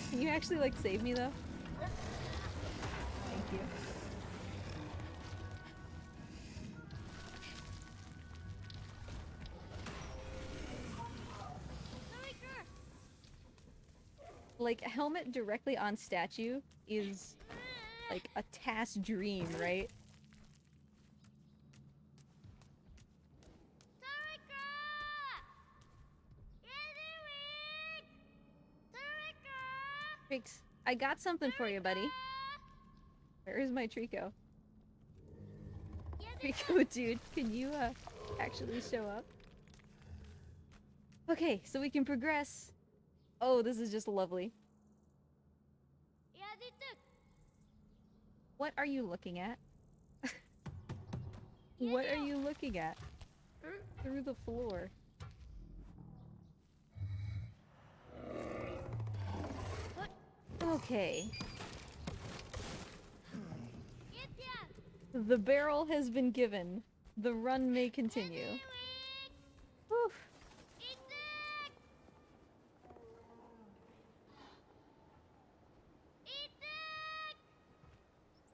Can you actually, like, save me, though? Thank you. Like, helmet directly on statue is, like, a TAS dream, right? Trix, I got something for you, buddy. Where is my Trico? Trico, dude, can you, actually show up? Okay, so we can progress. Oh, this is just lovely. What are you looking at? What are you looking at? Through the floor. Okay. The barrel has been given. The run may continue. Whew.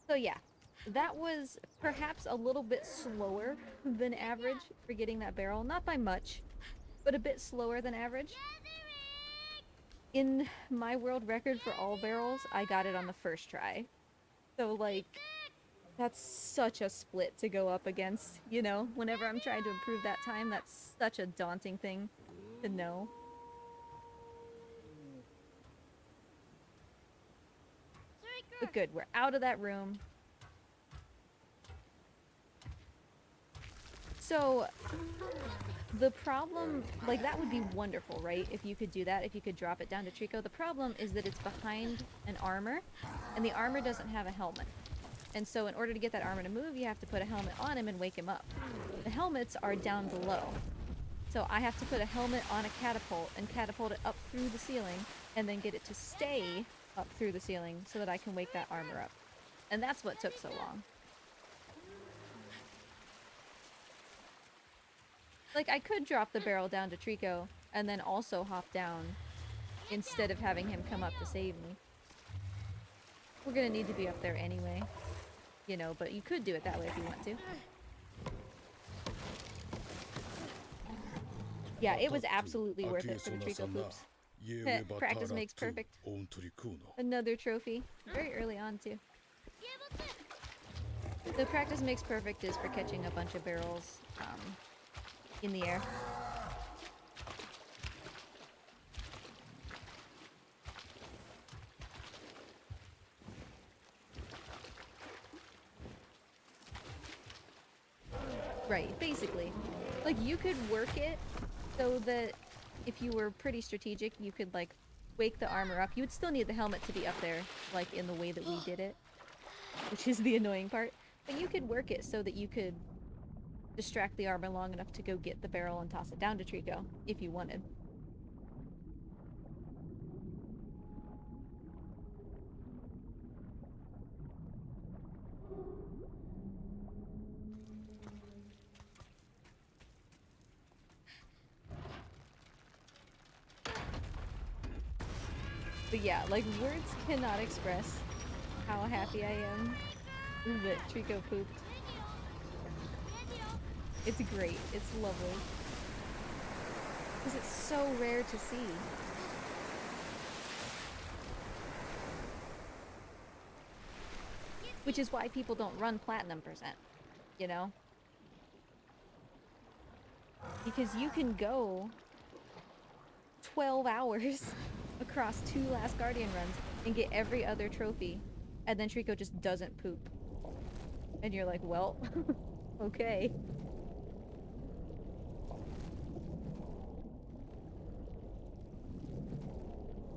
So yeah, that was perhaps a little bit slower than average for getting that barrel. Not by much, but a bit slower than average. In my world record for all barrels, I got it on the first try. So, like, that's such a split to go up against, you know? Whenever I'm trying to improve that time, that's such a daunting thing to know. But good, we're out of that room. So, the problem, like, that would be wonderful, right? If you could do that, if you could drop it down to Trico. The problem is that it's behind an armor, and the armor doesn't have a helmet. And so in order to get that armor to move, you have to put a helmet on him and wake him up. The helmets are down below. So I have to put a helmet on a catapult and catapult it up through the ceiling, and then get it to stay up through the ceiling so that I can wake that armor up. And that's what took so long. Like, I could drop the barrel down to Trico and then also hop down instead of having him come up to save me. We're gonna need to be up there anyway. You know, but you could do it that way if you want to. Yeah, it was absolutely worth it for the Trico poops. Practice makes perfect. Another trophy. Very early on, too. The practice makes perfect is for catching a bunch of barrels in the air. Right, basically. Like, you could work it so that if you were pretty strategic, you could, like, wake the armor up. You would still need the helmet to be up there, like, in the way that we did it, which is the annoying part. But you could work it so that you could distract the armor long enough to go get the barrel and toss it down to Trico, if you wanted. But yeah, like, words cannot express how happy I am that Trico pooped. It's great. It's lovely. Because it's so rare to see. Which is why people don't run Platinum percent, you know? Because you can go 12 hours across 2 Last Guardian runs and get every other trophy, and then Trico just doesn't poop. And you're like, well, okay.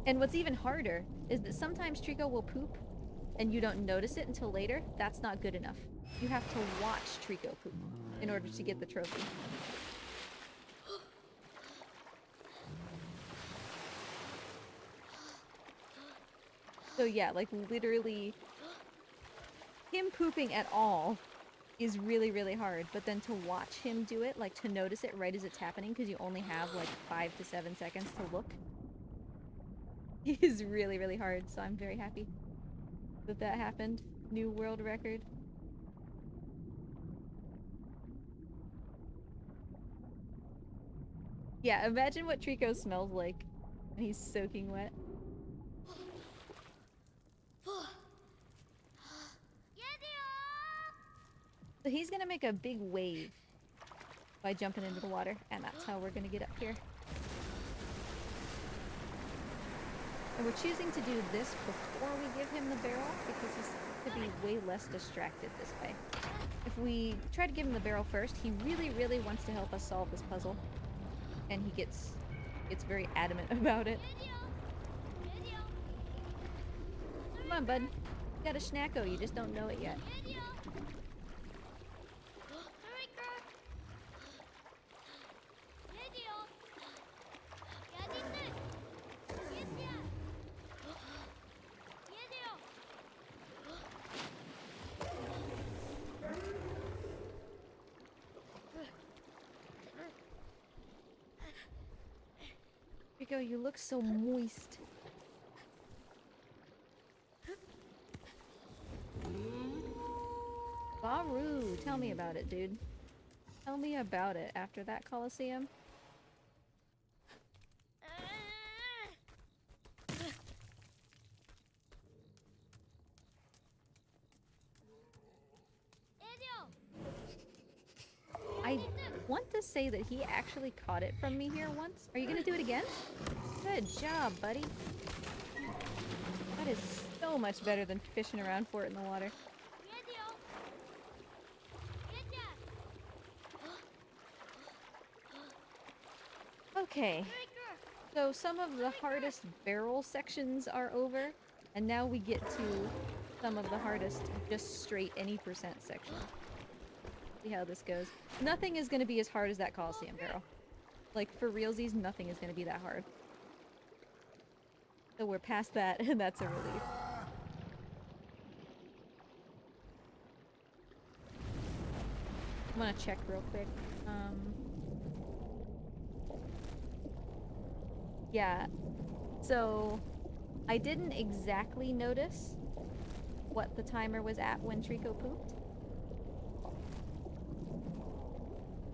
And what's even harder is that sometimes Trico will poop and you don't notice it until later. That's not good enough. You have to watch Trico poop in order to get the trophy. So yeah, like, literally, him pooping at all is really, really hard, but then to watch him do it, like, to notice it right as it's happening, because you only have, like, 5 to 7 seconds to look, is really, really hard, so I'm very happy that that happened. New world record. Yeah, imagine what Trico smells like when he's soaking wet. So he's gonna make a big wave by jumping into the water, and that's how we're gonna get up here. And we're choosing to do this before we give him the barrel, because he's going to be way less distracted this way. If we try to give him the barrel first, he really, really wants to help us solve this puzzle. And he gets very adamant about it. Come on, bud. You got a snacko, you just don't know it yet. Rico, you look so moist. Baru, tell me about it, dude. Tell me about it after that Coliseum. I want to say that he actually caught it from me here once. Are you gonna do it again? Good job, buddy. That is so much better than fishing around for it in the water. Okay. So some of the hardest barrel sections are over, and now we get to some of the hardest just straight any percent sections. See how this goes. Nothing is going to be as hard as that Coliseum barrel. Like, for realsies, nothing is going to be that hard. So we're past that, and that's a relief. I'm gonna check real quick. Yeah, so I didn't exactly notice what the timer was at when Trico pooped.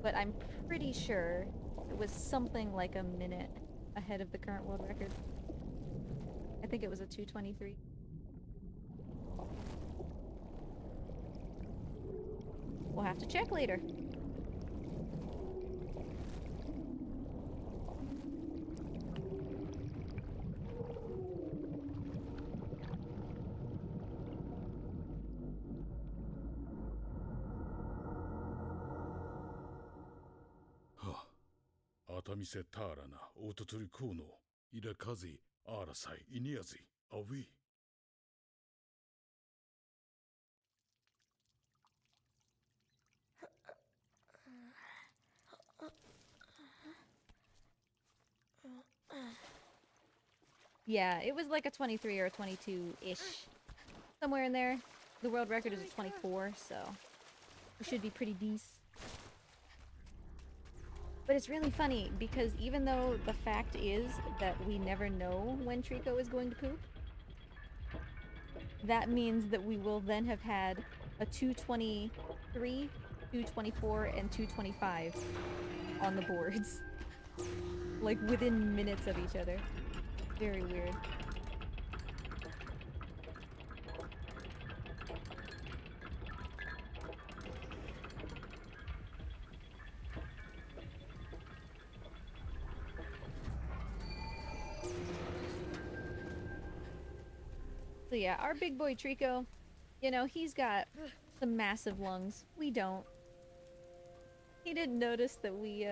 But I'm pretty sure it was something like a minute ahead of the current world record. I think it was a 2:23. We'll have to check later. Atamise Tarana, Ototuri Kuno, Irakazi, Arasai, Iniazi, Awi. Yeah, it was like a 23 or a 22-ish. Somewhere in there. The world record is a 24, so it should be pretty decent. But it's really funny because even though the fact is that we never know when Trico is going to poop, that means that we will then have had a 223, 224, and 225 on the boards. Like within minutes of each other. Very weird. So yeah, our big boy Trico, you know, he's got some massive lungs. We don't. He didn't notice that we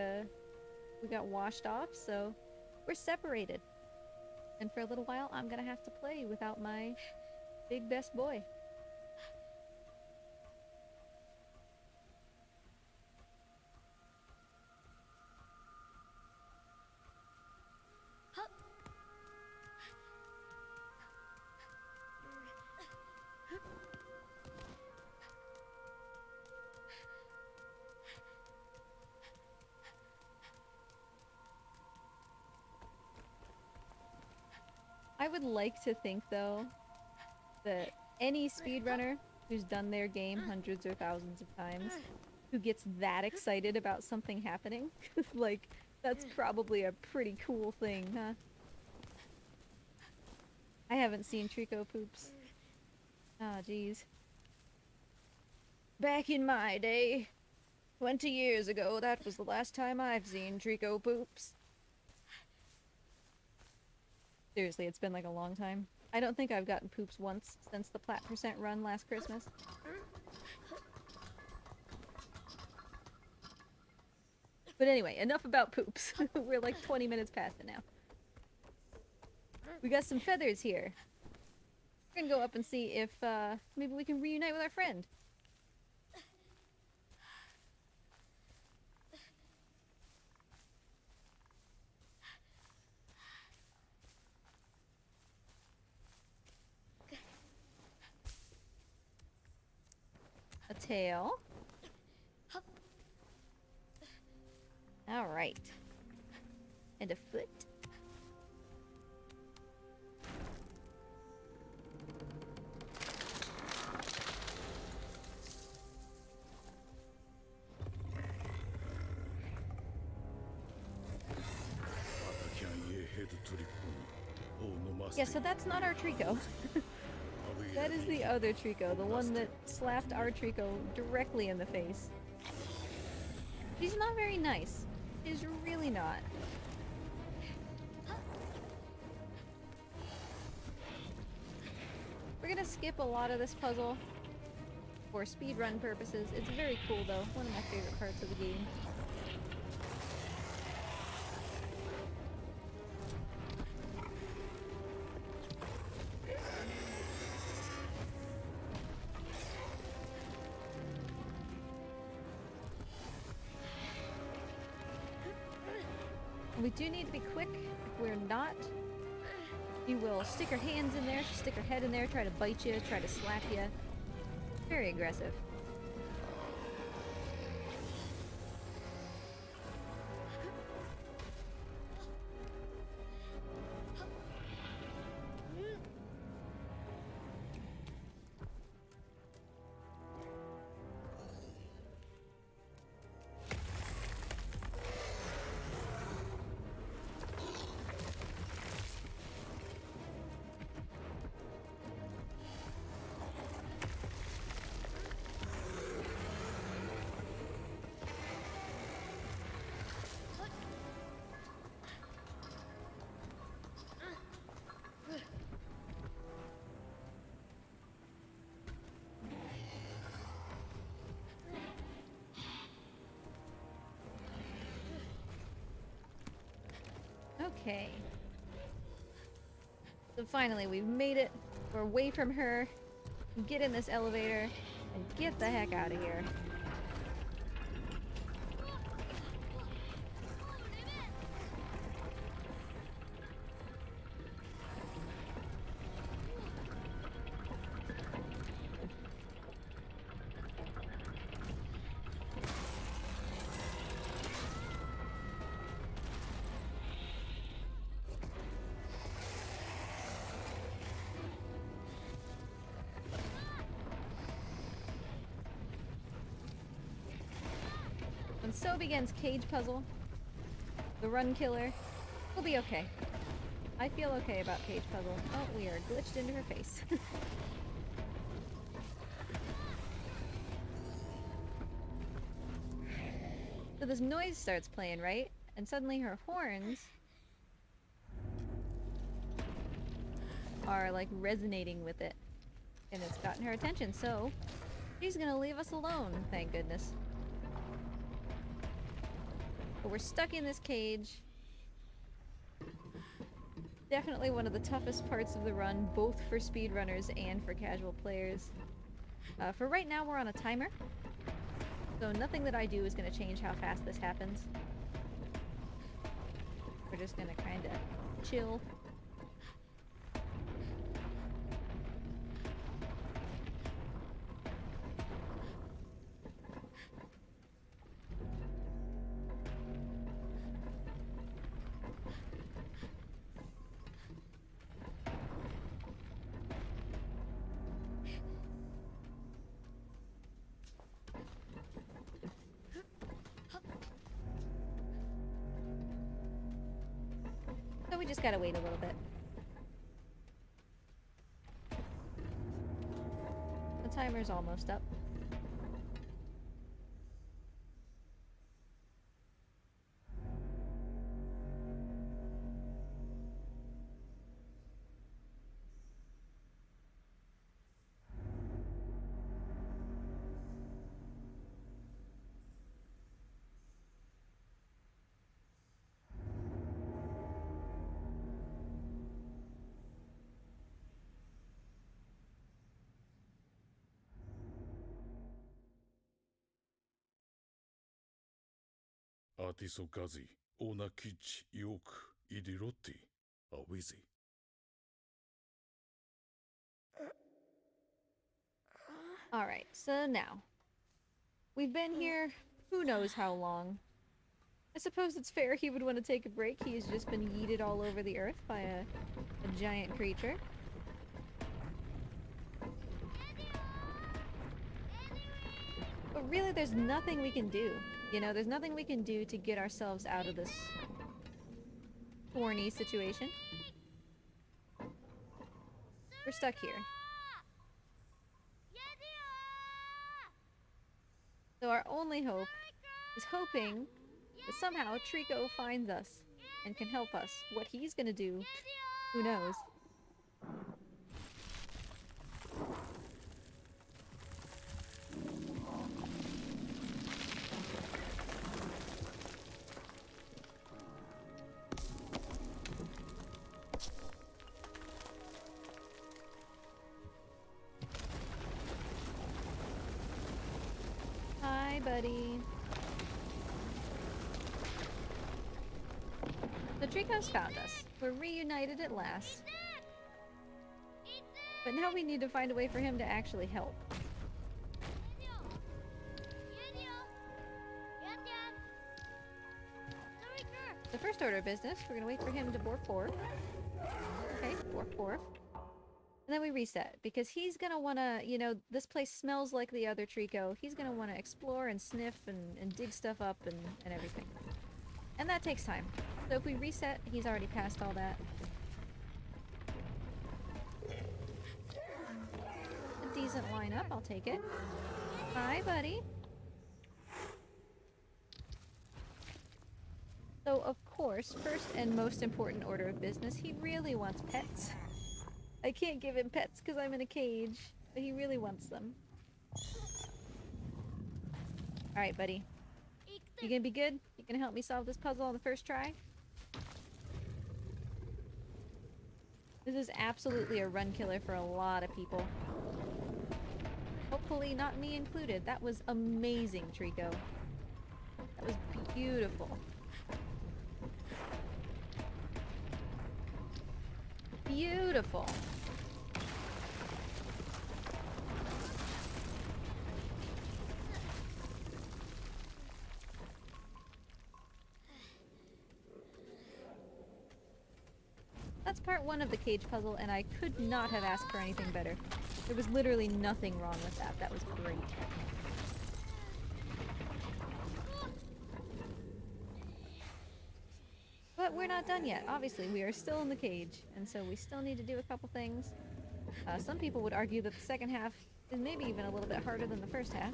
got washed off, so we're separated. And for a little while, I'm gonna have to play without my big best boy. I would like to think, though, that any speedrunner who's done their game hundreds or thousands of times, who gets that excited about something happening, like, that's probably a pretty cool thing, huh? I haven't seen Trico poops. Ah, jeez. Back in my day, 20 years ago, that was the last time I've seen Trico poops. Seriously, it's been like a long time. I don't think I've gotten poops once since the Plat % run last Christmas. But anyway, enough about poops. We're like 20 minutes past it now. We got some feathers here. We're gonna go up and see if maybe we can reunite with our friend. A tail. Alright. And a foot. Yeah, so that's not our Trico. That is the other Trico, the one that slapped our Trico directly in the face. She's not very nice. She's really not. We're gonna skip a lot of this puzzle for speedrun purposes. It's very cool though, one of my favorite parts of the game. We do need to be quick. If we're not, she will stick her hands in there, she'll stick her head in there, try to bite you, try to slap you. Very aggressive. Okay. So finally, we've made it. We're away from her. Get in this elevator and get the heck out of here. And so begins Cage Puzzle, the Run Killer. We'll be okay. I feel okay about Cage Puzzle. Oh, we are glitched into her face. So this noise starts playing, right? And suddenly her horns are like resonating with it. And it's gotten her attention, so she's gonna leave us alone, thank goodness. But we're stuck in this cage. Definitely one of the toughest parts of the run, both for speedrunners and for casual players. For right now, we're on a timer. So nothing that I do is going to change how fast this happens. We're just going to kind of chill. So we just gotta wait a little bit. The timer's almost up. Artiso Gazi, Ona Kich, Yok, Idirotti, Awizi. Alright, so now. We've been here who knows how long. I suppose it's fair he would want to take a break. He's just been yeeted all over the earth by a giant creature. But really, there's nothing we can do. You know, there's nothing we can do to get ourselves out of this thorny situation. We're stuck here. So our only hope is hoping that somehow Trico finds us and can help us. What he's gonna do, who knows? Hi, buddy. The Trico's found us. We're reunited at last. But now we need to find a way for him to actually help. The first order of business, we're gonna wait for him to bork 4. Okay, bork 4. And then we reset, because he's gonna wanna, you know, this place smells like the other Trico. He's gonna wanna explore and sniff and dig stuff up and everything. And that takes time. So if we reset, he's already passed all that. A decent lineup, I'll take it. Hi, buddy. So, of course, first and most important order of business, he really wants pets. I can't give him pets because I'm in a cage, but he really wants them. Alright, buddy. You gonna be good? You gonna help me solve this puzzle on the first try? This is absolutely a run killer for a lot of people. Hopefully not me included. That was amazing, Trico. That was beautiful. Beautiful. That's part one of the cage puzzle, and I could not have asked for anything better. There was literally nothing wrong with that. That was great. But we're not done yet. Obviously, we are still in the cage, and so we still need to do a couple things. Some people would argue that the second half is maybe even a little bit harder than the first half.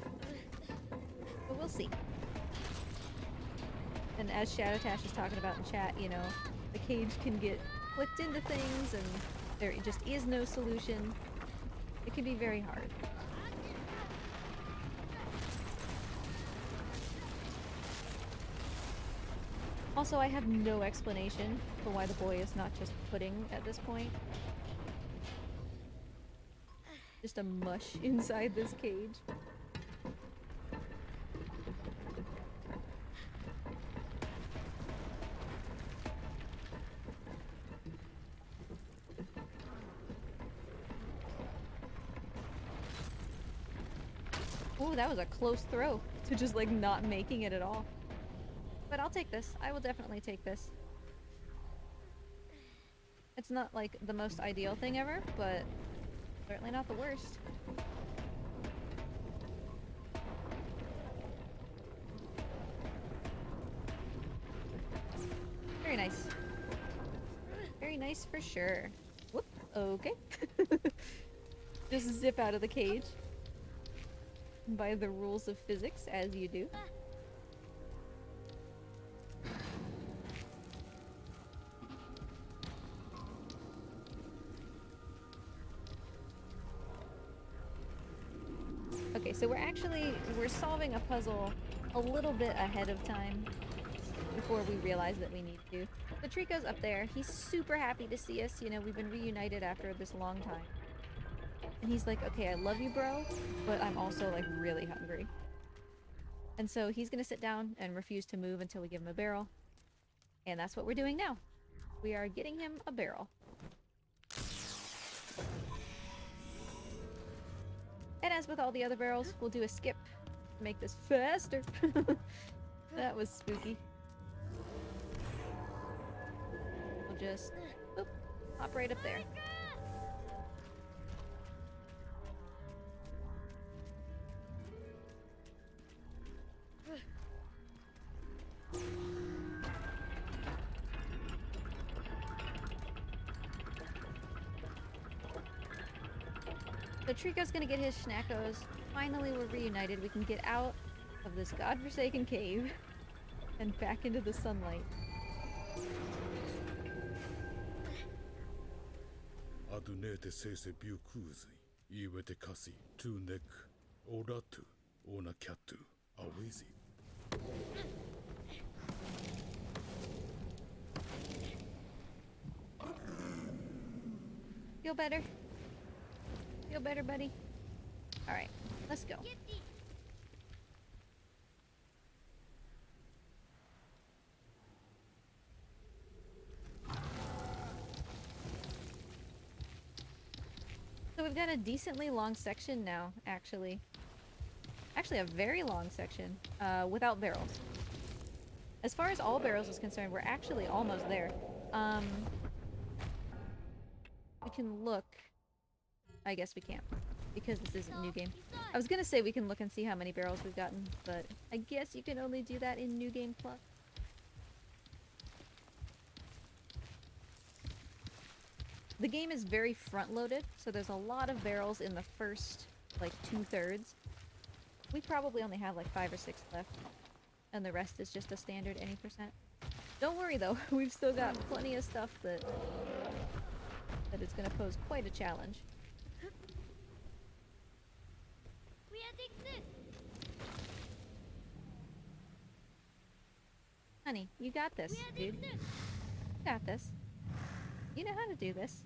But we'll see. And as Shadowtash is talking about in chat, you know, the cage can get flipped into things, and there just is no solution. It can be very hard. Also, I have no explanation for why the boy is not just pudding at this point. Just a mush inside this cage. Ooh, that was a close throw to just like not making it at all. But I'll take this. I will definitely take this. It's not like the most ideal thing ever, but certainly not the worst. Very nice. Very nice for sure. Whoop. Okay. Just zip out of the cage. By the rules of physics, as you do. Okay, so we're solving a puzzle a little bit ahead of time before we realize that we need to. The Trico's up there. He's super happy to see us. You know, we've been reunited after this long time. And he's like, okay, I love you, bro, but I'm also, like, really hungry. And so he's gonna sit down and refuse to move until we give him a barrel. And that's what we're doing now. We are getting him a barrel. And as with all the other barrels, we'll do a skip to make this faster. That was spooky. We'll just, boop, hop right up there. So Trico's gonna get his schnackos. Finally, we're reunited. We can get out of this godforsaken cave and back into the sunlight. アドネーテセーセビュークーズイイウェテカシトゥネックオラトゥオナキャトゥアウェイズ Feel better? Feel better, buddy? Alright, let's go. So we've got a decently long section now, actually. Actually, a very long section, without barrels. As far as all barrels is concerned, we're actually almost there. We can look. I guess we can't, because this isn't a new game. I was gonna say we can look and see how many barrels we've gotten, but I guess you can only do that in New Game Plus. The game is very front-loaded, so there's a lot of barrels in the first, like, 2/3. We probably only have like 5 or 6 left, and the rest is just a standard any percent. Don't worry though, we've still got plenty of stuff that it's gonna pose quite a challenge. Honey, you got this, dude. You got this. You know how to do this.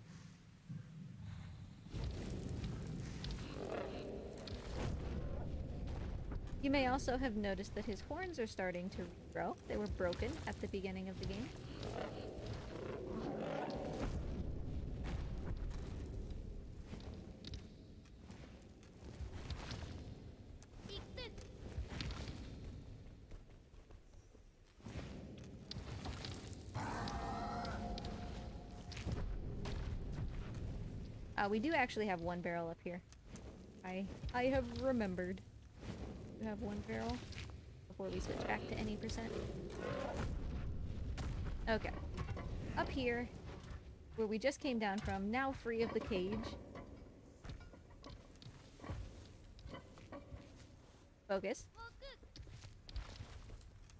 You may also have noticed that his horns are starting to regrow. They were broken at the beginning of the game. We do actually have one barrel up here. I have remembered to have one barrel before we switch back to any percent. Okay. Up here, where we just came down from, now free of the cage. Focus.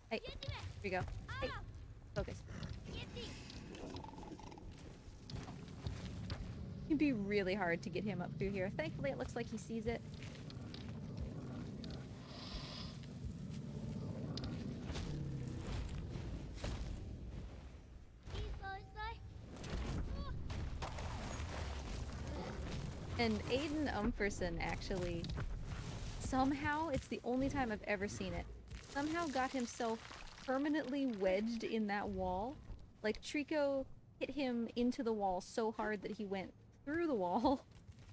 Hey, here we go. Hey, focus. It'd be really hard to get him up through here. Thankfully, it looks like he sees it. And Aiden Umferson actually, somehow, it's the only time I've ever seen it, somehow got himself permanently wedged in that wall. Like, Trico hit him into the wall so hard that he went through the wall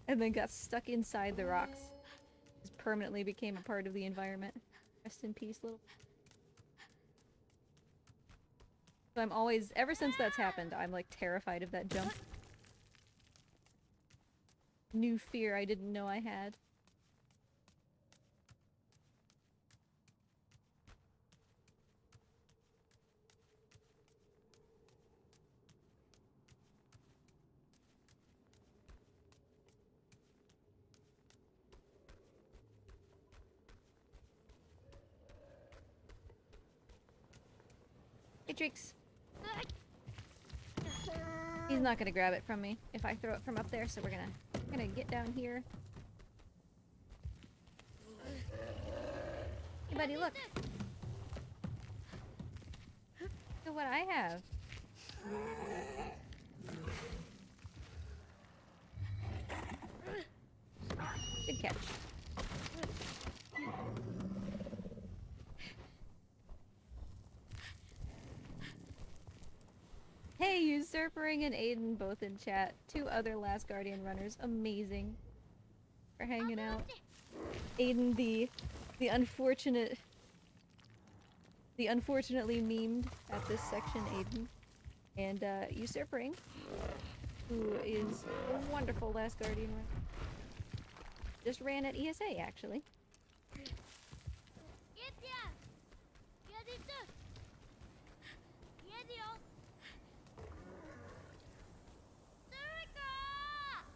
and then got stuck inside the rocks. Just permanently became a part of the environment. Rest in peace, little... So I'm always, ever since that's happened, I'm like terrified of that jump. New fear I didn't know I had. Hey, Trix. He's not gonna grab it from me if I throw it from up there, so we're gonna get down here. Hey, buddy, look. Look at what I have. Good catch. Hey, Usurpering and Aiden both in chat. Two other Last Guardian runners. Amazing. For hanging out. Aiden, the unfortunately memed at this section, Aiden. And Usurpering, who is a wonderful Last Guardian runner. Just ran at ESA, actually.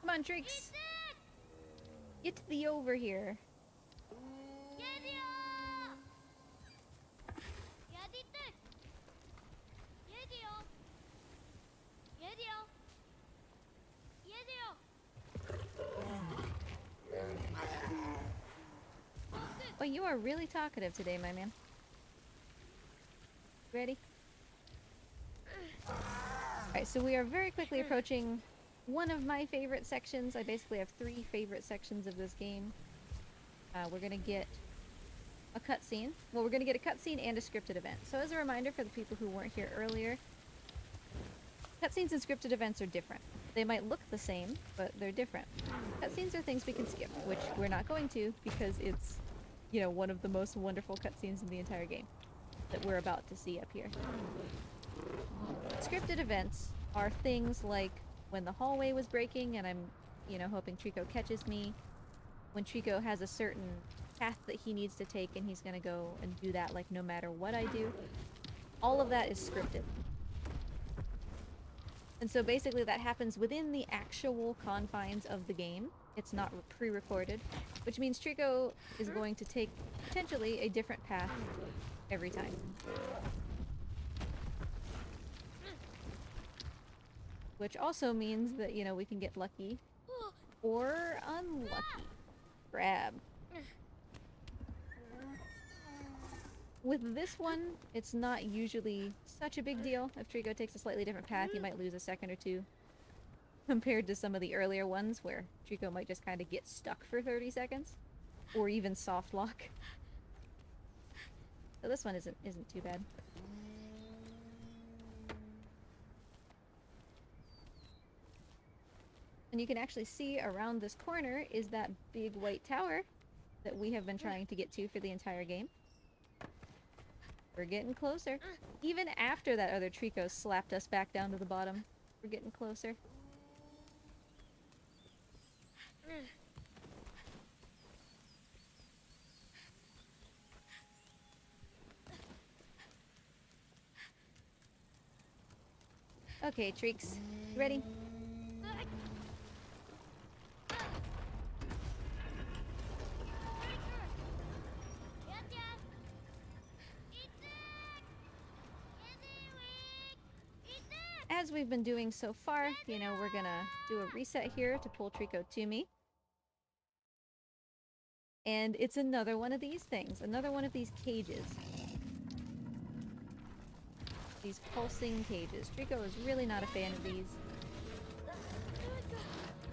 Come on, Trix. Get thee over here. Oh, you are really talkative today, my man. Ready? Alright, so we are very quickly approaching one of my favorite sections. I basically have 3 favorite sections of this game. We're gonna get a cutscene. Well, we're gonna get a cutscene and a scripted event. So as a reminder for the people who weren't here earlier, cutscenes and scripted events are different. They might look the same, but they're different. Cutscenes are things we can skip, which we're not going to because it's, you know, one of the most wonderful cutscenes in the entire game that we're about to see up here. Scripted events are things like when the hallway was breaking and I'm, you know, hoping Trico catches me. When Trico has a certain path that he needs to take and he's gonna go and do that like no matter what I do. All of that is scripted. And so basically that happens within the actual confines of the game. It's not pre-recorded, which means Trico is going to take potentially a different path every time. Which also means that, you know, we can get lucky or unlucky. Grab. With this one, it's not usually such a big deal. If Trico takes a slightly different path, you might lose a second or two. Compared to some of the earlier ones where Trico might just kind of get stuck for 30 seconds. Or even soft lock. So this one isn't too bad. And you can actually see around this corner is that big white tower that we have been trying to get to for the entire game. We're getting closer. Even after that other Trico slapped us back down to the bottom, we're getting closer. Okay, Treeks. You ready? As we've been doing so far, you know, we're gonna do a reset here to pull Trico to me. And it's another one of these things. Another one of these cages. These pulsing cages. Trico is really not a fan of these.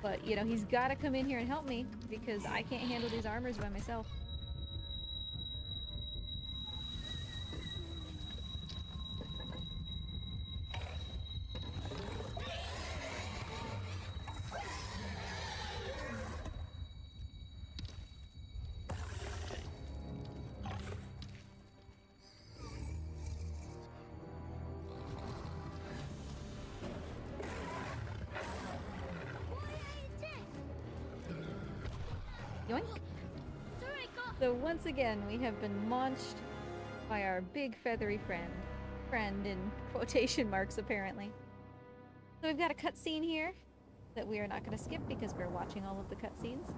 But, you know, he's gotta come in here and help me because I can't handle these armors by myself. Yoink. So once again, we have been launched by our big feathery friend. Friend in quotation marks, apparently. So we've got a cutscene here that we are not going to skip because we're watching all of the cutscenes.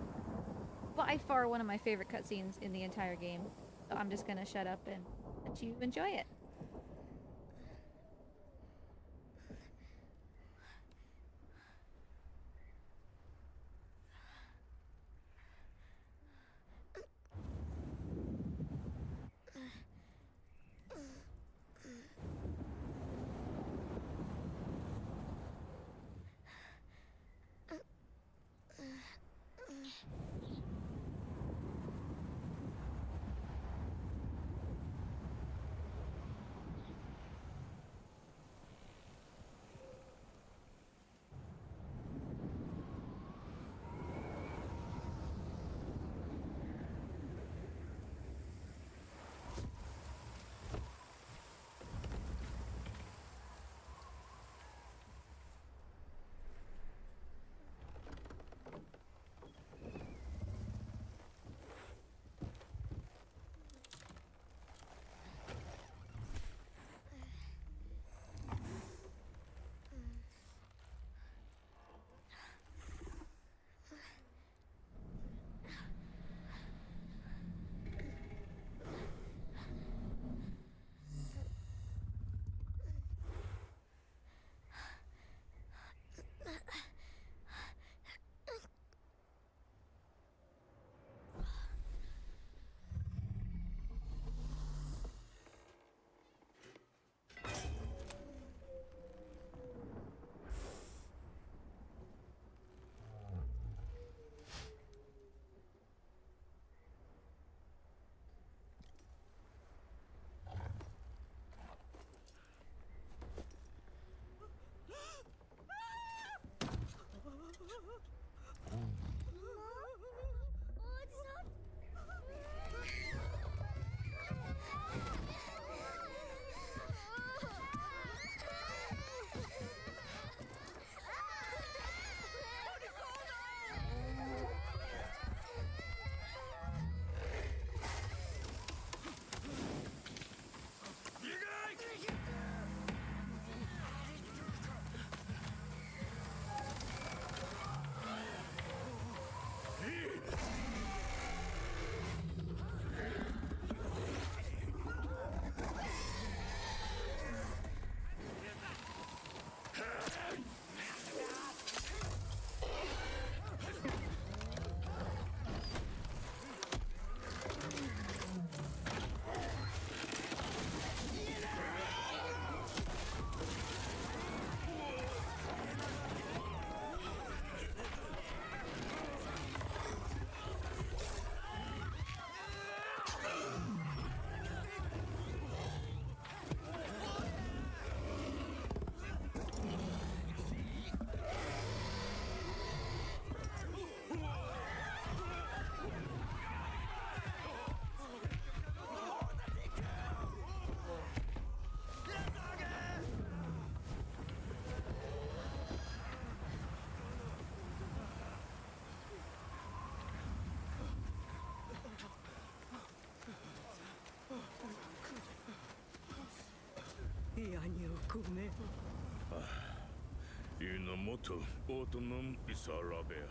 By far one of my favorite cutscenes in the entire game. So I'm just going to shut up and let you enjoy it. Inamoto autumnum isarabea.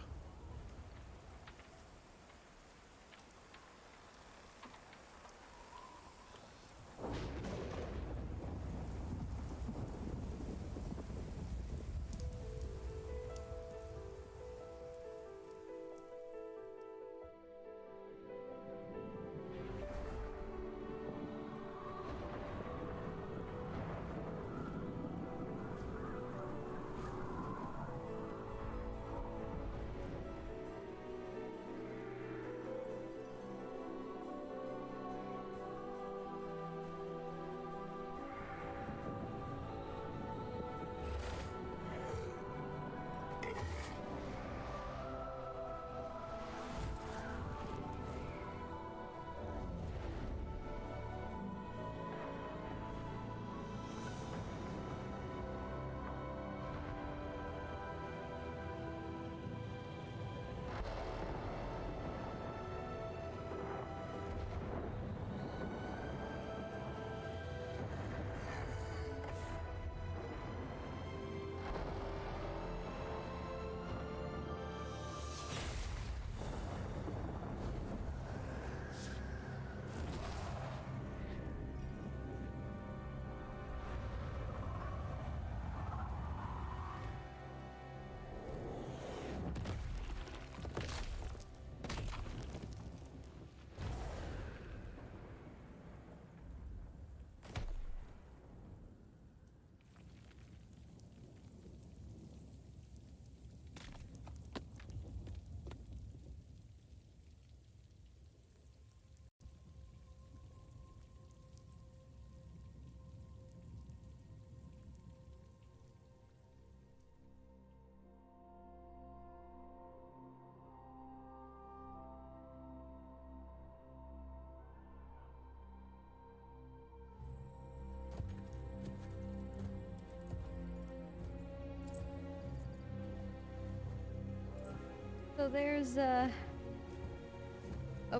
So there's a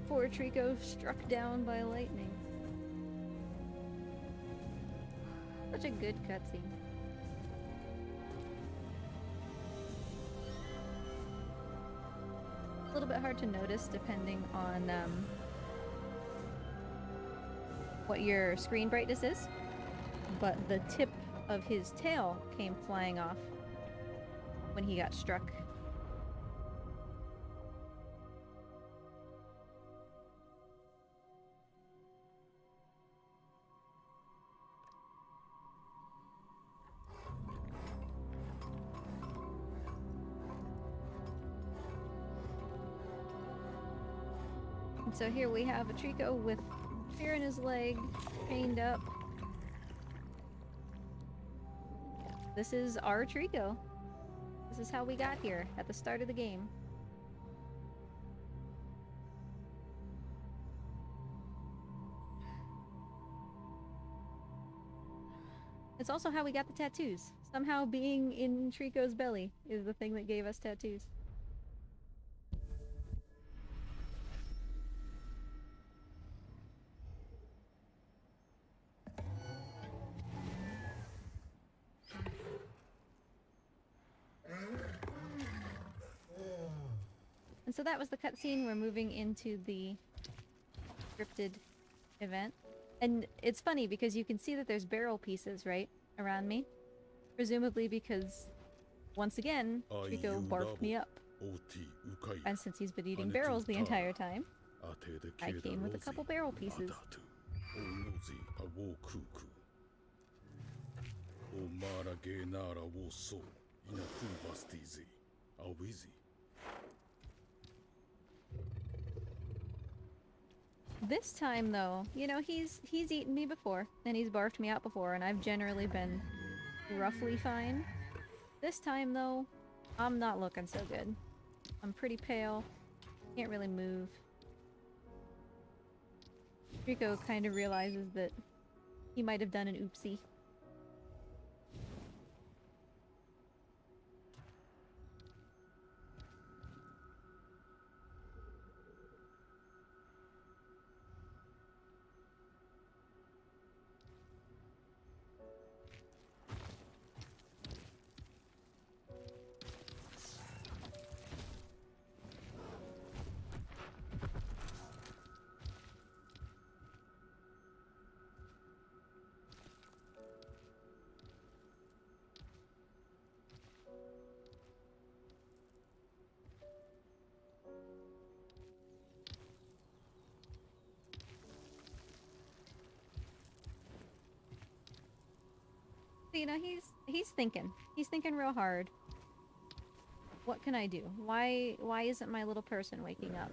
poor Trico struck down by lightning. Such a good cutscene. A little bit hard to notice depending on what your screen brightness is, but the tip of his tail came flying off when he got struck. And so here we have a Trico with fear in his leg, chained up. This is our Trico. This is how we got here at the start of the game. It's also how we got the tattoos. Somehow being in Trico's belly is the thing that gave us tattoos. And so that was the cutscene. We're moving into the scripted event. And it's funny because you can see that there's barrel pieces, right, around me. Presumably because, once again, Trico barfed me up. And since he's been eating barrels the entire time, I came with a couple barrel pieces. This time, though, you know, he's eaten me before, and he's barfed me out before, and I've generally been roughly fine. This time, though, I'm not looking so good. I'm pretty pale. Can't really move. Trico kind of realizes that he might have done an oopsie. So, you know, he's thinking. He's thinking real hard. What can I do? Why isn't my little person waking up?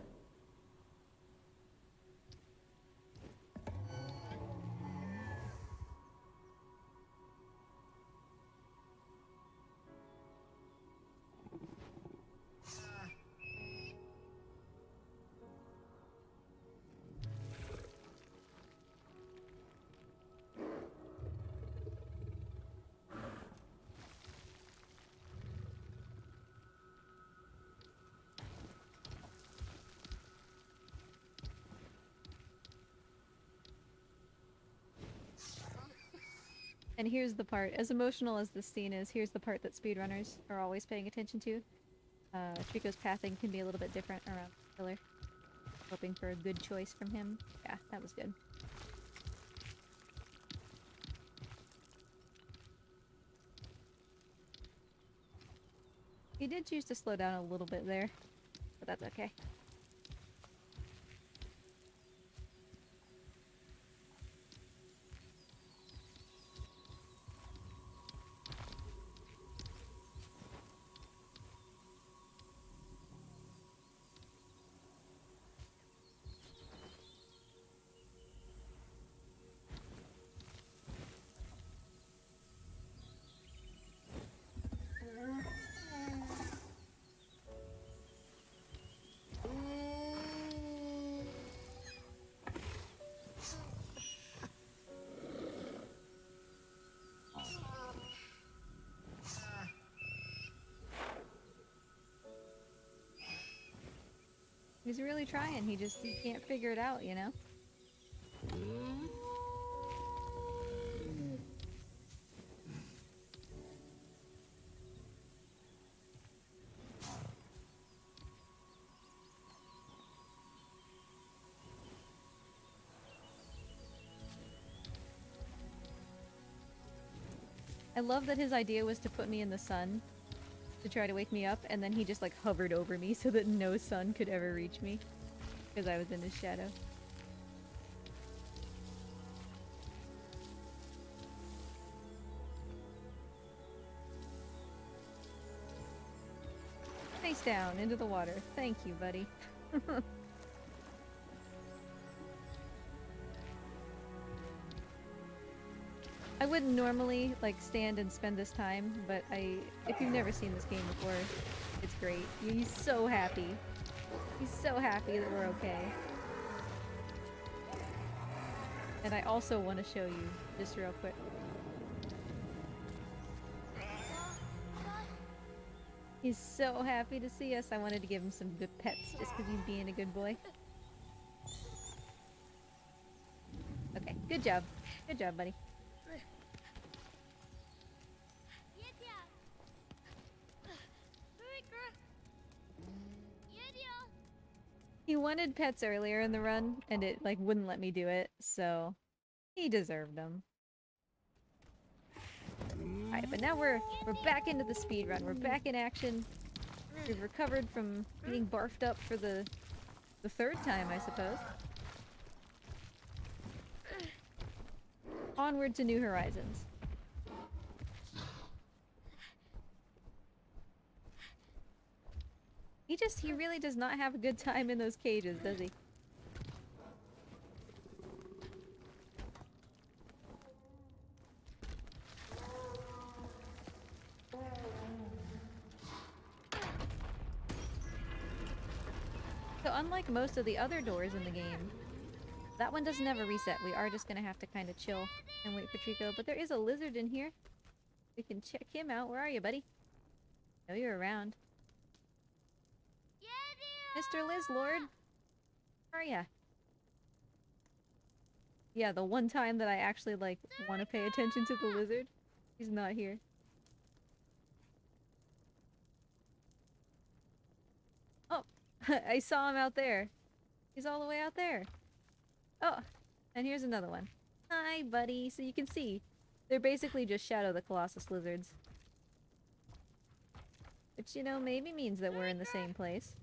And here's the part, as emotional as this scene is, here's the part that speedrunners are always paying attention to. Trico's pathing can be a little bit different around the killer. Hoping for a good choice from him. Yeah, that was good. He did choose to slow down a little bit there, but that's okay. He's really trying, he can't figure it out, you know? I love that his idea was to put me in the sun to try to wake me up, and then he just like hovered over me so that no sun could ever reach me because I was in his shadow. Face down into the water. Thank you, buddy. I wouldn't normally like stand and spend this time, but if you've never seen this game before, it's great. He's so happy. He's so happy that we're okay. And I also want to show you, just real quick. He's so happy to see us. I wanted to give him some good pets just because he's being a good boy. Okay, good job. Good job, buddy. He wanted pets earlier in the run, and it like wouldn't let me do it, so he deserved them. Alright, but now we're back into the speed run. We're back in action. We've recovered from being barfed up for the third time, I suppose. Onward to new horizons. He really does not have a good time in those cages, does he? So unlike most of the other doors in the game, that one doesn't have a reset. We are just gonna have to kind of chill and wait for Trico. But there is a lizard in here. We can check him out. Where are you, buddy? I know you're around. Mr. Lizlord? Where are ya? Yeah, the one time that I actually, like, want to pay attention to the lizard. He's not here. Oh! I saw him out there. He's all the way out there. Oh! And here's another one. Hi, buddy. So you can see, they're basically just Shadow the Colossus lizards. Which, you know, maybe means that we're in the same place.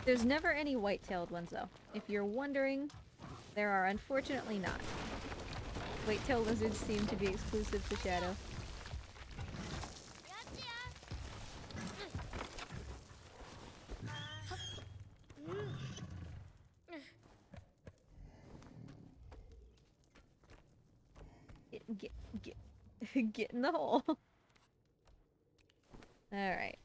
There's never any white-tailed ones, though. If you're wondering, there are unfortunately not. White-tailed lizards seem to be exclusive to Shadow. Get in the hole. Alright.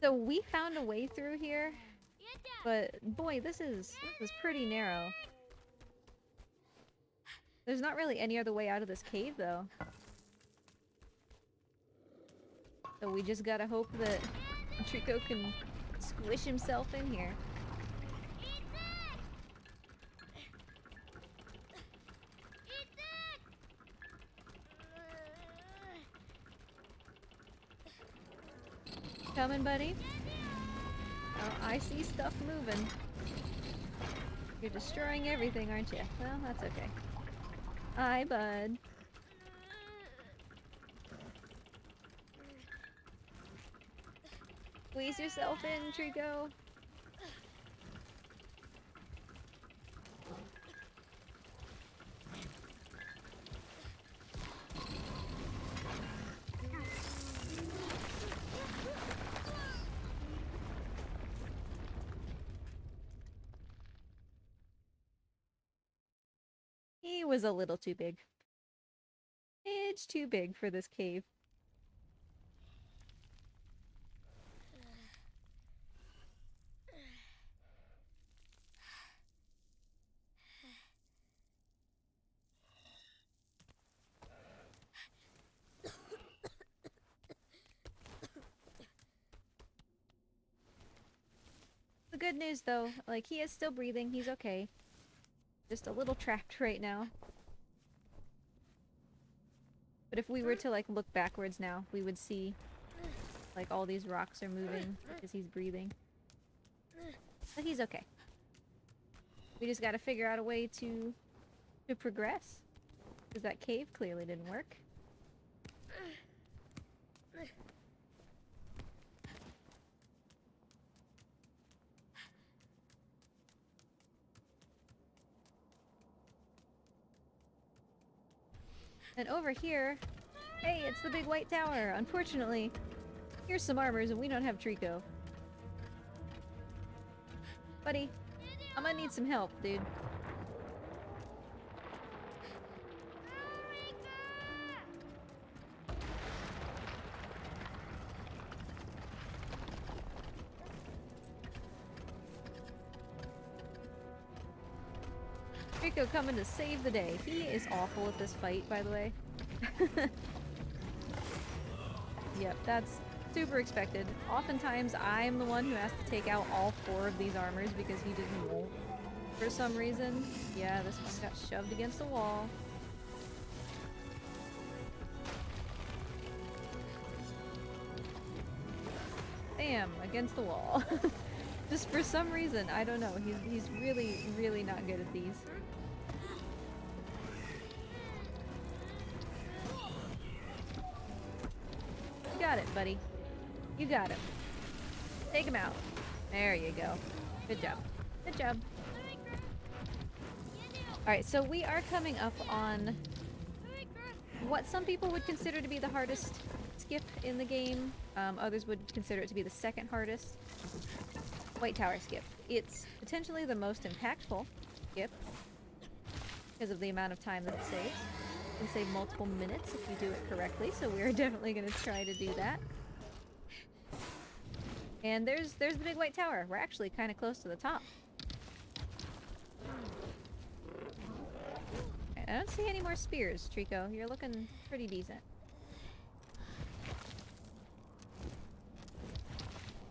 So we found a way through here, but boy, this is pretty narrow. There's not really any other way out of this cave, though. So we just gotta hope that Trico can squish himself in here. Coming, buddy? Oh, I see stuff moving. You're destroying everything, aren't you? Well, that's okay. Hi, bud. Squeeze yourself in, Trico. He was a little too big. It's too big for this cave. The good news, though, like, he is still breathing. He's okay. Just a little trapped right now. But if we were to, like, look backwards now, we would see, like, all these rocks are moving because he's breathing. But he's okay. We just gotta figure out a way to progress. Because that cave clearly didn't work. And over here, hey, it's the big white tower. Unfortunately, here's some armors and we don't have Trico. Buddy, I'm gonna need some help, dude. Trico coming to save the day. He is awful at this fight, by the way. Yep, that's super expected. Oftentimes, I'm the one who has to take out all 4 of these armors because he didn't won't. For some reason. Yeah, this one got shoved against the wall. Bam! Against the wall. Just for some reason, I don't know. He's really, really not good at these. You got it, buddy. You got him. Take him out. There you go. Good job. Good job. Alright, so we are coming up on what some people would consider to be the hardest skip in the game. Others would consider it to be the second hardest. White Tower skip. It's potentially the most impactful skip because of the amount of time that it saves. It can save multiple minutes if you do it correctly, so we're definitely going to try to do that. And there's the big white tower. We're actually kind of close to the top. I don't see any more spears, Trico. You're looking pretty decent.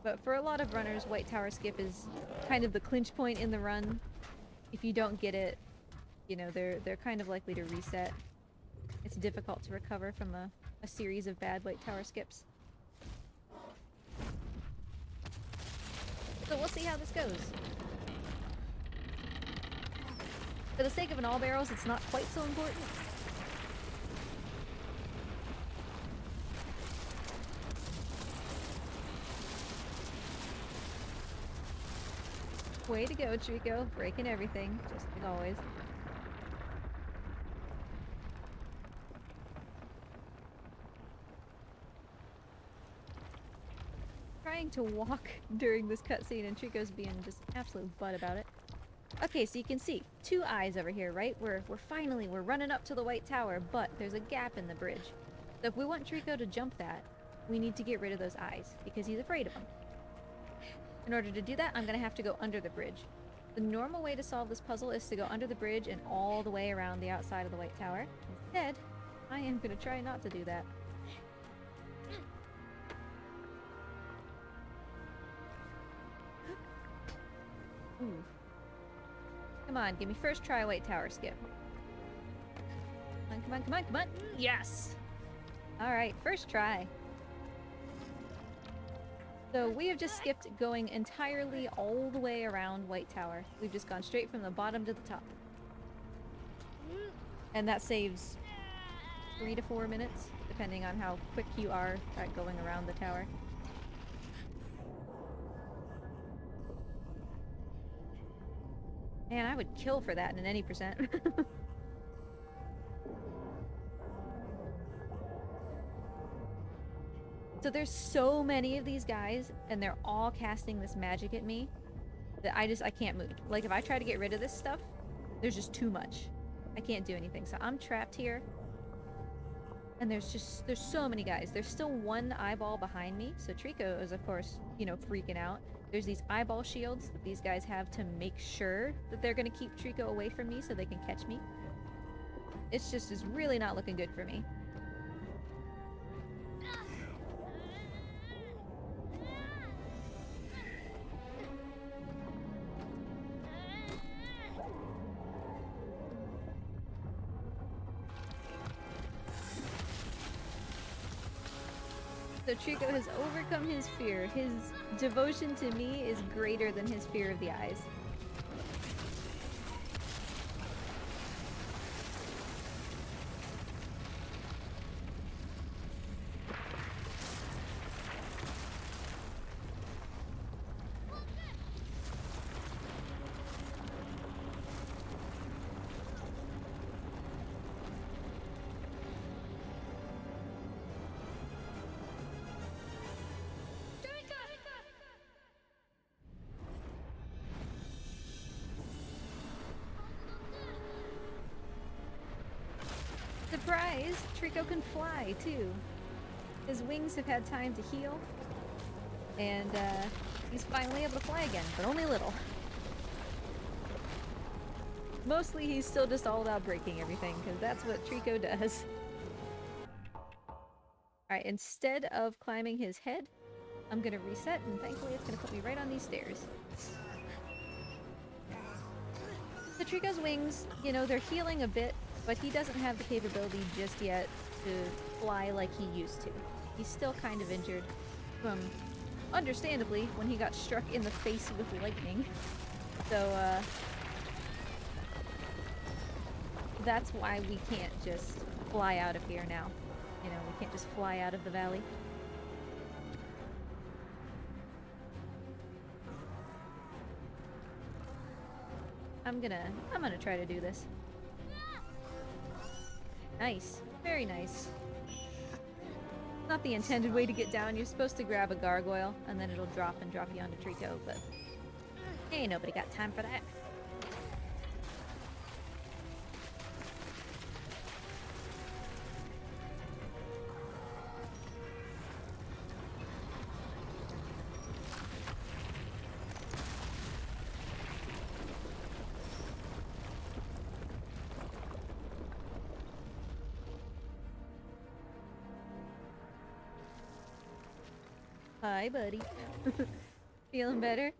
But for a lot of runners, White Tower skip is kind of the clinch point in the run. If you don't get it, you know, they're kind of likely to reset. It's difficult to recover from a series of bad White Tower skips. So we'll see how this goes. For the sake of an all barrels, it's not quite so important. Way to go, Trico. Breaking everything, just like always. Trying to walk during this cutscene and Trico's being just an absolute butt about it. Okay, so you can see 2 eyes over here, right? We're running up to the White Tower, but there's a gap in the bridge. So if we want Trico to jump that, we need to get rid of those eyes because he's afraid of them. In order to do that, I'm gonna have to go under the bridge. The normal way to solve this puzzle is to go under the bridge and all the way around the outside of the White Tower. Instead, I am gonna try not to do that. Ooh. Come on, give me first try White Tower skip. Come on, come on, come on, come on! Yes! Alright, first try. So we have just skipped going entirely all the way around White Tower. We've just gone straight from the bottom to the top. And that saves 3 to 4 minutes, depending on how quick you are at going around the tower. Man, I would kill for that in any percent. So there's so many of these guys, and they're all casting this magic at me that I can't move. Like, if I try to get rid of this stuff, there's just too much. I can't do anything. So I'm trapped here. And there's so many guys. There's still 1 eyeball behind me. So Trico is, of course, you know, freaking out. There's these eyeball shields that these guys have to make sure that they're gonna keep Trico away from me so they can catch me. It's really not looking good for me. So Trico has overcome his fear. His devotion to me is greater than his fear of the eyes. Surprise! Trico can fly, too. His wings have had time to heal. And, he's finally able to fly again, but only a little. Mostly he's still just all about breaking everything, because that's what Trico does. Alright, instead of climbing his head, I'm gonna reset, and thankfully it's gonna put me right on these stairs. So Trico's wings, you know, they're healing a bit, but he doesn't have the capability just yet to fly like he used to. He's still kind of injured from, understandably, when he got struck in the face with lightning. So, that's why we can't just fly out of here now. You know, we can't just fly out of the valley. I'm gonna try to do this. Nice. Very nice. Not the intended way to get down. You're supposed to grab a gargoyle, and then it'll drop you onto Trico, but ain't nobody got time for that. Hi, buddy. Feeling better?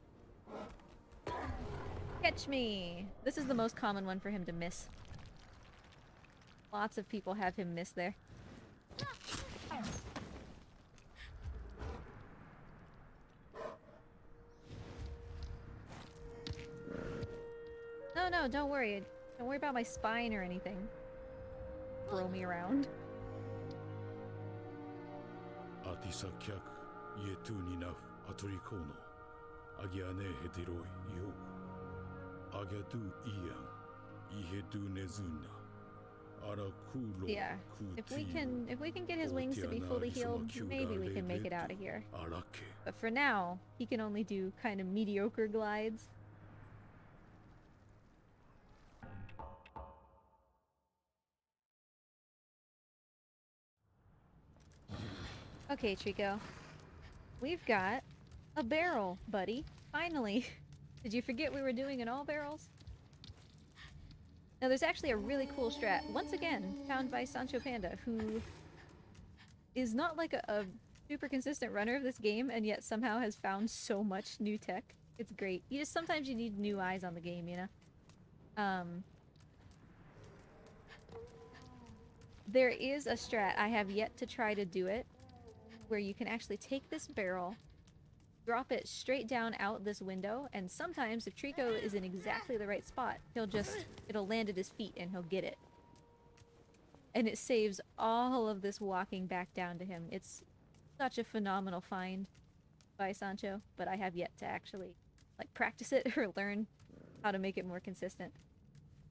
Catch me! This is the most common one for him to miss. Lots of people have him miss there. No, don't worry. Don't worry about my spine or anything. Throw me around. アティサキャクイエトゥニナフアトリコーノアギアネヘデロイヨアギャドゥイアンイヘドゥネズナアラクロ Yeah. If we can get his wings to be fully healed, maybe we can make it out of here. アラケ But for now, he can only do kind of mediocre glides. Okay, Trico. We've got a barrel, buddy. Finally. Did you forget we were doing an all barrels? Now there's actually a really cool strat, once again, found by Sancho Panda, who is not like a super consistent runner of this game, and yet somehow has found so much new tech. It's great. Sometimes you need new eyes on the game, you know? There is a strat, I have yet to try to do it, where you can actually take this barrel, drop it straight down out this window, and sometimes if Trico is in exactly the right spot, it'll land at his feet and he'll get it. And it saves all of this walking back down to him. It's such a phenomenal find by Sancho, but I have yet to actually like practice it or learn how to make it more consistent.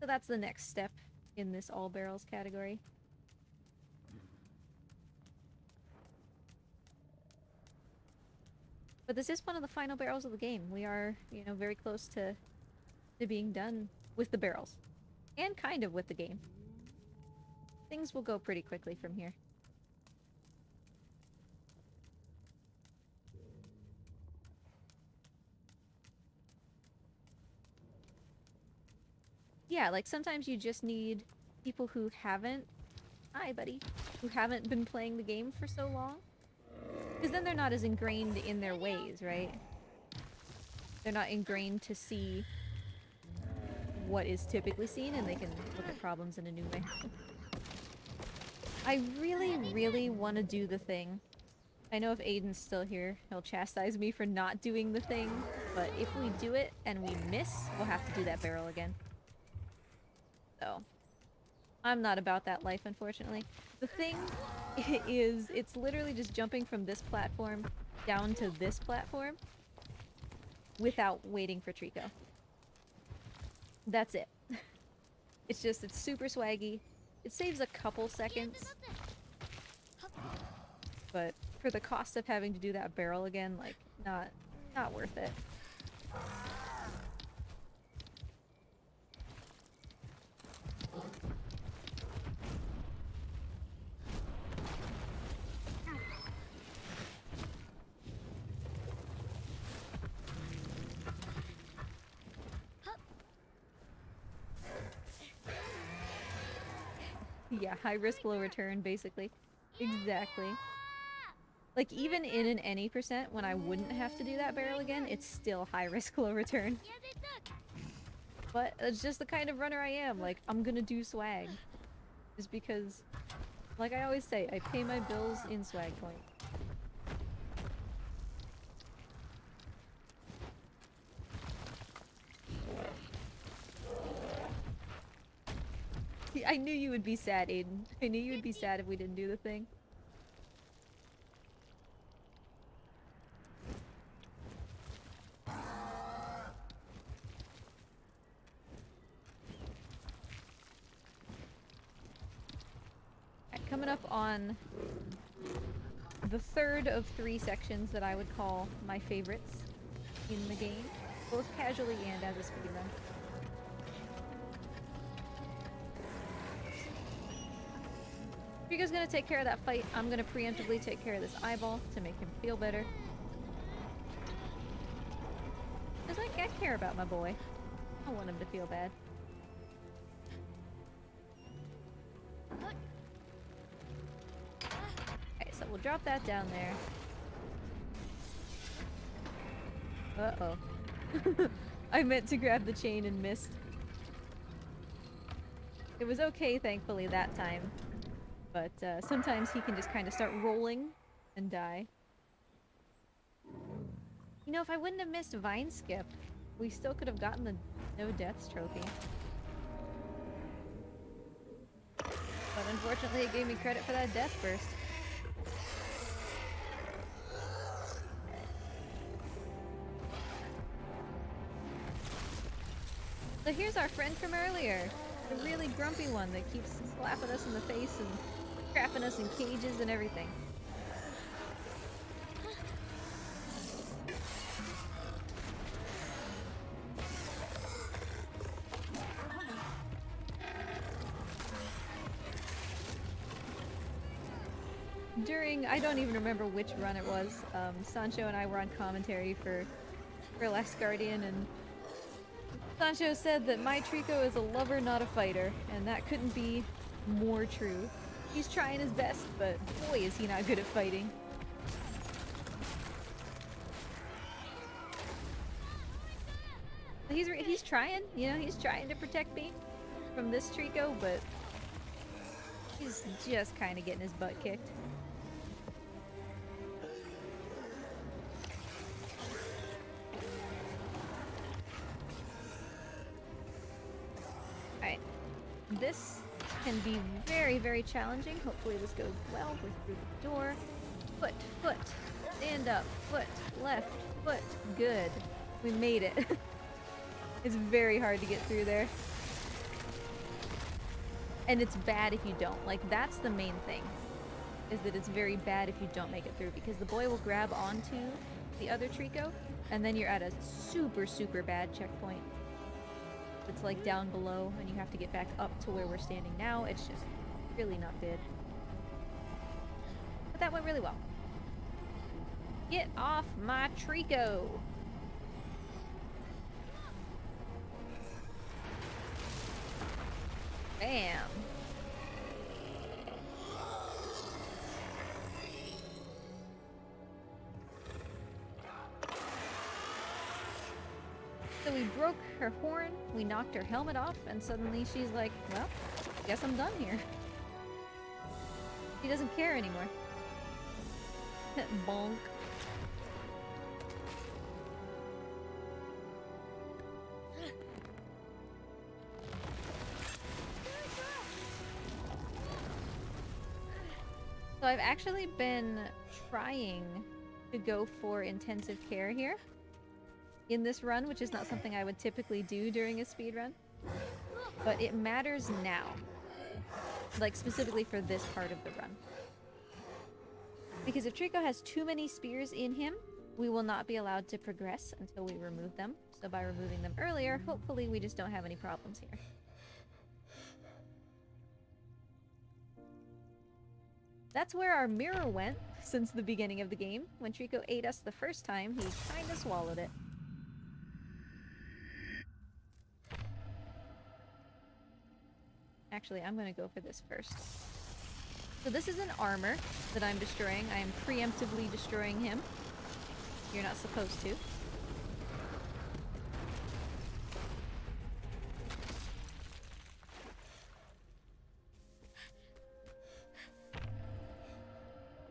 So that's the next step in this all barrels category. But this is one of the final barrels of the game. We are, you know, very close to being done with the barrels. And kind of with the game. Things will go pretty quickly from here. Yeah, like sometimes you just need people who haven't... Hi, buddy. Who haven't been playing the game for so long. Because then they're not as ingrained in their ways, right? They're not ingrained to see what is typically seen, and they can look at problems in a new way. I really, really want to do the thing. I know if Aiden's still here, he'll chastise me for not doing the thing, but if we do it and we miss, we'll have to do that barrel again. So, I'm not about that life, unfortunately. The thing is, it's literally just jumping from this platform down to this platform without waiting for Trico. That's it. It's super swaggy. It saves a couple seconds. But for the cost of having to do that barrel again, like, not worth it. Yeah, high risk, low return, basically. Exactly. Like, even in an any percent, when I wouldn't have to do that barrel again, it's still high risk, low return. But it's just the kind of runner I am. Like, I'm gonna do swag. Just because, like I always say, I pay my bills in swag points. I knew you would be sad, Aiden. I knew you would be sad if we didn't do the thing. Alright, coming up on the third of 3 sections that I would call my favorites in the game, both casually and as a speedrun. Trico's gonna take care of that fight. I'm gonna preemptively take care of this eyeball to make him feel better. Because I care about my boy. I want him to feel bad. Okay, so we'll drop that down there. Uh-oh. I meant to grab the chain and missed. It was okay, thankfully, that time. But sometimes he can just kind of start rolling and die. You know, if I wouldn't have missed Vine Skip, we still could have gotten the No Deaths trophy. But unfortunately it gave me credit for that death first. So here's our friend from earlier. The really grumpy one that keeps slapping us in the face and trapping us in cages and everything. During, I don't even remember which run it was, Sancho and I were on commentary for Last Guardian, and Sancho said that my Trico is a lover, not a fighter, and that couldn't be more true. He's trying his best, but boy is he not good at fighting. He's trying, you know, he's trying to protect me from this Trico, but he's just kind of getting his butt kicked. Alright. This can be very, very challenging. Hopefully this goes well. We're through the door. Foot, foot. Stand up. Foot, left, foot. Good. We made it. It's very hard to get through there. And it's bad if you don't. Like, that's the main thing. Is that it's very bad if you don't make it through. Because the boy will grab onto the other Trico. And then you're at a super, super bad checkpoint. It's like down below. And you have to get back up to where we're standing now. It's just really not good. But that went really well. Get off my Trico! Bam! So we broke her horn, we knocked her helmet off, and suddenly she's like, well, guess I'm done here. She doesn't care anymore. Bonk. So I've actually been trying to go for intensive care here in this run, which is not something I would typically do during a speed run. But it matters now. Like, specifically for this part of the run. Because if Trico has too many spears in him, we will not be allowed to progress until we remove them. So by removing them earlier, hopefully we just don't have any problems here. That's where our mirror went since the beginning of the game. When Trico ate us the first time, he kinda swallowed it. Actually, I'm gonna go for this first. So this is an armor that I'm destroying. I am preemptively destroying him. You're not supposed to.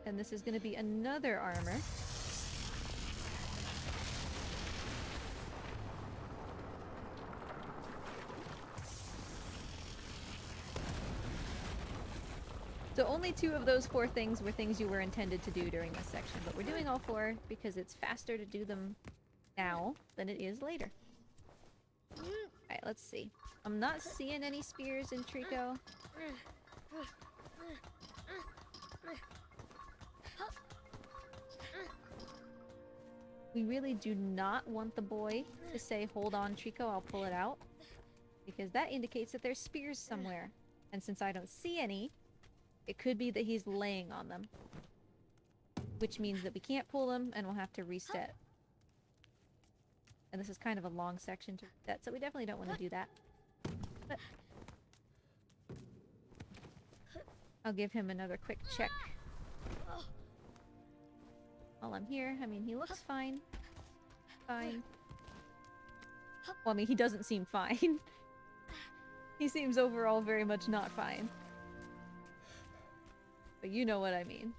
And this is going to be another armor. So only 2 of those 4 things were things you were intended to do during this section, but we're doing all 4 because it's faster to do them now than it is later. Alright, let's see. I'm not seeing any spears in Trico. We really do not want the boy to say, hold on, Trico, I'll pull it out. Because that indicates that there's spears somewhere. And since I don't see any, it could be that he's laying on them. Which means that we can't pull them and we'll have to reset. And this is kind of a long section to reset, so we definitely don't want to do that. But I'll give him another quick check. While I'm here, I mean, he looks fine. Fine. Well, I mean, he doesn't seem fine. He seems overall very much not fine. But you know what I mean.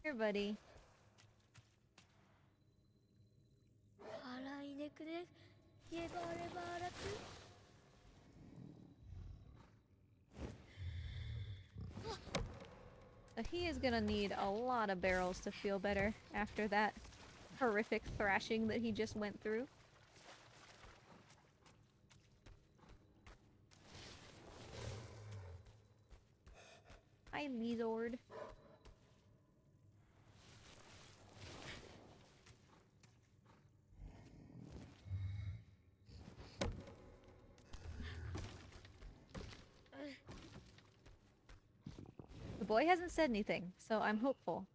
Here, buddy. But he is gonna need a lot of barrels to feel better after that horrific thrashing that he just went through. Hi, Lizord. The boy hasn't said anything, so I'm hopeful.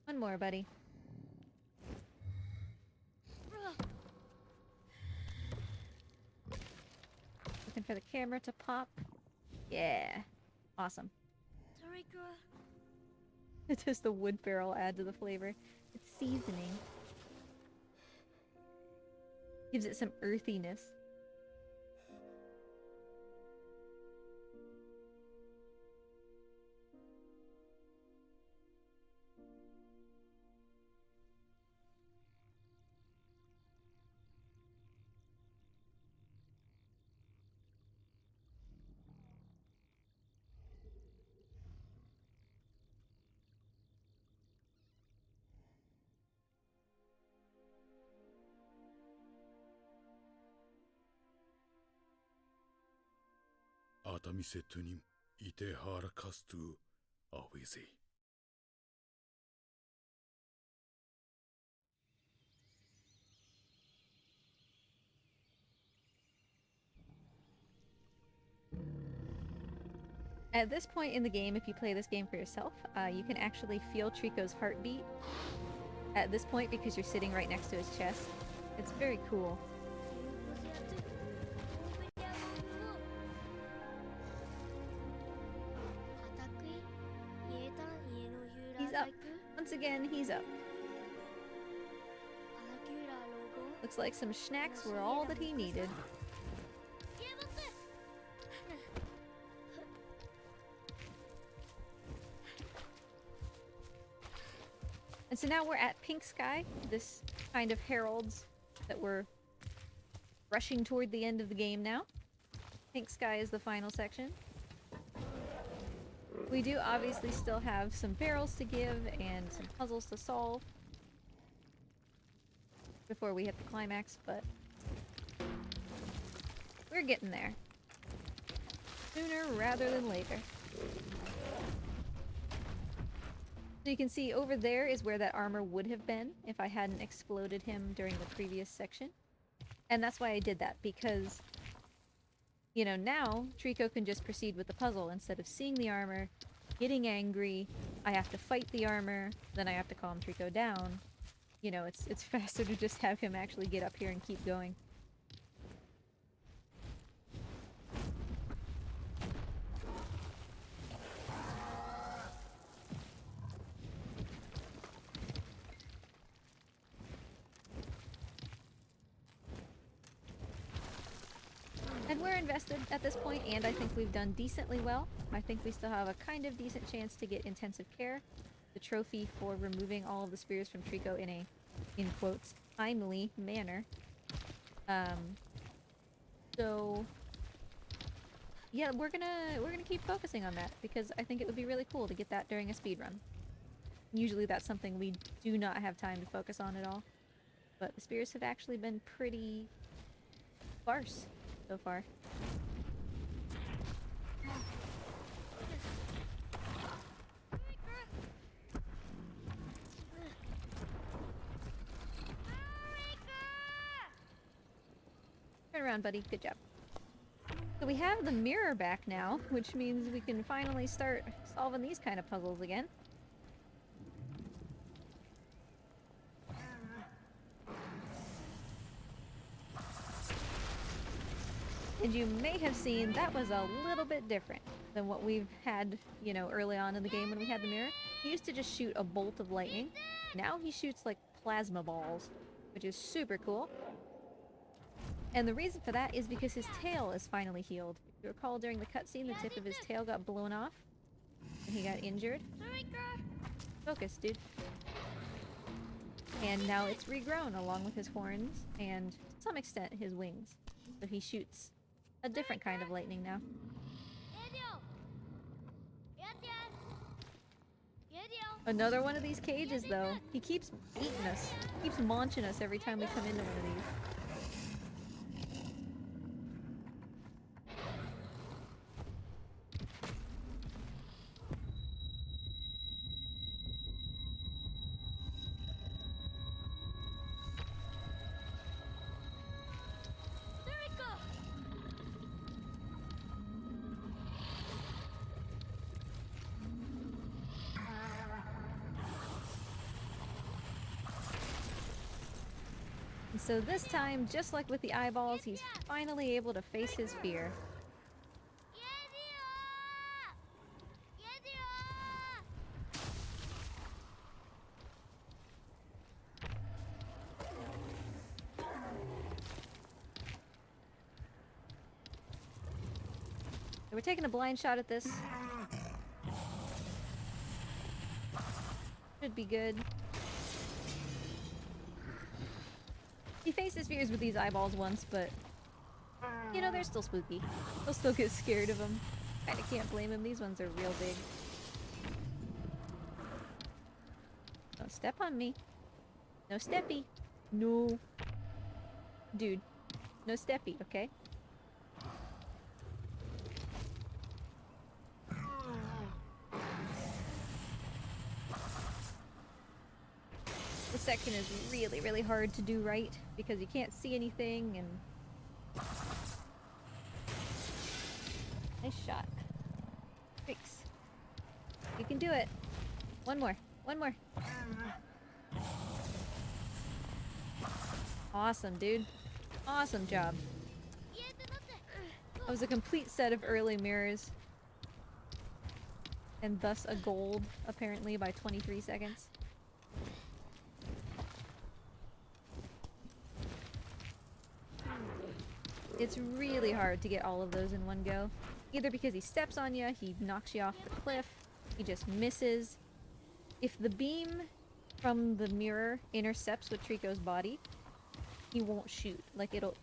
One more, buddy. Looking for the camera to pop. Yeah. Awesome. Does the wood barrel add to the flavor? It's seasoning. Gives it some earthiness. Atamisetunim ite harakastu awezi. At this point in the game, if you play this game for yourself, you can actually feel Trico's heartbeat at this point because you're sitting right next to his chest. It's very cool. He's up. Once again, he's up. Looks like some snacks were all that he needed. And so now we're at Pink Sky, this kind of heralds that we're rushing toward the end of the game now. Pink Sky is the final section. We do obviously still have some barrels to give and some puzzles to solve before we hit the climax, but we're getting there. Sooner rather than later. So you can see over there is where that armor would have been if I hadn't exploded him during the previous section. And that's why I did that, because, you know, now Trico can just proceed with the puzzle instead of seeing the armor, getting angry, I have to fight the armor, then I have to calm Trico down. You know, it's faster to just have him actually get up here and keep going. And we're invested at this point, and I think we've done decently well. I think we still have a kind of decent chance to get intensive care, the trophy for removing all of the spears from Trico in a, in quotes, timely manner. So yeah, we're gonna keep focusing on that because I think it would be really cool to get that during a speedrun. Usually that's something we do not have time to focus on at all, but the spears have actually been pretty sparse so far. Turn around, buddy. Good job. So we have the mirror back now, which means we can finally start solving these kind of puzzles again. And you may have seen that was a little bit different than what we've had, you know, early on in the game when we had the mirror. He used to just shoot a bolt of lightning. Now he shoots like plasma balls, which is super cool. And the reason for that is because his tail is finally healed. If you recall, during the cutscene, the tip of his tail got blown off and he got injured. Focus, dude. And now it's regrown along with his horns and, to some extent, his wings. So he shoots a different kind of lightning now. Another one of these cages, though. He keeps eating us. He keeps munching us every time we come into one of these. So this time, just like with the eyeballs, he's finally able to face his fear. So we're taking a blind shot at this. Should be good. He faced his fears with these eyeballs once, but you know, they're still spooky. He'll still get scared of them. Kinda can't blame him, these ones are real big. Don't step on me. No steppy. No. Dude. No steppy, okay? This section is really, really hard to do right because you can't see anything and... Nice shot. Fix. You can do it. One more. One more. Awesome, dude. Awesome job. That was a complete set of early mirrors. And thus a gold, apparently, by 23 seconds. It's really hard to get all of those in one go. Either because he steps on you, he knocks you off the cliff, he just misses. If the beam from the mirror intercepts with Trico's body, he won't shoot. Like, it'll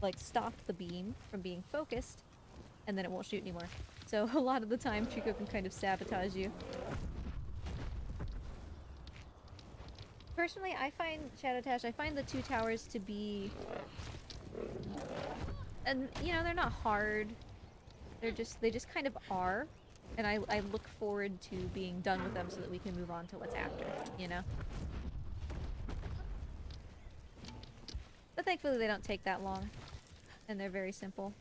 like, stop the beam from being focused, and then it won't shoot anymore. So a lot of the time, Trico can kind of sabotage you. Personally, I find Shadowtash, I find the two towers to be... And, you know, they're not hard. They just kind of are. And I look forward to being done with them so that we can move on to what's after, you know? But thankfully they don't take that long. And they're very simple.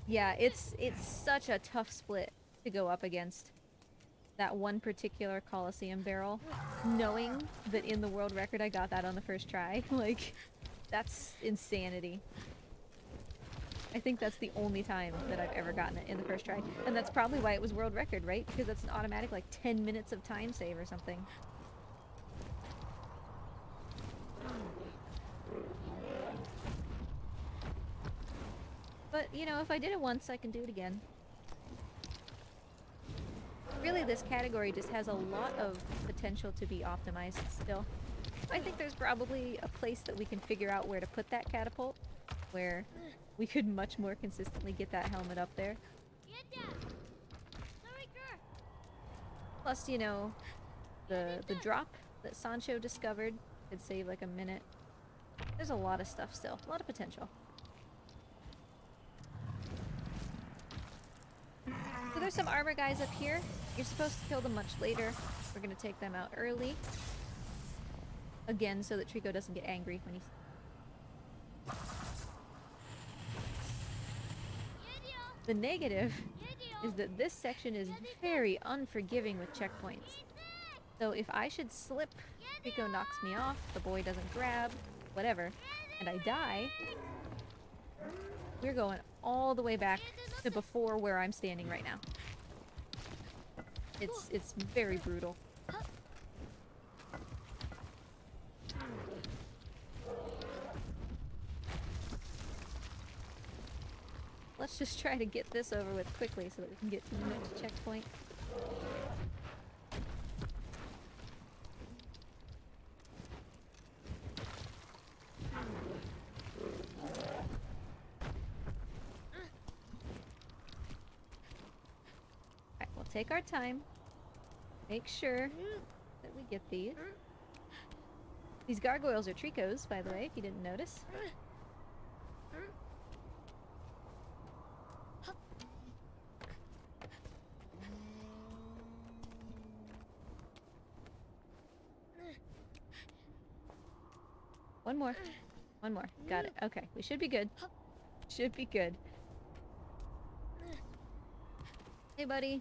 Yeah, it's such a tough split to go up against that one particular Coliseum barrel, knowing that in the world record I got that on the first try. Like, that's insanity. I think that's the only time that I've ever gotten it in the first try. And that's probably why it was world record, right? Because that's an automatic, like, 10 minutes of time save or something. But, you know, if I did it once, I can do it again. Really, this category just has a lot of potential to be optimized still. I think there's probably a place that we can figure out where to put that catapult, where we could much more consistently get that helmet up there. Plus, you know, the drop that Sancho discovered could save like a minute. There's a lot of stuff still, a lot of potential. So there's some armor guys up here. You're supposed to kill them much later. We're gonna take them out early. Again, so that Trico doesn't get angry when he's... The negative is that this section is very unforgiving with checkpoints. So if I should slip, Rico knocks me off, the boy doesn't grab, whatever, and I die, we're going all the way back to before where I'm standing right now. It's very brutal. Let's just try to get this over with quickly so that we can get to the next checkpoint. Alright, we'll take our time. Make sure that we get these. These gargoyles are Tricos, by the way, if you didn't notice. One more. One more. Got it. Okay, we should be good. Should be good. Hey, buddy.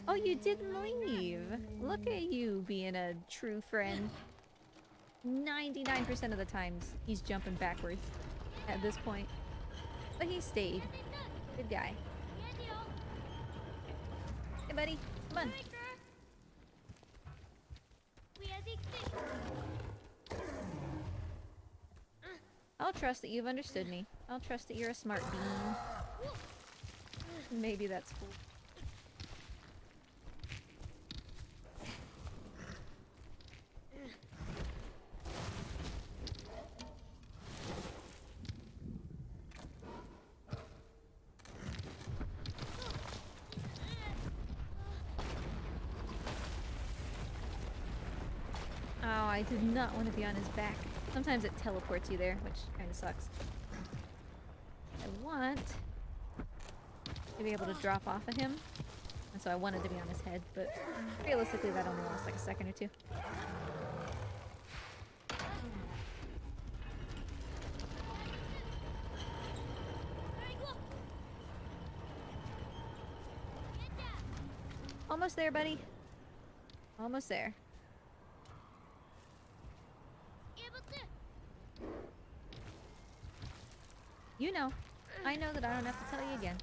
Oh, you didn't leave. Look at you being a true friend. 99% of the times, he's jumping backwards at this point. But he stayed. Good guy. Hey, buddy. Come on. I'll trust that you've understood me. I'll trust that you're a smart bean. Maybe that's cool. Oh, I did not want to be on his back. Sometimes it teleports you there, which kind of sucks. I want to be able to drop off of him, and so I wanted to be on his head, but realistically that only lasts like a second or two. Almost there, buddy. Almost there. You know. I know that I don't have to tell you again.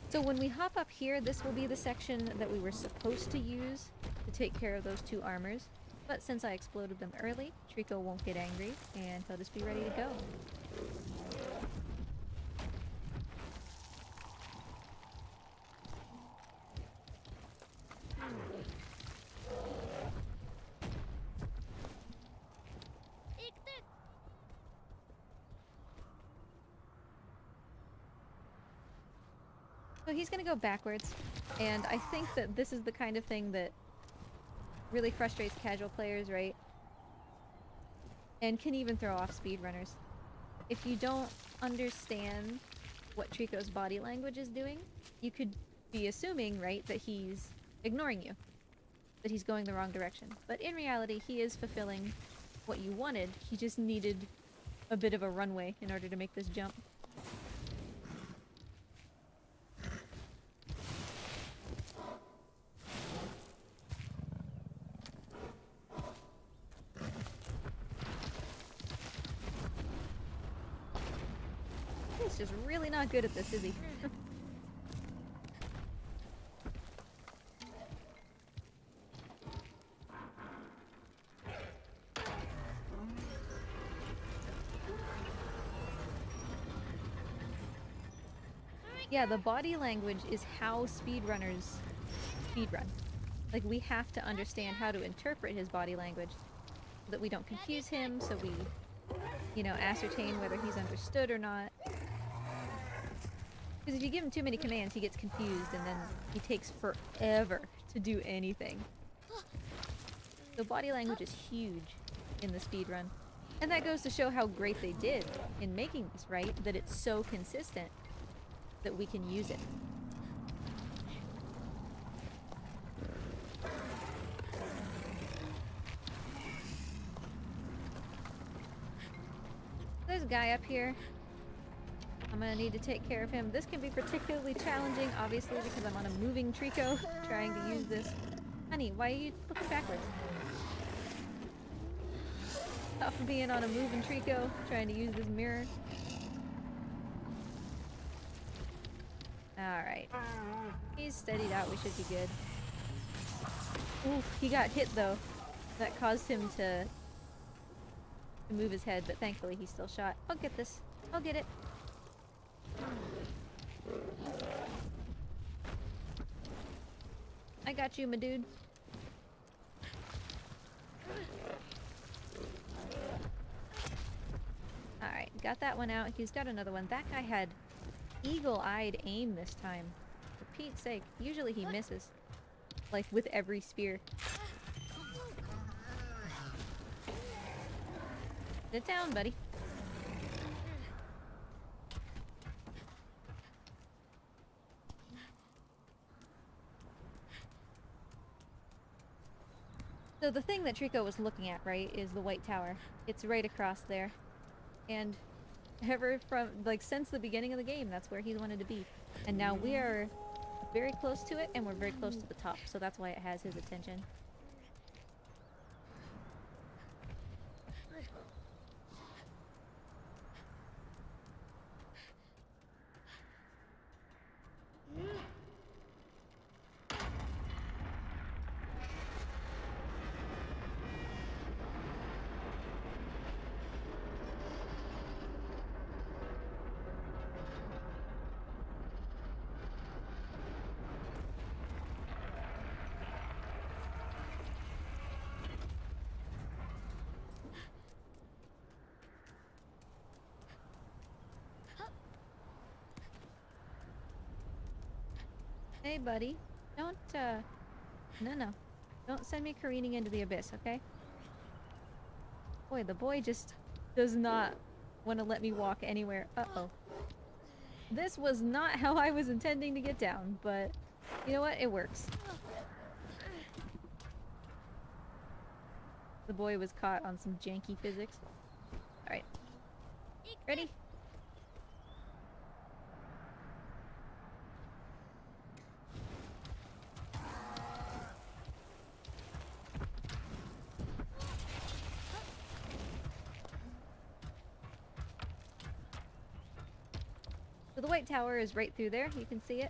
So when we hop up here, this will be the section that we were supposed to use to take care of those two armors. But since I exploded them early, Trico won't get angry, and he'll just be ready to go. So he's gonna go backwards, and I think that this is the kind of thing that really frustrates casual players, right? And can even throw off speedrunners. If you don't understand what Trico's body language is doing, you could be assuming, right, that he's ignoring you. That he's going the wrong direction. But in reality, he is fulfilling what you wanted. He just needed a bit of a runway in order to make this jump. He's just really not good at this, is he? Yeah, the body language is how speedrunners speedrun. Like, we have to understand how to interpret his body language so that we don't confuse him, so we, you know, ascertain whether he's understood or not. Because if you give him too many commands, he gets confused, and then he takes forever to do anything. So body language is huge in the speedrun. And that goes to show how great they did in making this, right? That it's so consistent that we can use it. There's a guy up here. I'm gonna need to take care of him. This can be particularly challenging, obviously, because I'm on a moving Trico trying to use this. Honey, why are you looking backwards? Tough being on a moving Trico trying to use this mirror. Alright. He's steadied out, we should be good. Oof, he got hit though. That caused him to move his head, but thankfully he's still shot. I'll get this. I'll get it. I got you, my dude. Alright, got that one out. He's got another one. That guy had eagle-eyed aim this time. For Pete's sake. Usually he misses. Like, with every spear. Sit down, buddy. So the thing that Trico was looking at, right, is the White Tower. It's right across there. And ever from, like, since the beginning of the game, that's where he wanted to be. And now we are very close to it, and we're very close to the top, so that's why it has his attention. Hey, buddy. Don't, no. Don't send me careening into the abyss, okay? Boy, the boy just does not want to let me walk anywhere. Uh-oh. This was not how I was intending to get down, but you know what? It works. The boy was caught on some janky physics. Alright. Ready? So the White Tower is right through there. You can see it.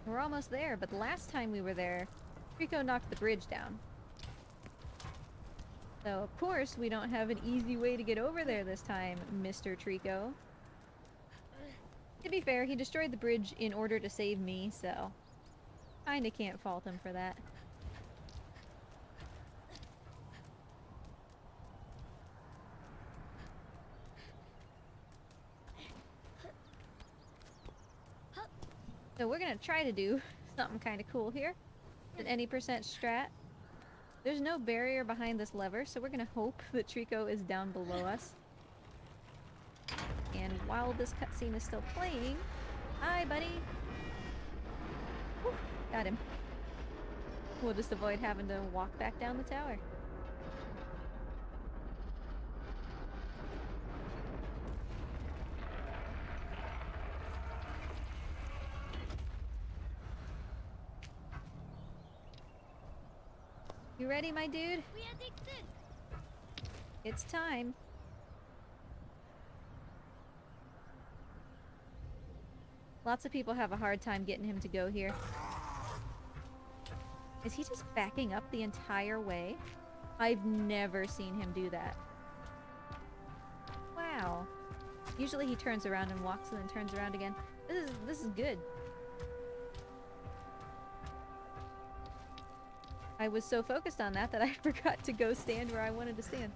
We're almost there, but the last time we were there, Trico knocked the bridge down. So, of course, we don't have an easy way to get over there this time, Mr. Trico. To be fair, he destroyed the bridge in order to save me, so kinda can't fault him for that. So we're gonna try to do something kinda cool here. An any percent strat. There's no barrier behind this lever, so we're gonna hope that Trico is down below us. And while this cutscene is still playing... Hi, buddy! Whew, got him. We'll just avoid having to walk back down the tower. You ready, my dude? It's time. Lots of people have a hard time getting him to go here. Is he just backing up the entire way? I've never seen him do that. Wow. Usually he turns around and walks and then turns around again. This is good. I was so focused on that I forgot to go stand where I wanted to stand.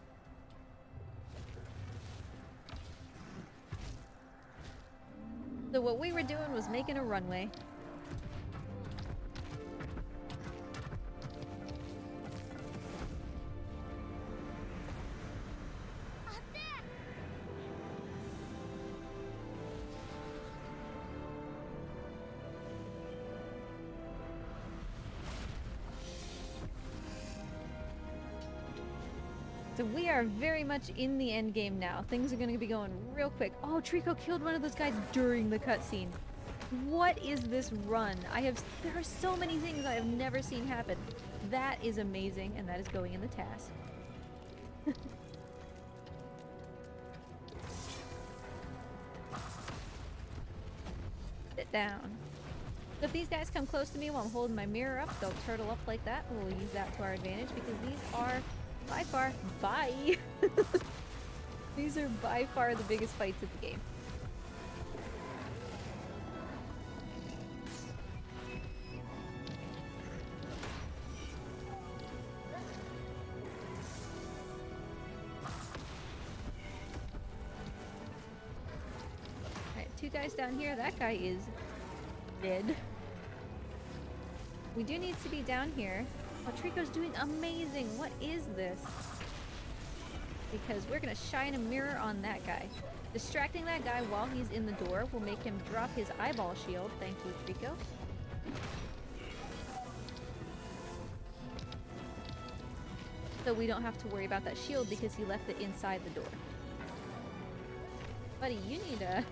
So what we were doing was making a runway. So we are very much in the end game now. Things are going to be going real quick. Oh, Trico killed one of those guys during the cutscene. What is this run? There are so many things I have never seen happen. That is amazing, and that is going in the task. Sit down. So if these guys come close to me while I'm holding my mirror up, they'll turtle up like that. We'll use that to our advantage because these are by far, these are by far the biggest fights of the game. Alright, two guys down here. That guy is dead. We do need to be down here. Oh, Trico's doing amazing. What is this? Because we're gonna shine a mirror on that guy. Distracting that guy while he's in the door will make him drop his eyeball shield. Thank you, Trico. So we don't have to worry about that shield because he left it inside the door. Buddy, you need to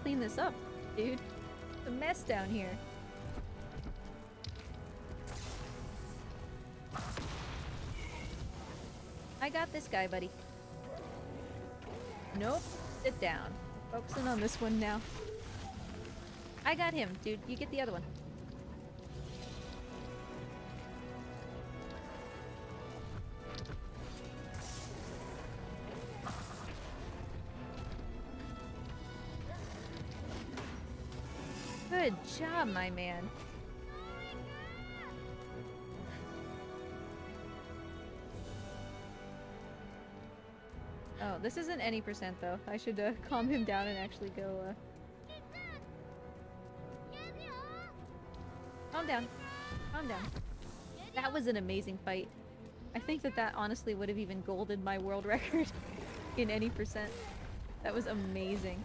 clean this up, dude. It's a mess down here. I got this guy, buddy. Nope. Sit down. Focusing on this one now. I got him, dude. You get the other one. Good job, my man. Oh, this isn't any percent though. I should calm him down and actually go calm down. Calm down. That was an amazing fight. I think that honestly would have even golded my world record in any percent. That was amazing.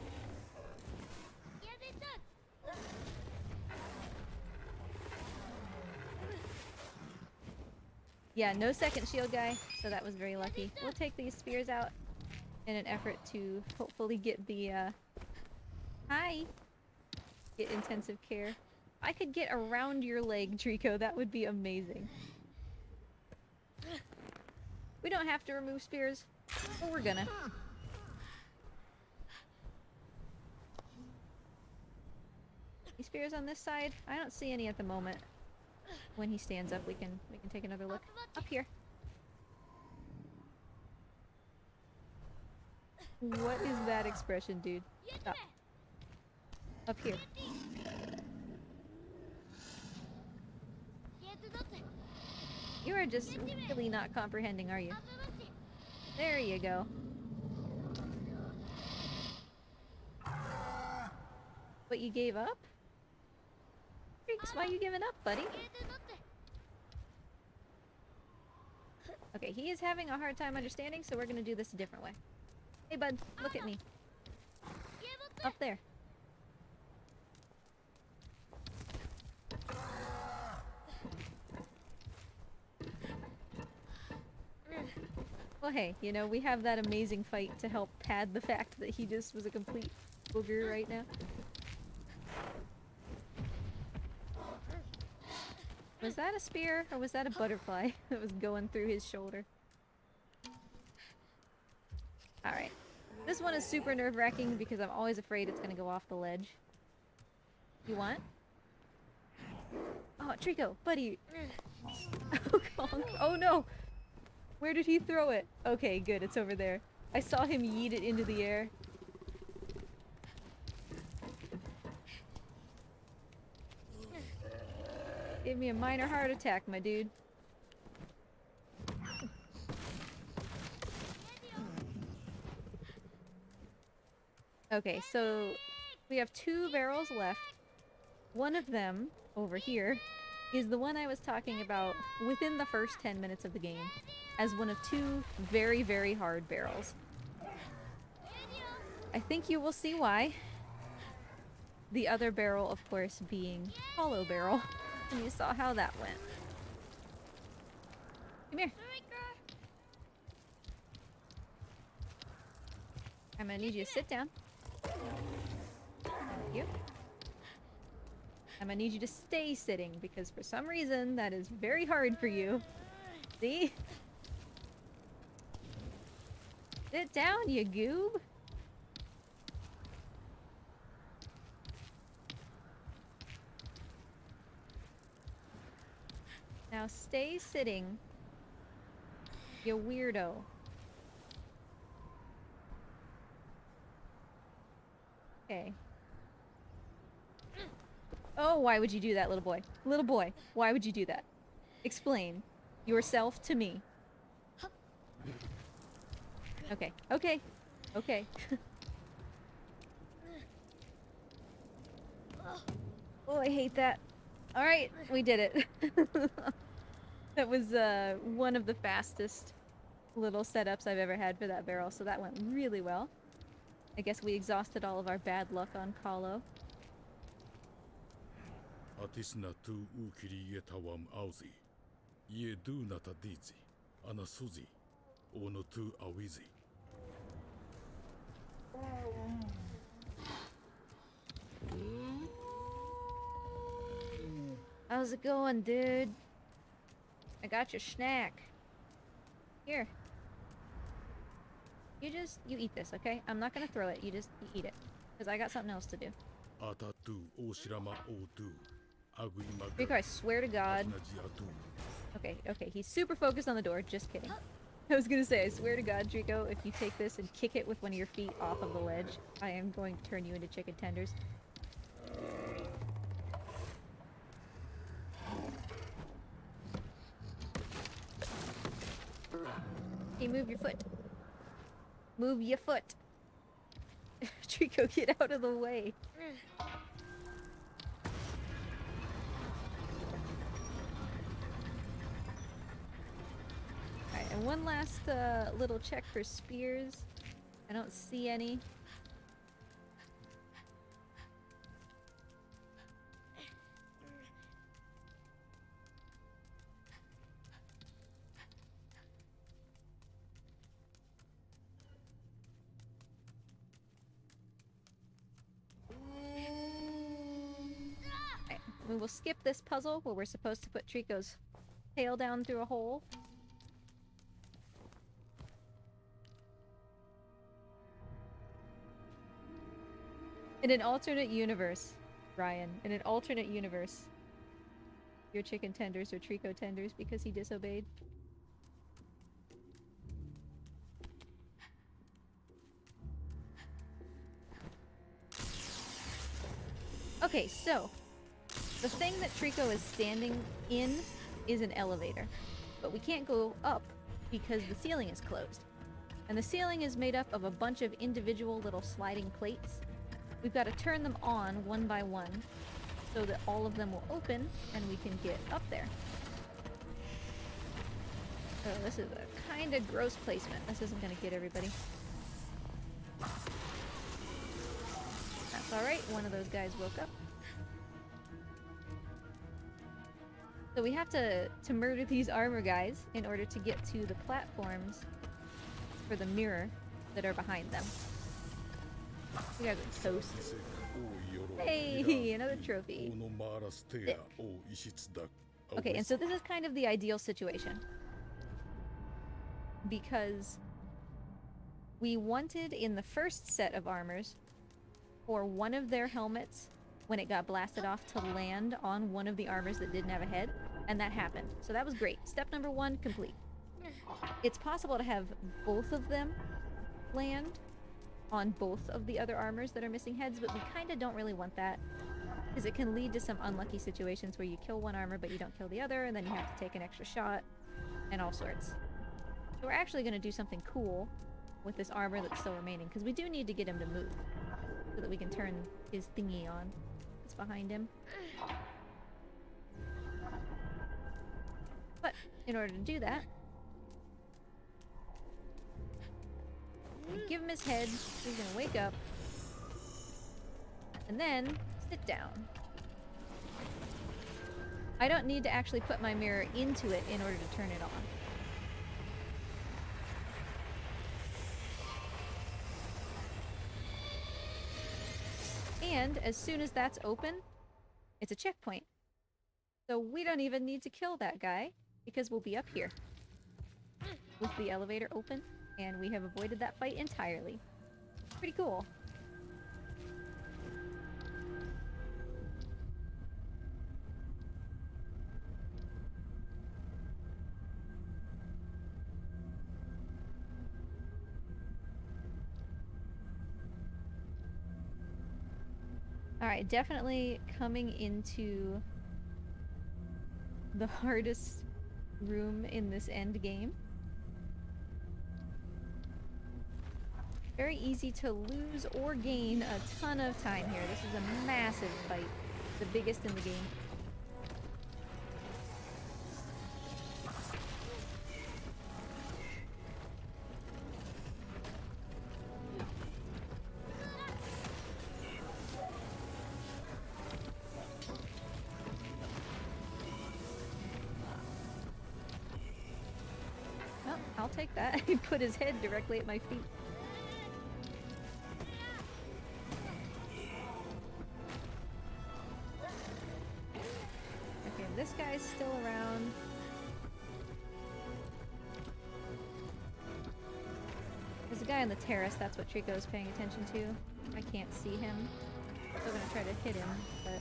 Yeah, no second shield guy, so that was very lucky. We'll take these spears out in an effort to hopefully get the, get intensive care. If I could get around your leg, Trico, that would be amazing. We don't have to remove spears, but we're gonna. Any spears on this side? I don't see any at the moment. When he stands up, we can take another look. Up here. What is that expression, dude? Stop. Up here. You are just really not comprehending, are you? There you go. What, you gave up? Freaks, why are you giving up, buddy? Okay, he is having a hard time understanding, so we're gonna do this a different way. Hey, bud, look at me. Up there. Well, hey, you know, we have that amazing fight to help pad the fact that he just was a complete booger right now. Was that a spear, or was that a butterfly that was going through his shoulder? Alright. This one is super nerve-wracking because I'm always afraid it's gonna go off the ledge. You want? Oh, Trico, buddy! Oh no! Where did he throw it? Okay, good, it's over there. I saw him yeet it into the air. Gave me a minor heart attack, my dude. Okay, so we have 2 barrels left. One of them, over here, is the one I was talking about within the first 10 minutes of the game, as one of 2 very, very hard barrels. I think you will see why. The other barrel, of course, being Hollow Barrel. And you saw how that went. Come here. I'm gonna need you to sit down. Thank you. I'm gonna need you to stay sitting because for some reason that is very hard for you. See? Sit down, you goob. Now stay sitting, you weirdo. Okay. Oh, why would you do that, little boy? Little boy, why would you do that? Explain yourself to me. Okay, okay, okay. Oh, I hate that. Alright, we did it. That was one of the fastest little setups I've ever had for that barrel, so that went really well. I guess we exhausted all of our bad luck on Kahlo. Atisna tu ukiri yetawam auzi. Ye do nata dizi. Anasuzi. Ono tu awizi. How's it going, dude? I got your snack. Here. You eat this, okay? I'm not gonna throw it. You eat it. Because I got something else to do. Atatu oshirama otu. Agui Rico, I swear to God. Okay, okay. He's super focused on the door. Just kidding. I was gonna say, I swear to God, Trico, if you take this and kick it with one of your feet off of the ledge, I am going to turn you into chicken tenders. Hey, move your foot. Move your foot. Trico, get out of the way. Alright, and one last little check for spears. I don't see any. We will skip this puzzle where we're supposed to put Trico's tail down through a hole. In an alternate universe, Ryan, in an alternate universe, your chicken tenders are Trico tenders because he disobeyed. Okay, so the thing that Trico is standing in is an elevator, but we can't go up because the ceiling is closed. And the ceiling is made up of a bunch of individual little sliding plates. We've got to turn them on one by one so that all of them will open and we can get up there. Oh, this is a kind of gross placement. This isn't going to get everybody. That's alright, one of those guys woke up. So we have to murder these armor guys in order to get to the platforms for the mirror that are behind them. You guys are toast. Hey, another trophy. Okay, and so this is kind of the ideal situation. Because we wanted in the first set of armors for one of their helmets when it got blasted off to land on one of the armors that didn't have a head, and that happened. So that was great. Step number 1 complete. It's possible to have both of them land on both of the other armors that are missing heads, but we kind of don't really want that because it can lead to some unlucky situations where you kill one armor but you don't kill the other, and then you have to take an extra shot and all sorts. So we're actually going to do something cool with this armor that's still remaining, because we do need to get him to move so that we can turn his thingy on. It's behind him. But in order to do that, we give him his head, he's gonna wake up, and then sit down. I don't need to actually put my mirror into it in order to turn it on. And as soon as that's open, it's a checkpoint. So we don't even need to kill that guy, because we'll be up here with the elevator open, and we have avoided that fight entirely. Pretty cool. Alright, definitely coming into the hardest room in this end game. Very easy to lose or gain a ton of time here. This is a massive fight. The biggest in the game. Oh, I'll take that. He put his head directly at my feet. This guy's still around. There's a guy on the terrace, that's what Trico's paying attention to. I can't see him. Still gonna try to hit him, but...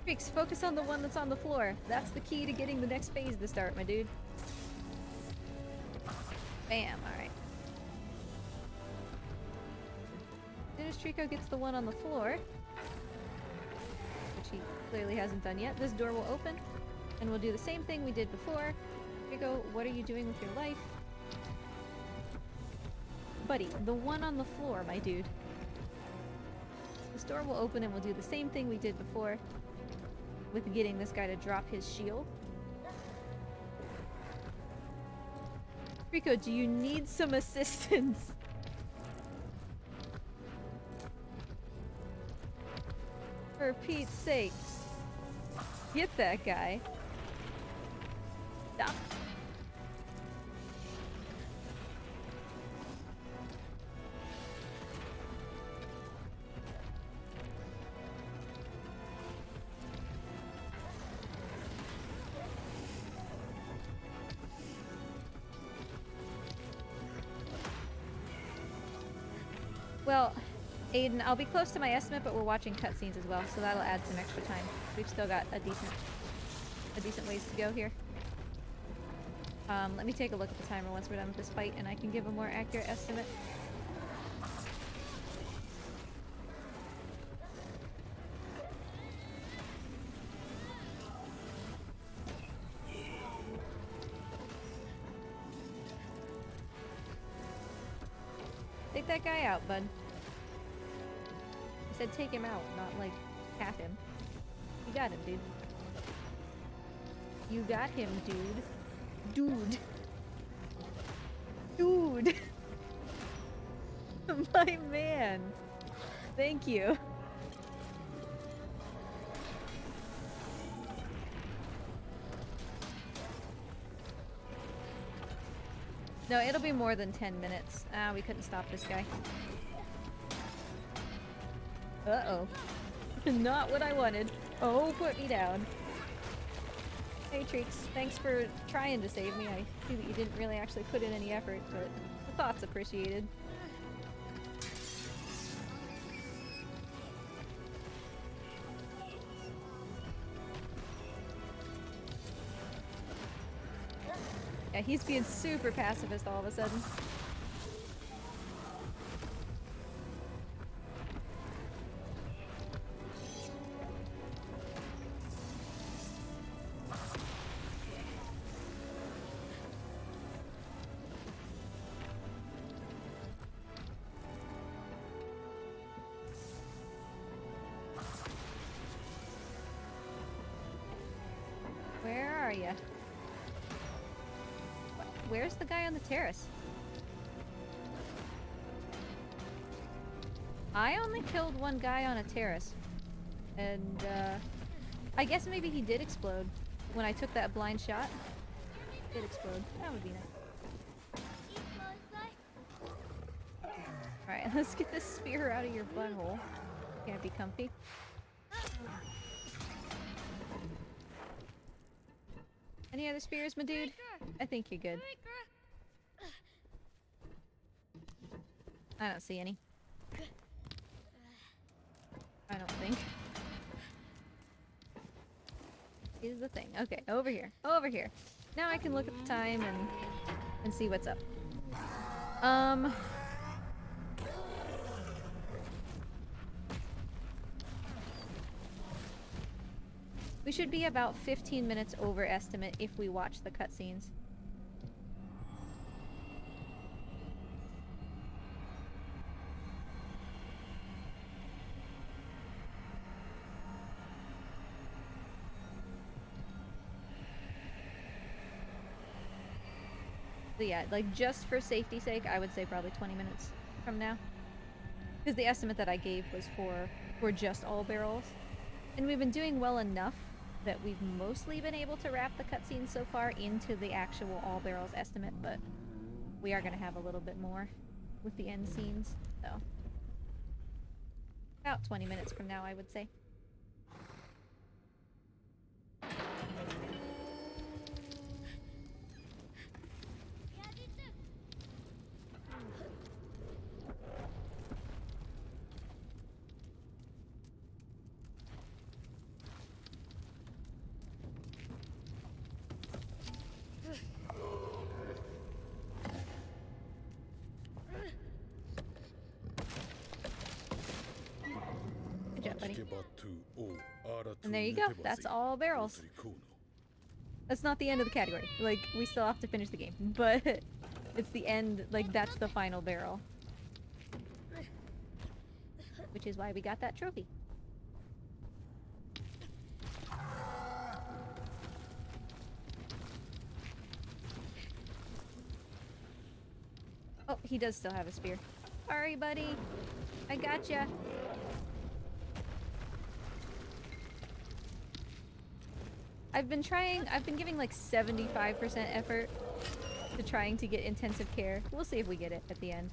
Trix, focus on the one that's on the floor. That's the key to getting the next phase to start, my dude. Bam, alright. As soon as Trico gets the one on the floor, which he clearly hasn't done yet, this door will open, and we'll do the same thing we did before. Trico, what are you doing with your life? Buddy, the one on the floor, my dude. This door will open and we'll do the same thing we did before with getting this guy to drop his shield. Trico, do you need some assistance? For Pete's sakes. Get that guy. Stop. Well, Aiden, I'll be close to my estimate, but we're watching cutscenes as well, so that'll add some extra time. We've still got a decent ways to go here. Let me take a look at the timer once we're done with this fight, and I can give a more accurate estimate. Take that guy out, bud. I said take him out, not like half him. You got him, dude. You got him, dude. Dude! My man! Thank you. No, it'll be more than 10 minutes. Ah, we couldn't stop this guy. Uh-oh. Not what I wanted. Oh, put me down. Hey, Treeks. Thanks for trying to save me. I see that you didn't really actually put in any effort, but the thought's appreciated. Yeah, he's being super pacifist all of a sudden. Where are you? Where's the guy on the terrace? I only killed one guy on a terrace. And, I guess maybe he did explode when I took that blind shot. Did explode. That would be nice. Let's get this spear out of your butthole. Can't be comfy. Any other spears, my dude? I think you're good. I don't see any. I don't think. Is the thing. Okay, over here. Over here. Now I can look at the time and see what's up. We should be about 15 minutes over estimate if we watch the cutscenes. So yeah, like just for safety's sake, I would say probably 20 minutes from now. Because the estimate that I gave was for just all barrels. And we've been doing well enough that we've mostly been able to wrap the cutscenes so far into the actual all barrels estimate, but we are going to have a little bit more with the end scenes, so about 20 minutes from now, I would say. Good job, buddy. And there you go. That's all barrels. That's not the end of the category. Like, we still have to finish the game, but it's the end. Like, that's the final barrel. Which is why we got that trophy. Oh, he does still have a spear. Sorry, buddy. I gotcha. I've been giving like 75% effort to trying to get intensive care. We'll see if we get it at the end.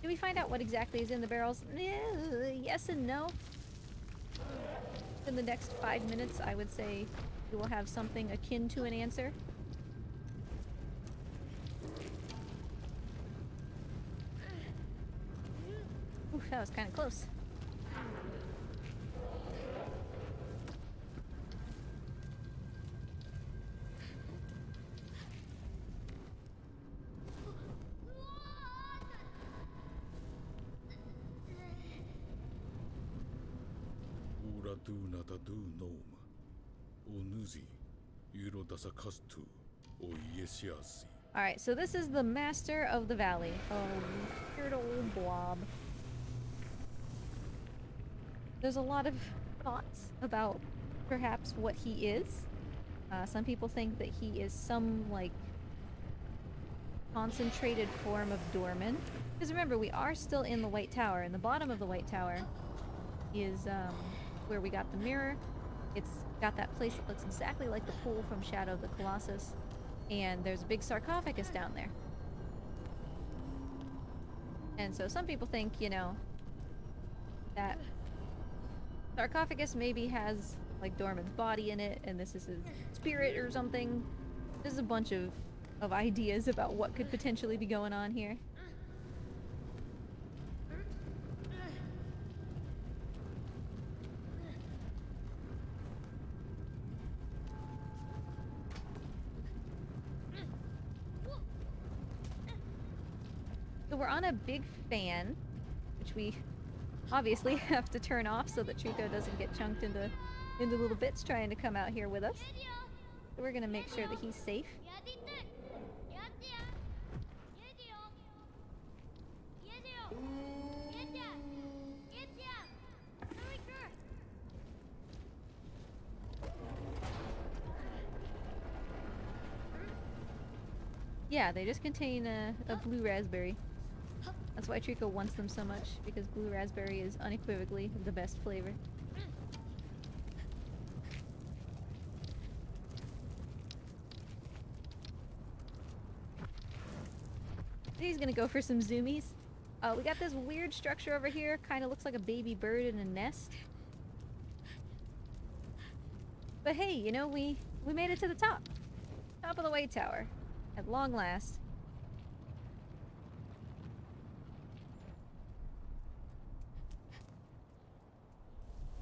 Did we find out what exactly is in the barrels? Yes and no. In the next 5 minutes, I would say we will have something akin to an answer. Oof, that was kind of close. Alright, so this is the Master of the Valley. Oh, weird old blob. There's a lot of thoughts about perhaps what he is. Some people think that he is some, like, concentrated form of Dorman. Because remember, we are still in the White Tower, and the bottom of the White Tower is where we got the mirror. It's got that place that looks exactly like the pool from Shadow of the Colossus. And there's a big sarcophagus down there. And so some people think, you know, that sarcophagus maybe has, like, Dorman's body in it, and this is his spirit or something. There's a bunch of ideas about what could potentially be going on here. So we're on a big fan, which we obviously have to turn off so that Trico doesn't get chunked into little bits trying to come out here with us. So we're gonna make sure that he's safe. Yeah, they just contain a blue raspberry. That's why Trico wants them so much, because blue raspberry is unequivocally the best flavor. He's gonna go for some zoomies. We got this weird structure over here. Kind of looks like a baby bird in a nest. But hey, you know, we made it to the top. Top of the White Tower. At long last.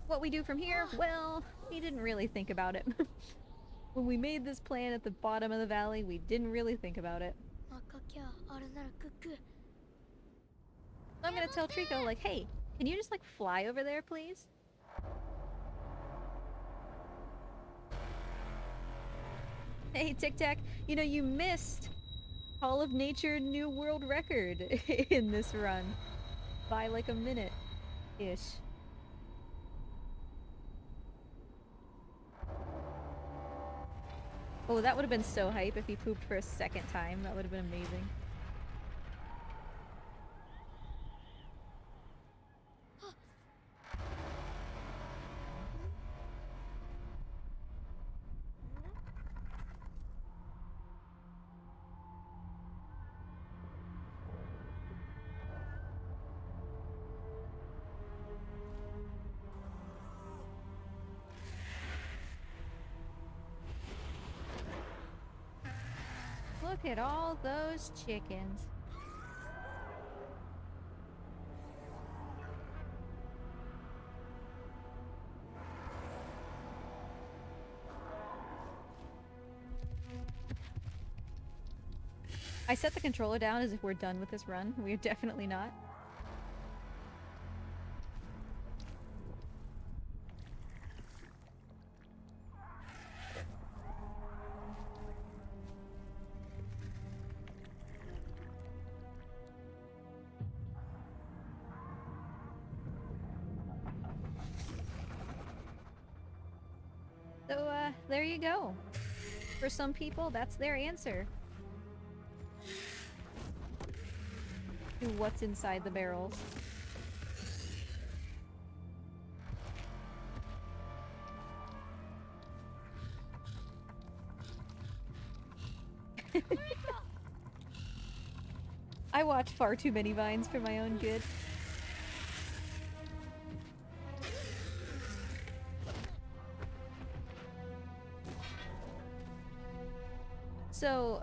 What we do from here? Well, we didn't really think about it. When we made this plan at the bottom of the valley, we didn't really think about it. 赤きゃあれならクック I'm gonna tell Trico, like, hey, can you just, like, fly over there, please? Hey, Tic Tac, you know, you missed Hall of Nature New World Record in this run by, like, a minute-ish. Oh, that would have been so hype if he pooped for a second time. That would have been amazing. Look at all those chickens. I set the controller down as if we're done with this run. We're definitely not. So, there you go. For some people, that's their answer to what's inside the barrels. I watch far too many vines for my own good. So,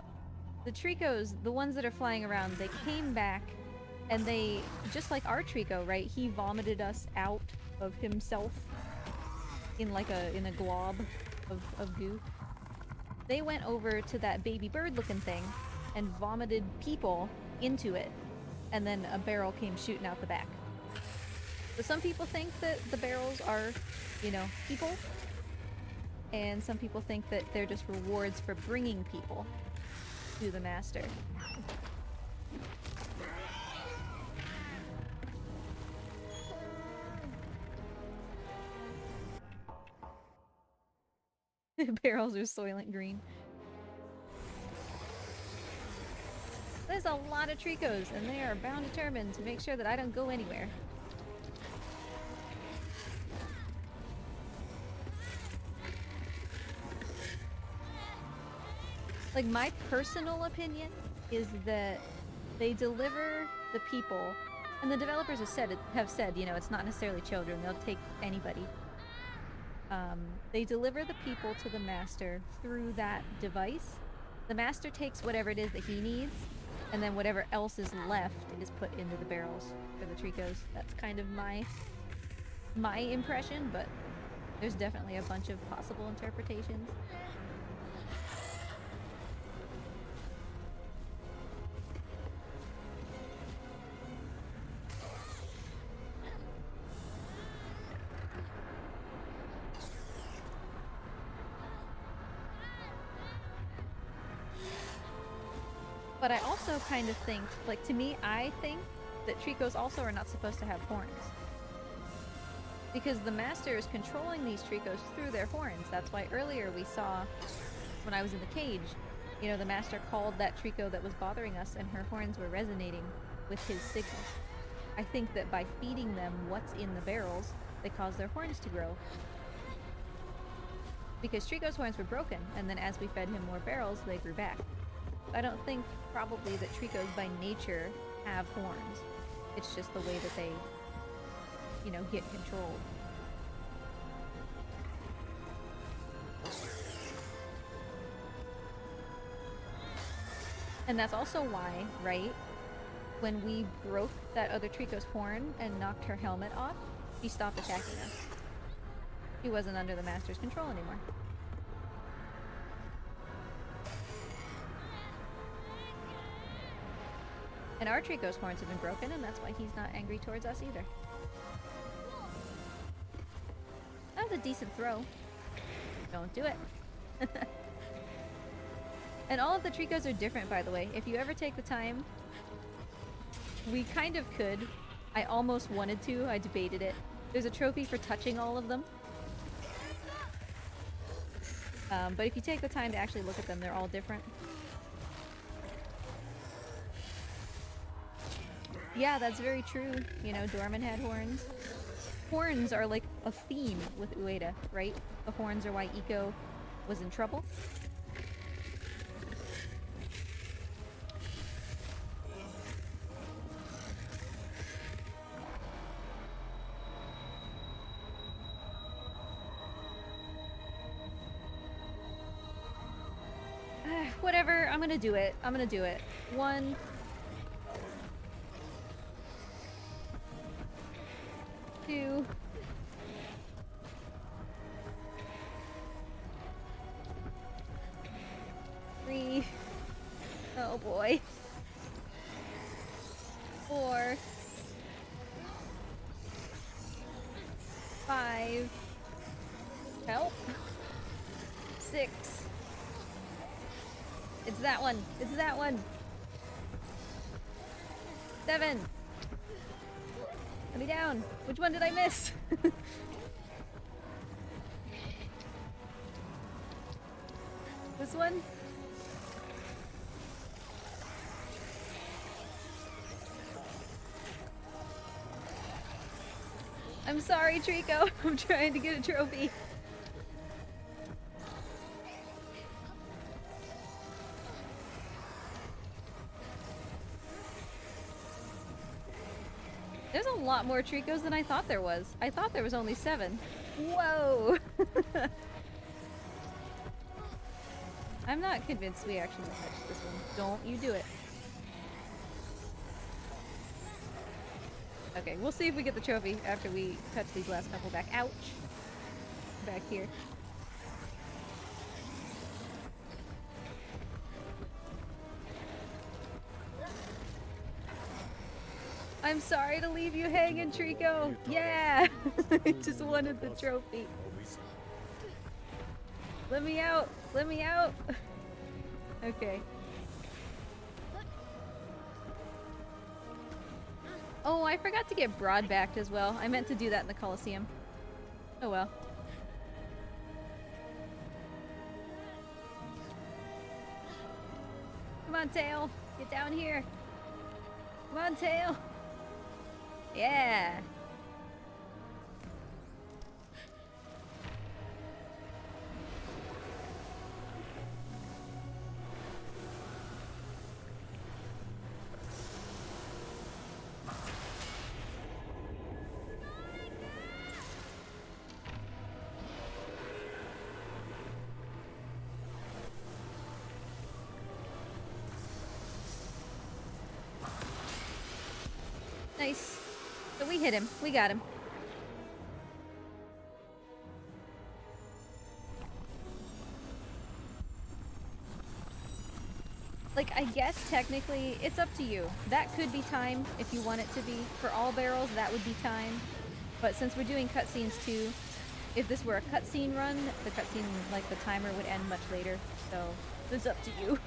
the Tricos, the ones that are flying around, they came back and they, just like our Trico, right? He vomited us out of himself in like in a glob of goo. They went over to that baby bird looking thing and vomited people into it. And then a barrel came shooting out the back. So some people think that the barrels are, you know, people. And some people think that they're just rewards for bringing people to the master. Barrels are Soylent Green. There's a lot of Tricos, and they are bound determined to make sure that I don't go anywhere. Like, my personal opinion is that they deliver the people, and the developers have said, you know, it's not necessarily children, they'll take anybody. They deliver the people to the master through that device. The master takes whatever it is that he needs, and then whatever else is left is put into the barrels for the Tricos. That's kind of my impression, but there's definitely a bunch of possible interpretations. But I also kind of think, like, to me, I think that Tricos also are not supposed to have horns. Because the master is controlling these Tricos through their horns. That's why earlier we saw, when I was in the cage, you know, the master called that Trico that was bothering us and her horns were resonating with his signal. I think that by feeding them what's in the barrels, they cause their horns to grow. Because Trico's horns were broken, and then as we fed him more barrels, they grew back. I don't think probably that Tricos by nature have horns. It's just the way that they, you know, get controlled. And that's also why, right, when we broke that other Trico's horn and knocked her helmet off, she stopped attacking us. She wasn't under the Master's control anymore. And our Trico's horns have been broken, and that's why he's not angry towards us either. That was a decent throw. Don't do it. And all of the Tricos are different, by the way. If you ever take the time, we kind of could. I almost wanted to. I debated it. There's a trophy for touching all of them. But if you take the time to actually look at them, they're all different. Yeah, that's very true. You know, Dorman had horns. Horns are like a theme with Ueda, right? The horns are why Iko was in trouble. Whatever, I'm gonna do it. I'm gonna do it. 1, 2, 3. Oh boy. 4, 5. Help. 6. It's that one. It's that one. 7. Let me down. Which one did I miss? This one? I'm sorry, Trico. I'm trying to get a trophy. There's a lot more Tricos than I thought there was. I thought there was only 7. Whoa! I'm not convinced we actually touched this one. Don't you do it. Okay, we'll see if we get the trophy after we touch these last couple back. Ouch! Back here. I'm sorry to leave you hanging, Trico. Yeah! I just wanted the trophy. Let me out! Let me out! Okay. Oh, I forgot to get broad-backed as well. I meant to do that in the Coliseum. Oh well. Come on, Tail! Get down here! Come on, Tail! Yeah! Nice. So we hit him. We got him. Like, I guess technically it's up to you. That could be time if you want it to be. For all barrels, that would be time. But since we're doing cutscenes too, if this were a cutscene run, the cutscene, like, the timer would end much later. So, it's up to you.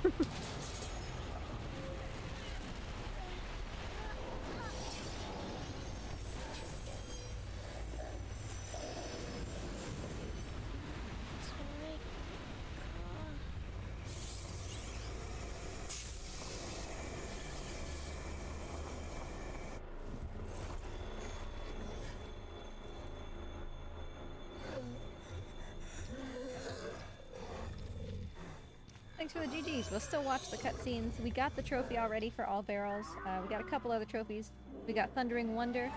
Thanks thanks for the GGs. We'll still watch the cutscenes. We got the trophy already for all barrels. We got a couple other trophies. We got Thundering Wonder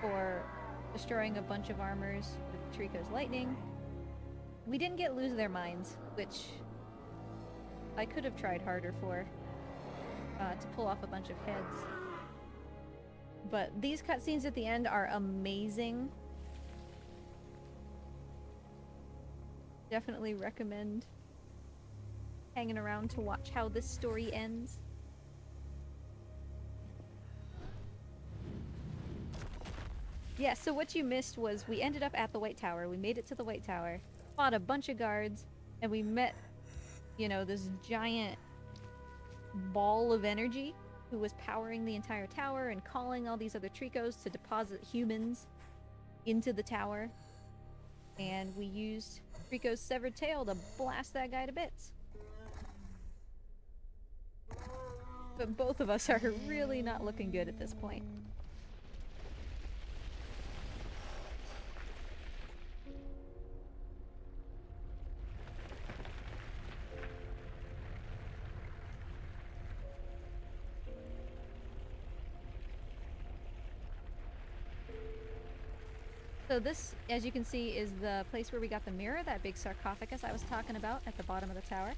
for destroying a bunch of armors with Trico's lightning. We didn't get Lose Their Minds, which I could have tried harder for, to pull off a bunch of heads. But these cutscenes at the end are amazing. Definitely recommend hanging around to watch how this story ends. Yeah, so what you missed was we ended up at the White Tower. We made it to the White Tower, fought a bunch of guards, and we met, you know, this giant ball of energy who was powering the entire tower and calling all these other Tricos to deposit humans into the tower. And we used Trico's severed tail to blast that guy to bits. But both of us are really not looking good at this point. So this, as you can see, is the place where we got the mirror, that big sarcophagus I was talking about at the bottom of the tower.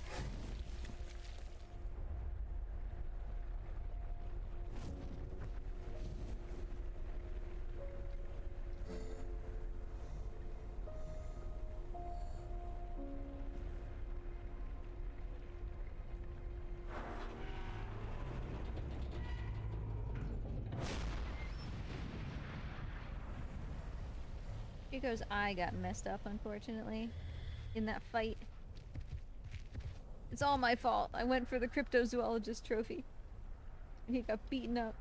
Trico's eye got messed up, unfortunately, in that fight. It's all my fault. I went for the cryptozoologist trophy. And he got beaten up.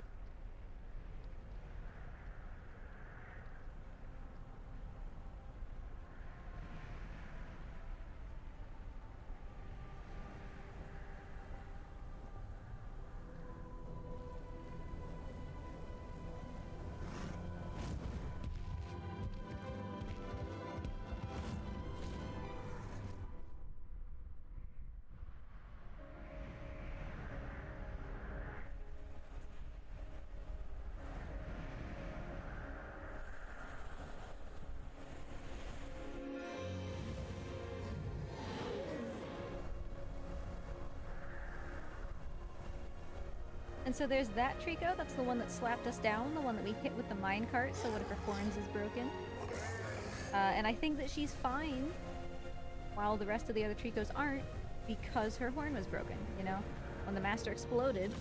And so there's that Trico, that's the one that slapped us down, the one that we hit with the minecart, so one of her horns is broken. And I think that she's fine, while the rest of the other Tricos aren't, because her horn was broken, you know? When the master exploded,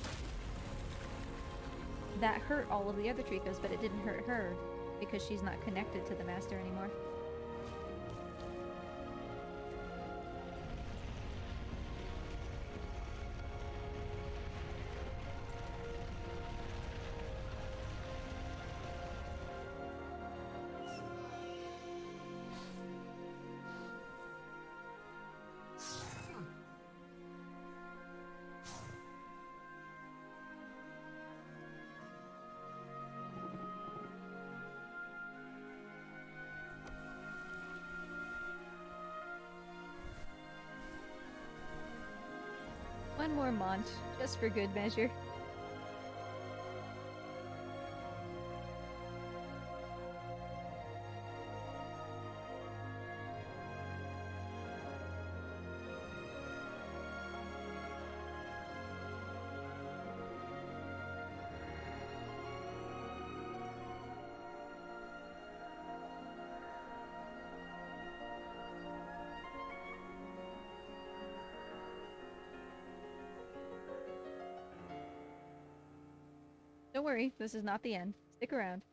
that hurt all of the other Tricos, but it didn't hurt her, because she's not connected to the master anymore. One more Monch, just for good measure. Don't worry, this is not the end. Stick around.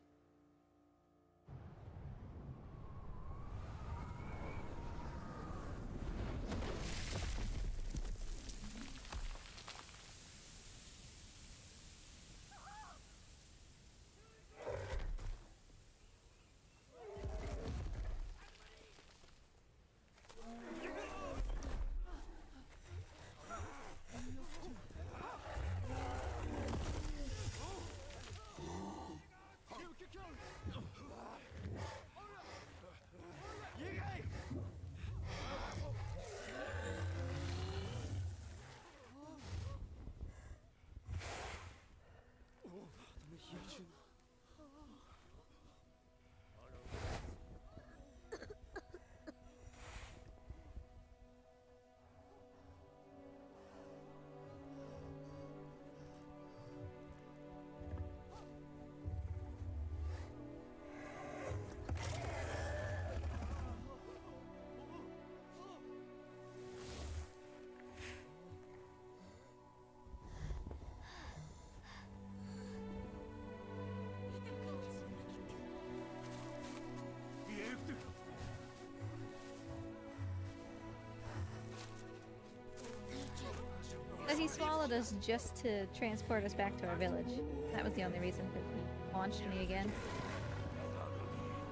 he swallowed us just to transport us back to our village. That was the only reason that he launched me again.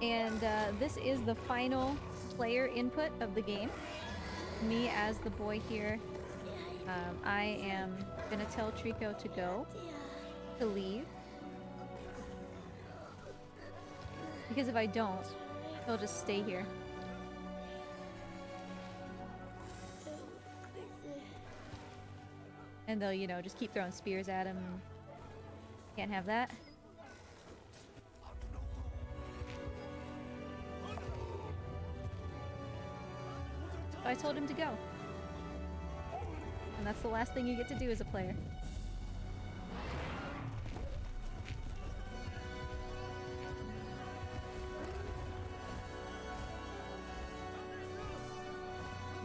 And this is the final player input of the game. Me as the boy here. I am gonna tell Trico to go, to leave. Because if I don't, he'll just stay here. And they'll, you know, just keep throwing spears at him. Can't have that. So I told him to go. And that's the last thing you get to do as a player.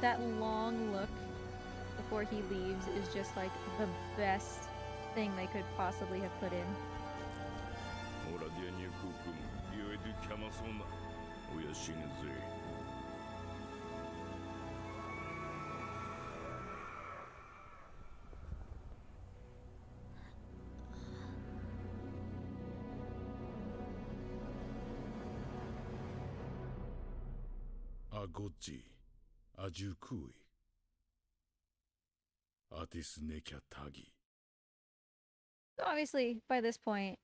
That long look before he leaves is just like the best thing they could possibly have put in. オラディアニュク君、ゆえでキャマソンな。おや死ぬぜ。アゴジ、アジュクイ。アティスネキャタギ。 So obviously, by this point,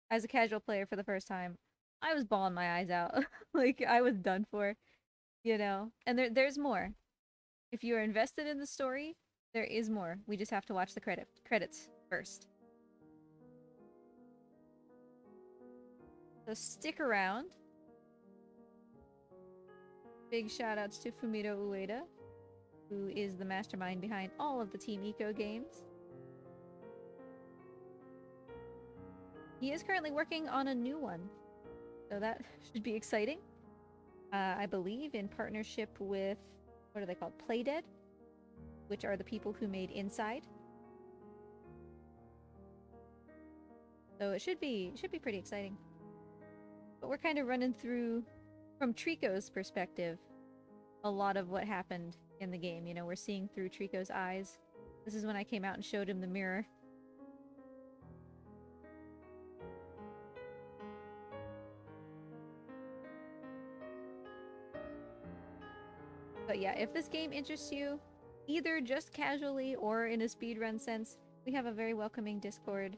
as a casual player for the first time, I was bawling my eyes out. Like, I was done for, you know? And there's more. If you are invested in the story, there is more. We just have to watch the credits first. So stick around. Big shoutouts to Fumito Ueda, who is the mastermind behind all of the Team Eco games. He is currently working on a new one, so that should be exciting. I believe in partnership with, what are they called? Playdead, which are the people who made Inside. So it should be pretty exciting. But we're kind of running through, from Trico's perspective, a lot of what happened in the game. You know, we're seeing through Trico's eyes. This is when I came out and showed him the mirror. But yeah, if this game interests you, either just casually or in a speedrun sense, we have a very welcoming Discord.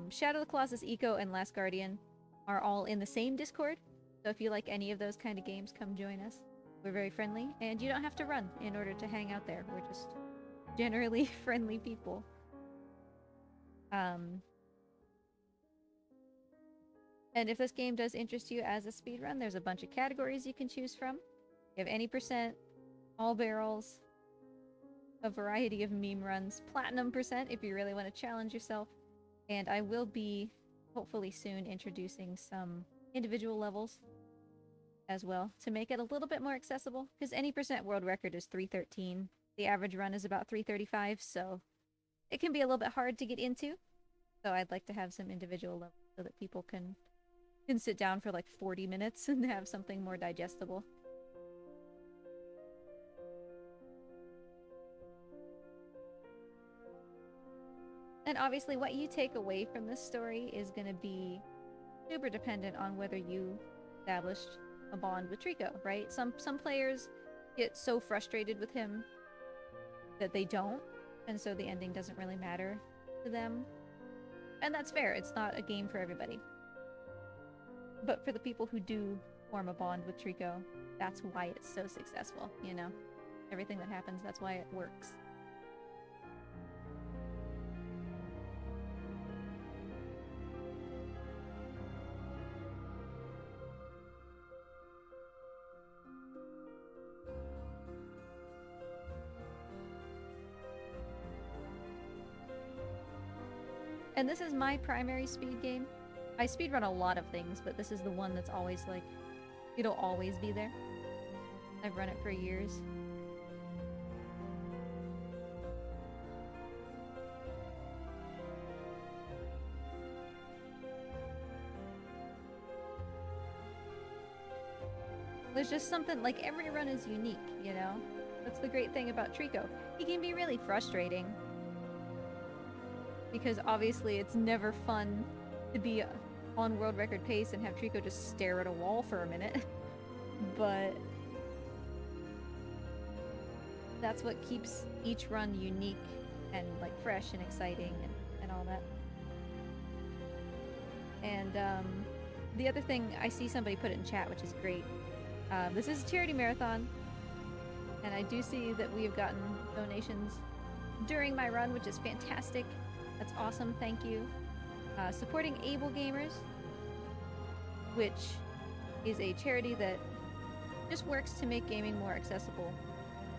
Shadow of the Colossus Eco and Last Guardian are all in the same Discord, so if you like any of those kind of games, come join us. We're very friendly, and you don't have to run in order to hang out there. We're just generally friendly people. And if this game does interest you as a speedrun, there's a bunch of categories you can choose from. You have any percent, all barrels, a variety of meme runs, platinum percent if you really want to challenge yourself, and I will be hopefully soon introducing some individual levels as well to make it a little bit more accessible, because any percent world record is 313. The average run is about 335, so it can be a little bit hard to get into. So I'd like to have some individual levels so that people can sit down for like 40 minutes and have something more digestible. And obviously what you take away from this story is going to be super dependent on whether you established a bond with Trico, right? Some players get so frustrated with him that they don't, and so the ending doesn't really matter to them. And that's fair, it's not a game for everybody. But for the people who do form a bond with Trico, that's why it's so successful, you know? Everything that happens, that's why it works. And this is my primary speed game. I speedrun a lot of things, but this is the one that's always like, it'll always be there. I've run it for years. There's just something, like every run is unique, you know? That's the great thing about Trico. He can be really frustrating, because obviously it's never fun to be on world record pace and have Trico just stare at a wall for a minute. But that's what keeps each run unique and like fresh and exciting and all that. And the other thing, I see somebody put it in chat, which is great. This is a charity marathon, and I do see that we have gotten donations during my run, which is fantastic. That's awesome, thank you. Supporting Able Gamers, which is a charity that just works to make gaming more accessible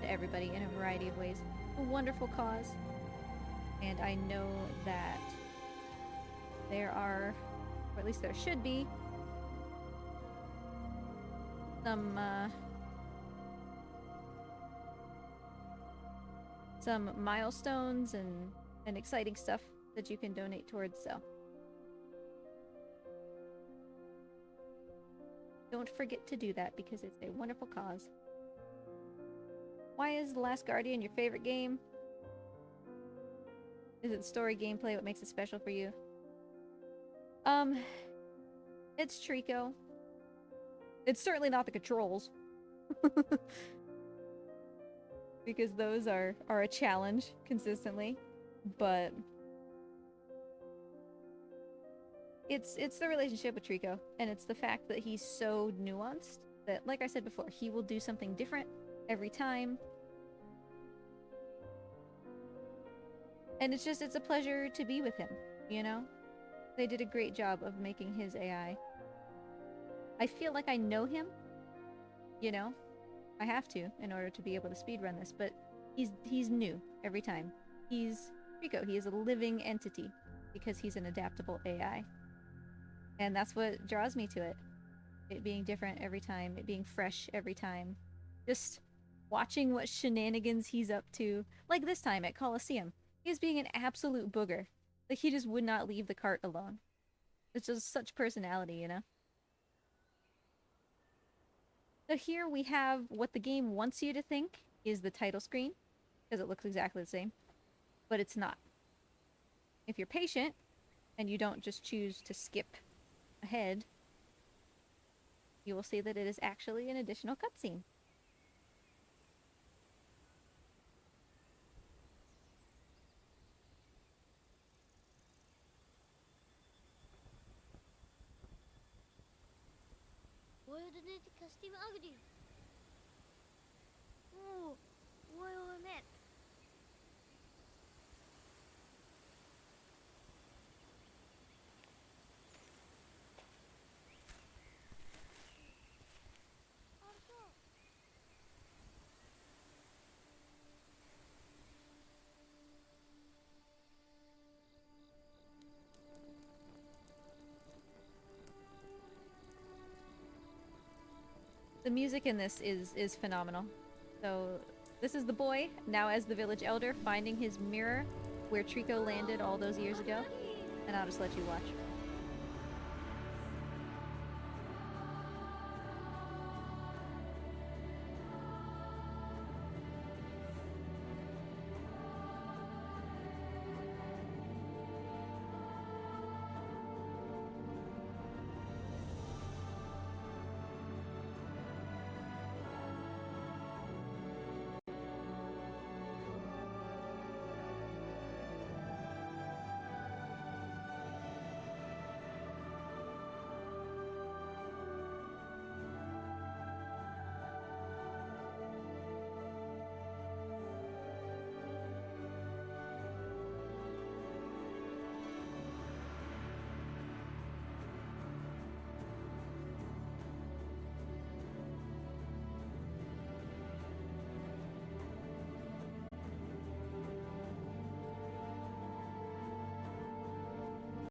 to everybody in a variety of ways. A wonderful cause, and I know that there are, or at least there should be, some milestones and exciting stuff that you can donate towards, so don't forget to do that because it's a wonderful cause. Why is The Last Guardian your favorite game? Is it story, gameplay, what makes it special for you? It's Trico. It's certainly not the controls. Because those are a challenge consistently, but it's the relationship with Trico, and it's the fact that he's so nuanced that, like I said before, he will do something different every time. And it's a pleasure to be with him, you know? They did a great job of making his AI. I feel like I know him, you know? I have to in order to be able to speedrun this, but he's new every time. He's Rico. He is a living entity because he's an adaptable AI. And that's what draws me to it. It being different every time, it being fresh every time. Just watching what shenanigans he's up to. Like this time at Coliseum. He's being an absolute booger. Like he just would not leave the cart alone. It's just such personality, you know? So here we have what the game wants you to think is the title screen, because it looks exactly the same, but it's not. If you're patient, and you don't just choose to skip ahead, you will see that it is actually an additional cutscene. Where did it custom agree? Oh, where we met? The music in this is phenomenal. So this is the boy, now as the village elder, finding his mirror where Trico landed all those years ago. And I'll just let you watch.